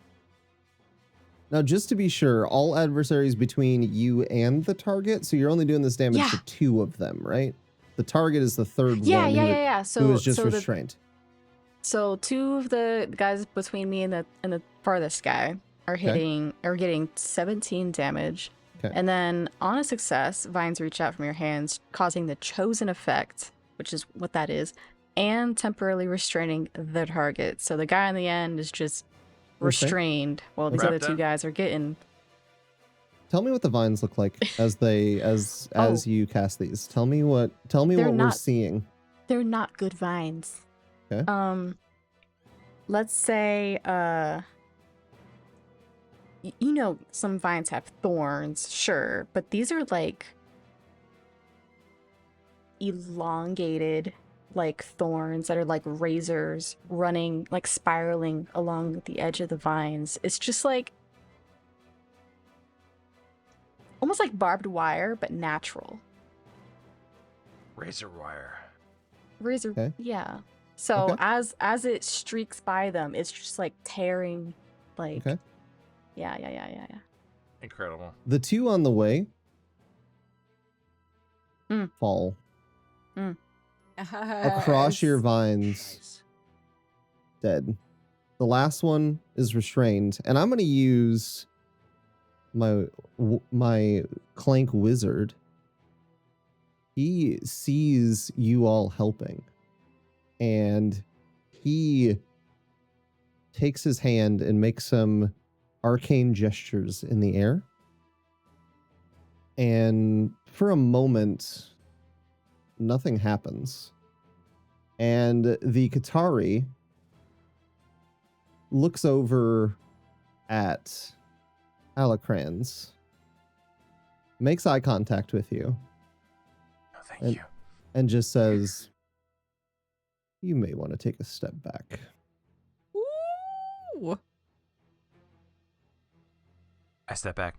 Now, just to be sure, all adversaries between you and the target, so you're only doing this damage to 2 of them, right? The target is the third one Yeah. who is just restrained. So 2 of the guys between me and the farthest guy are getting 17 damage. Okay. And then on a success, vines reach out from your hands, causing the chosen effect, which is what that is, and temporarily restraining the target. So the guy on the end is just restrained while these Okay. other 2 guys are getting. Tell me what the vines look like as you cast these. Tell me what we're not- seeing. They're not good vines. Okay. Let's say you know, some vines have thorns, sure, but these are like elongated like thorns that are like razors running, like spiraling along the edge of the vines. It's just like almost like barbed wire, but natural. Razor wire. Razor, Okay. yeah. So Okay. as it streaks by them, it's just like tearing, like, Okay. yeah. Incredible. The 2 on the way Mm. fall across your vines, dead. The last one is restrained, and I'm going to use my Clank Wizard. He sees you all helping, and he takes his hand and makes some arcane gestures in the air. And for a moment, nothing happens. And the Qatari looks over at Alocrans, makes eye contact with you, Oh, thank you. and just says, "You may want to take a step back." Ooh. I step back.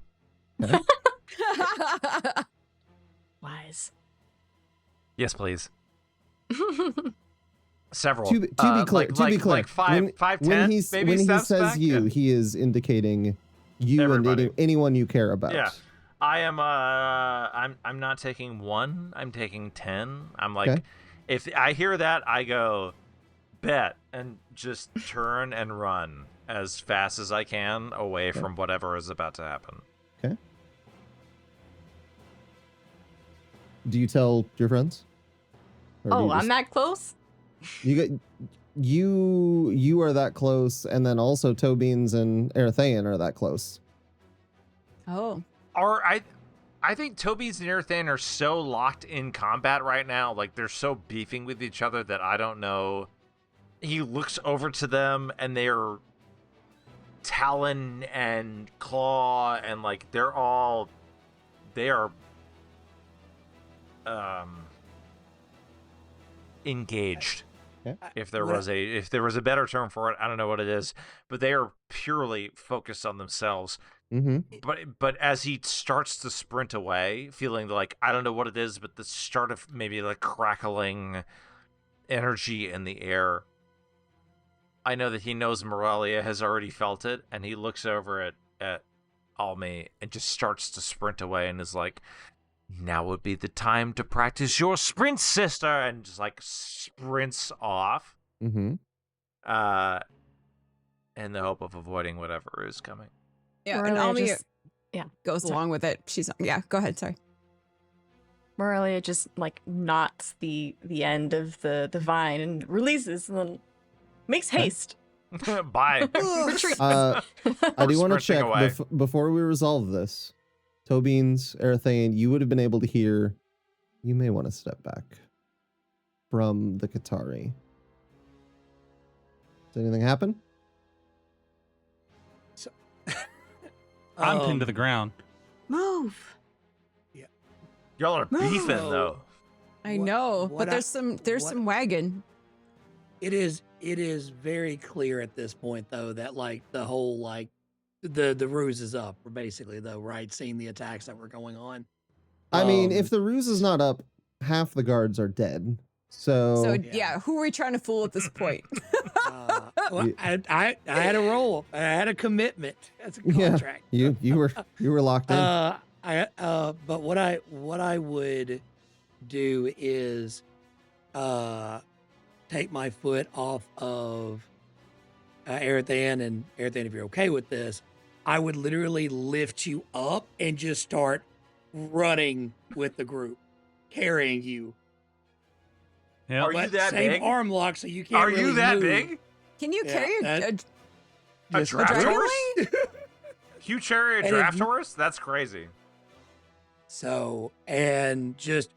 Wise. Yes, please. Several. To be clear, like five, 10, when he maybe steps says back? you, Yeah. he is indicating you Everybody. and anyone you care about. Yeah. I am I'm not taking 1, I'm taking 10. I'm like, Okay. if I hear that, I go bet and just turn and run as fast as I can away Okay. from whatever is about to happen. Okay. Do you tell your friends? Or do Oh, you I'm just- that close? You are that close, and then also Tobeans and Aryathen are that close. Oh. Or I think Toby's and Aryathen are so locked in combat right now, like they're so beefing with each other that I don't know. He looks over to them and they're talon and claw and like they are engaged. Okay. If there was a better term for it, I don't know what it is, but they are purely focused on themselves. Mm-hmm. But as he starts to sprint away, feeling like I don't know what it is, but the start of maybe like crackling energy in the air, I know that he knows Moralia has already felt it, and he looks over at Almi and just starts to sprint away and is like, now would be the time to practice your sprint, sister, and just like sprints off. Mm-hmm. In the hope of avoiding whatever is coming. Yeah, and Moralia Almi just- goes Sorry. along with it. She's go ahead. Sorry. Moralia just like knots the end of the vine and releases and then makes haste. Bye. Retreat. I do want to Sprinting check away. before we resolve this. Tobines, Aryathen, you would have been able to hear. You may want to step back from the Qatari. Does anything happen? I'm pinned to the ground. Move. Y'all are beefing No. though. I What- know, what but I- there's what- some wagon. It is very clear at this point though that like the whole like the ruse is up basically though, right? Seeing the attacks that were going on. I mean, Um, if the ruse is not up, half the guards are dead. So, So yeah. yeah, who are we trying to fool at this point? Well, I had a role. I had a commitment. That's a Yeah. contract. you were locked in. But what I would do is take my foot off of Aryathen, and Aryathen, if you're okay with this, I would literally lift you up and just start running with the group, carrying you. Yeah. Are you But that same big? arm lock, so you can't. Are really you that move. big? Can you Yeah, carry that- A Just- draft dragon horse? You carry a And if draft you- horse? That's crazy. So and just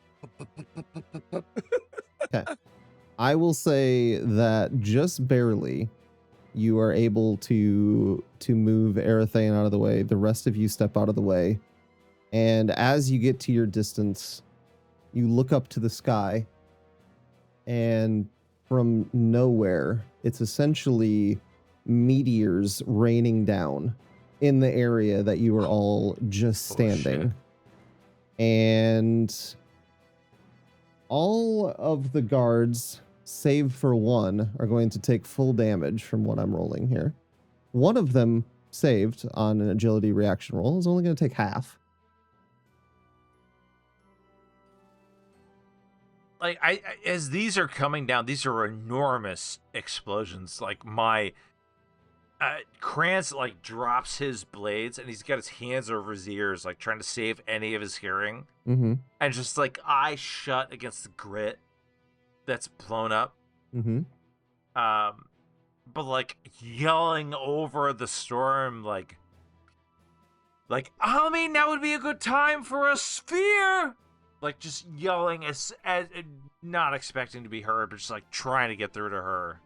I will say that just barely you are able to move Aryathen out of the way. The rest of you step out of the way. And as you get to your distance, you look up to the sky, and from nowhere, it's essentially meteors raining down in the area that you were all just Oh, standing. And all of the guards, save for one, are going to take full damage from what I'm rolling here. One of them, saved on an agility reaction roll, is only going to take half. Like as these are coming down, these are enormous explosions. Like my Krantz like drops his blades and he's got his hands over his ears, like trying to save any of his hearing, Mm-hmm. and just like eyes shut against the grit that's blown up. Mm-hmm. But like yelling over the storm, like I mean, now would be a good time for a sphere. Like just yelling as not expecting to be heard, but just like trying to get through to her.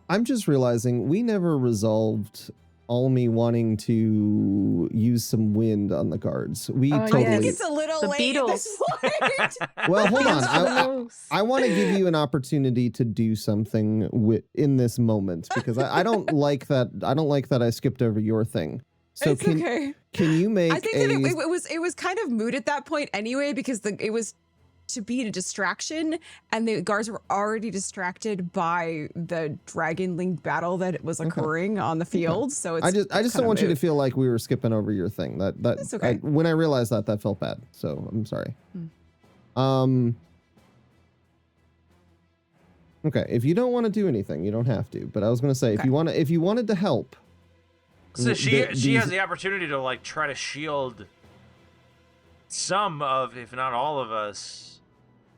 I'm just realizing we never resolved Almi wanting to use some wind on the guards. We Oh, I totally. think it's a little The late at this point. Well, hold on. Beatles. I want to give you an opportunity to do something in this moment because I don't like that. I don't like that I skipped over your thing. So It's okay. can you make I think a? that it was kind of moot at that point anyway because it was to be a distraction and the guards were already distracted by the dragonling battle that was occurring on the field. So it's I just don't kinda want you to moot. feel like we were skipping over your thing. That's okay. When I realized that felt bad. So I'm sorry. Hmm. Okay, if you don't want to do anything, you don't have to. But I was going to say, Okay. if you wanted to help, So she these- has the opportunity to like try to shield some of, if not all of us.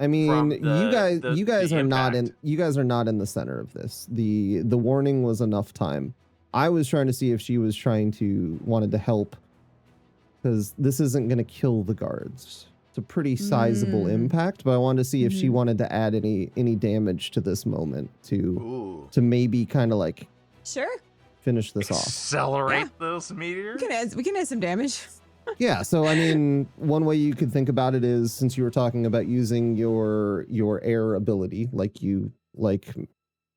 I mean, from you guys the are not in. impact. You guys are not in the center of this. The warning was enough time. I was trying to see if she was wanted to help, because this isn't going to kill the guards. It's a pretty sizable Mm. impact, but I wanted to see if she Mhm. wanted to add any damage to this moment to Ooh. maybe kind of like Sure. finish this off. Accelerate those meteors. We can add some damage. Yeah, so I mean, one way you could think about it is, since you were talking about using your air ability, like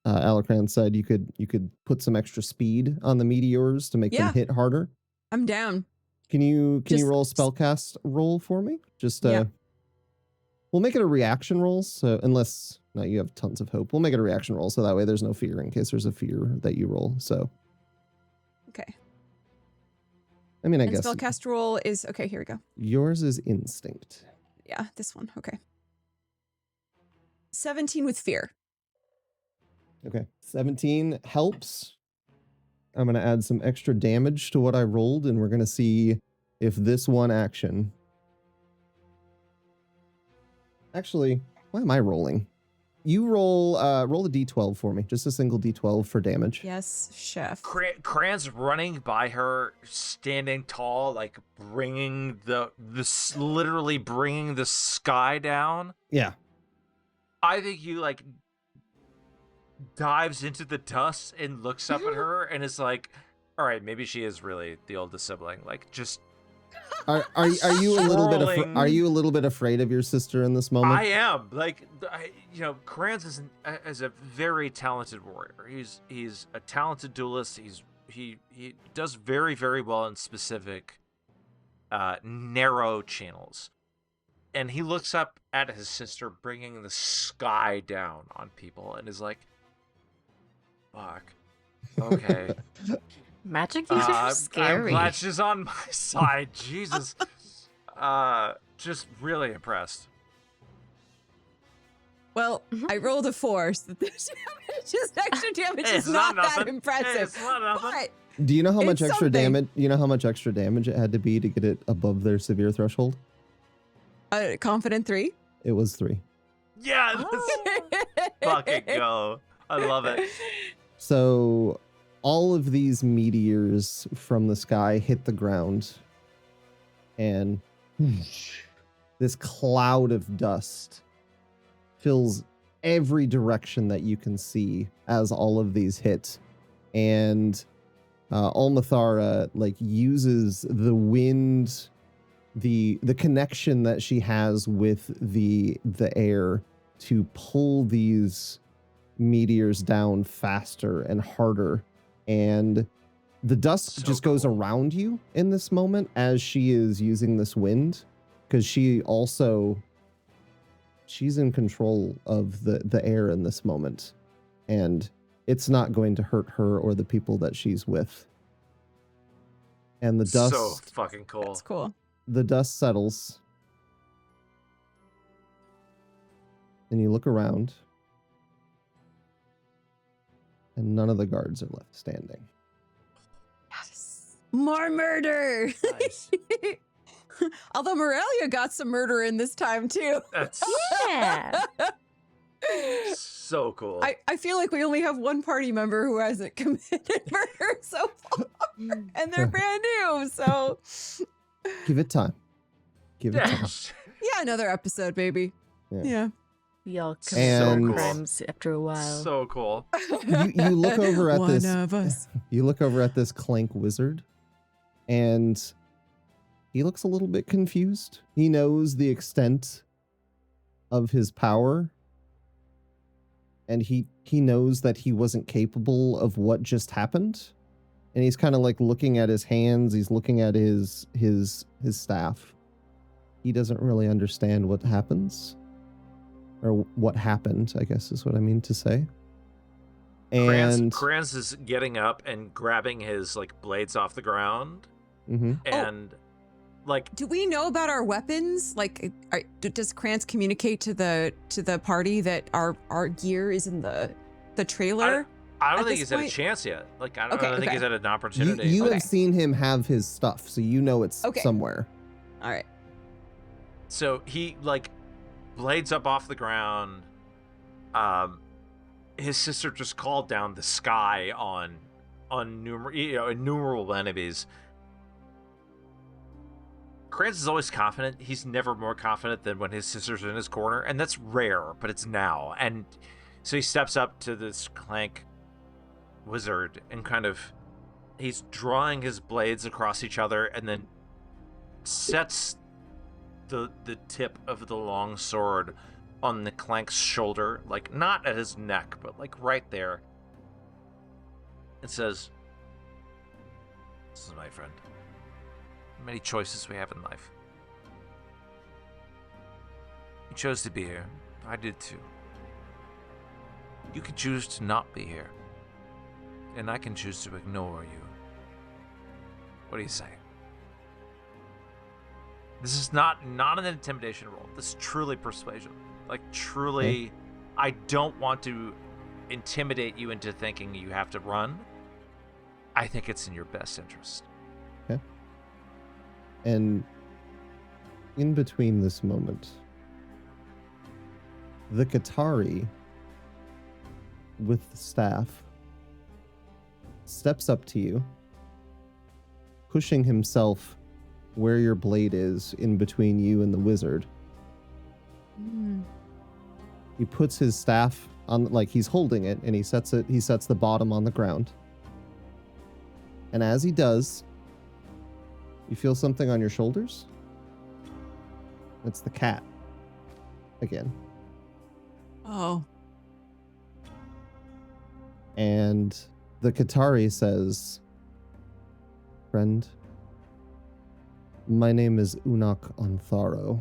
Alocrans said, you could put some extra speed on the meteors to make Yeah. them hit harder. I'm down. Can you Just- roll a spellcast roll for me? Just Yeah. we'll make it a reaction roll. So unless No, you have tons of hope. We'll make it a reaction roll, so that way there's no fear in case there's a fear that you roll. So, Okay. I mean, I And guess spellcast roll is okay. Here we go. yours is instinct. Yeah, this one. Okay. 17 with fear. Okay, 17 helps. I'm going to add some extra damage to what I rolled, and we're going to see if this one action... Actually, why am I rolling? You roll a d12 for me. Just a single d12 for damage. Yes, chef. Kran's running by her, standing tall, like bringing literally bringing the sky down. Yeah. I think he like dives into the dust and looks up at her and is like, all right, maybe she is really the oldest sibling. Like, just Are you a little bit Rolling. are you a little bit afraid of your sister in this moment? I am. Like, Kranz is a very talented warrior. He's a talented duelist. He does very, very well in specific narrow channels. And he looks up at his sister bringing the sky down on people and is like, fuck. Okay. Magic users are I'm scary. glad she's on my side. Jesus. Just really impressed. Well, I rolled a 4, so this extra damage Hey, is it's not not that nothing. impressive. Hey, it's not nothing. But Do you know how much It's extra something. damage? You know how much extra damage it had to be to get it above their severe threshold? confident 3. It was 3. Yeah, let's fucking go. I love it. So all of these meteors from the sky hit the ground, and this cloud of dust fills every direction that you can see as all of these hit. And Almithara like uses the wind, the connection that she has with the air to pull these meteors down faster and harder, and the dust So just goes cool. around you in this moment as she is using this wind, because she's in control of the air in this moment, and it's not going to hurt her or the people that she's with. And the dust So fucking cool. That's cool. the dust settles, and you look around, and none of the guards are left standing. Yes. More murder. Nice. Although Morelia got some murder in this time too. That's Yeah. so cool. I feel like we only have one party member who hasn't committed murder so far, and they're brand new. So Give it time. Give it time. yeah, another episode, baby. Yeah. Yeah. We all And- commit crimes after a while. So cool. You look over at One this. of us. You look over at this Clank wizard, and he looks a little bit confused. He knows the extent of his power, and he knows that he wasn't capable of what just happened. And he's kind of like looking at his hands. He's looking at his staff. He doesn't really understand what happens, or what happened, I guess is what I mean to say. And Kranz is getting up and grabbing his like blades off the ground, Mhm. and like Do we know about our weapons? Like, does Krantz communicate to the party that our gear is in the trailer? I don't At think this he's had a point- chance yet. Like I don't Okay, think okay. he's had an you, opportunity. you Okay. have seen him have his stuff, so you know it's Okay. somewhere. All right. So he like blades up off the ground. His sister just called down the sky on innumerable enemies. Kranz is always confident. He's never more confident than when his sister's in his corner, and that's rare, but it's now. And so he steps up to this Clank wizard and he's drawing his blades across each other, and then sets the tip of the long sword on the Clank's shoulder, like not at his neck, but like right there. It says, "This is my friend. Many choices we have in life. You chose to be here. I did too. You can choose to not be here. And I can choose to ignore you. What do you say? This is not an intimidation roll. This is truly persuasion. Like, truly, I don't want to intimidate you into thinking you have to run. I think it's in your best interest. Okay. And in between this moment, the Qatari with the staff steps up to you, pushing himself where your blade is in between you and the wizard. He puts his staff on, like he's holding it, and he sets the bottom on the ground. And as he does, you feel something on your shoulders. It's the cat again. Oh. And the Qatari says, "Friend, my name is Unnaturolls,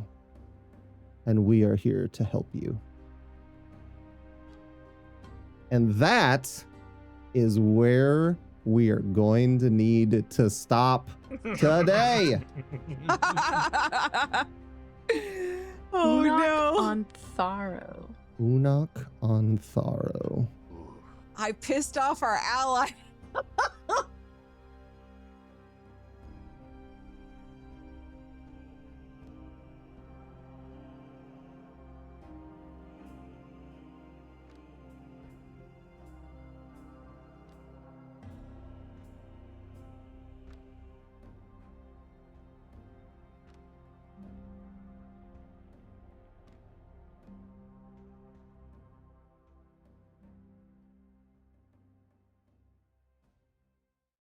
and we are here to help you." And that is where we are going to need to stop today. Oh Knock no. on Tharo. Unnaturolls. I pissed off our ally.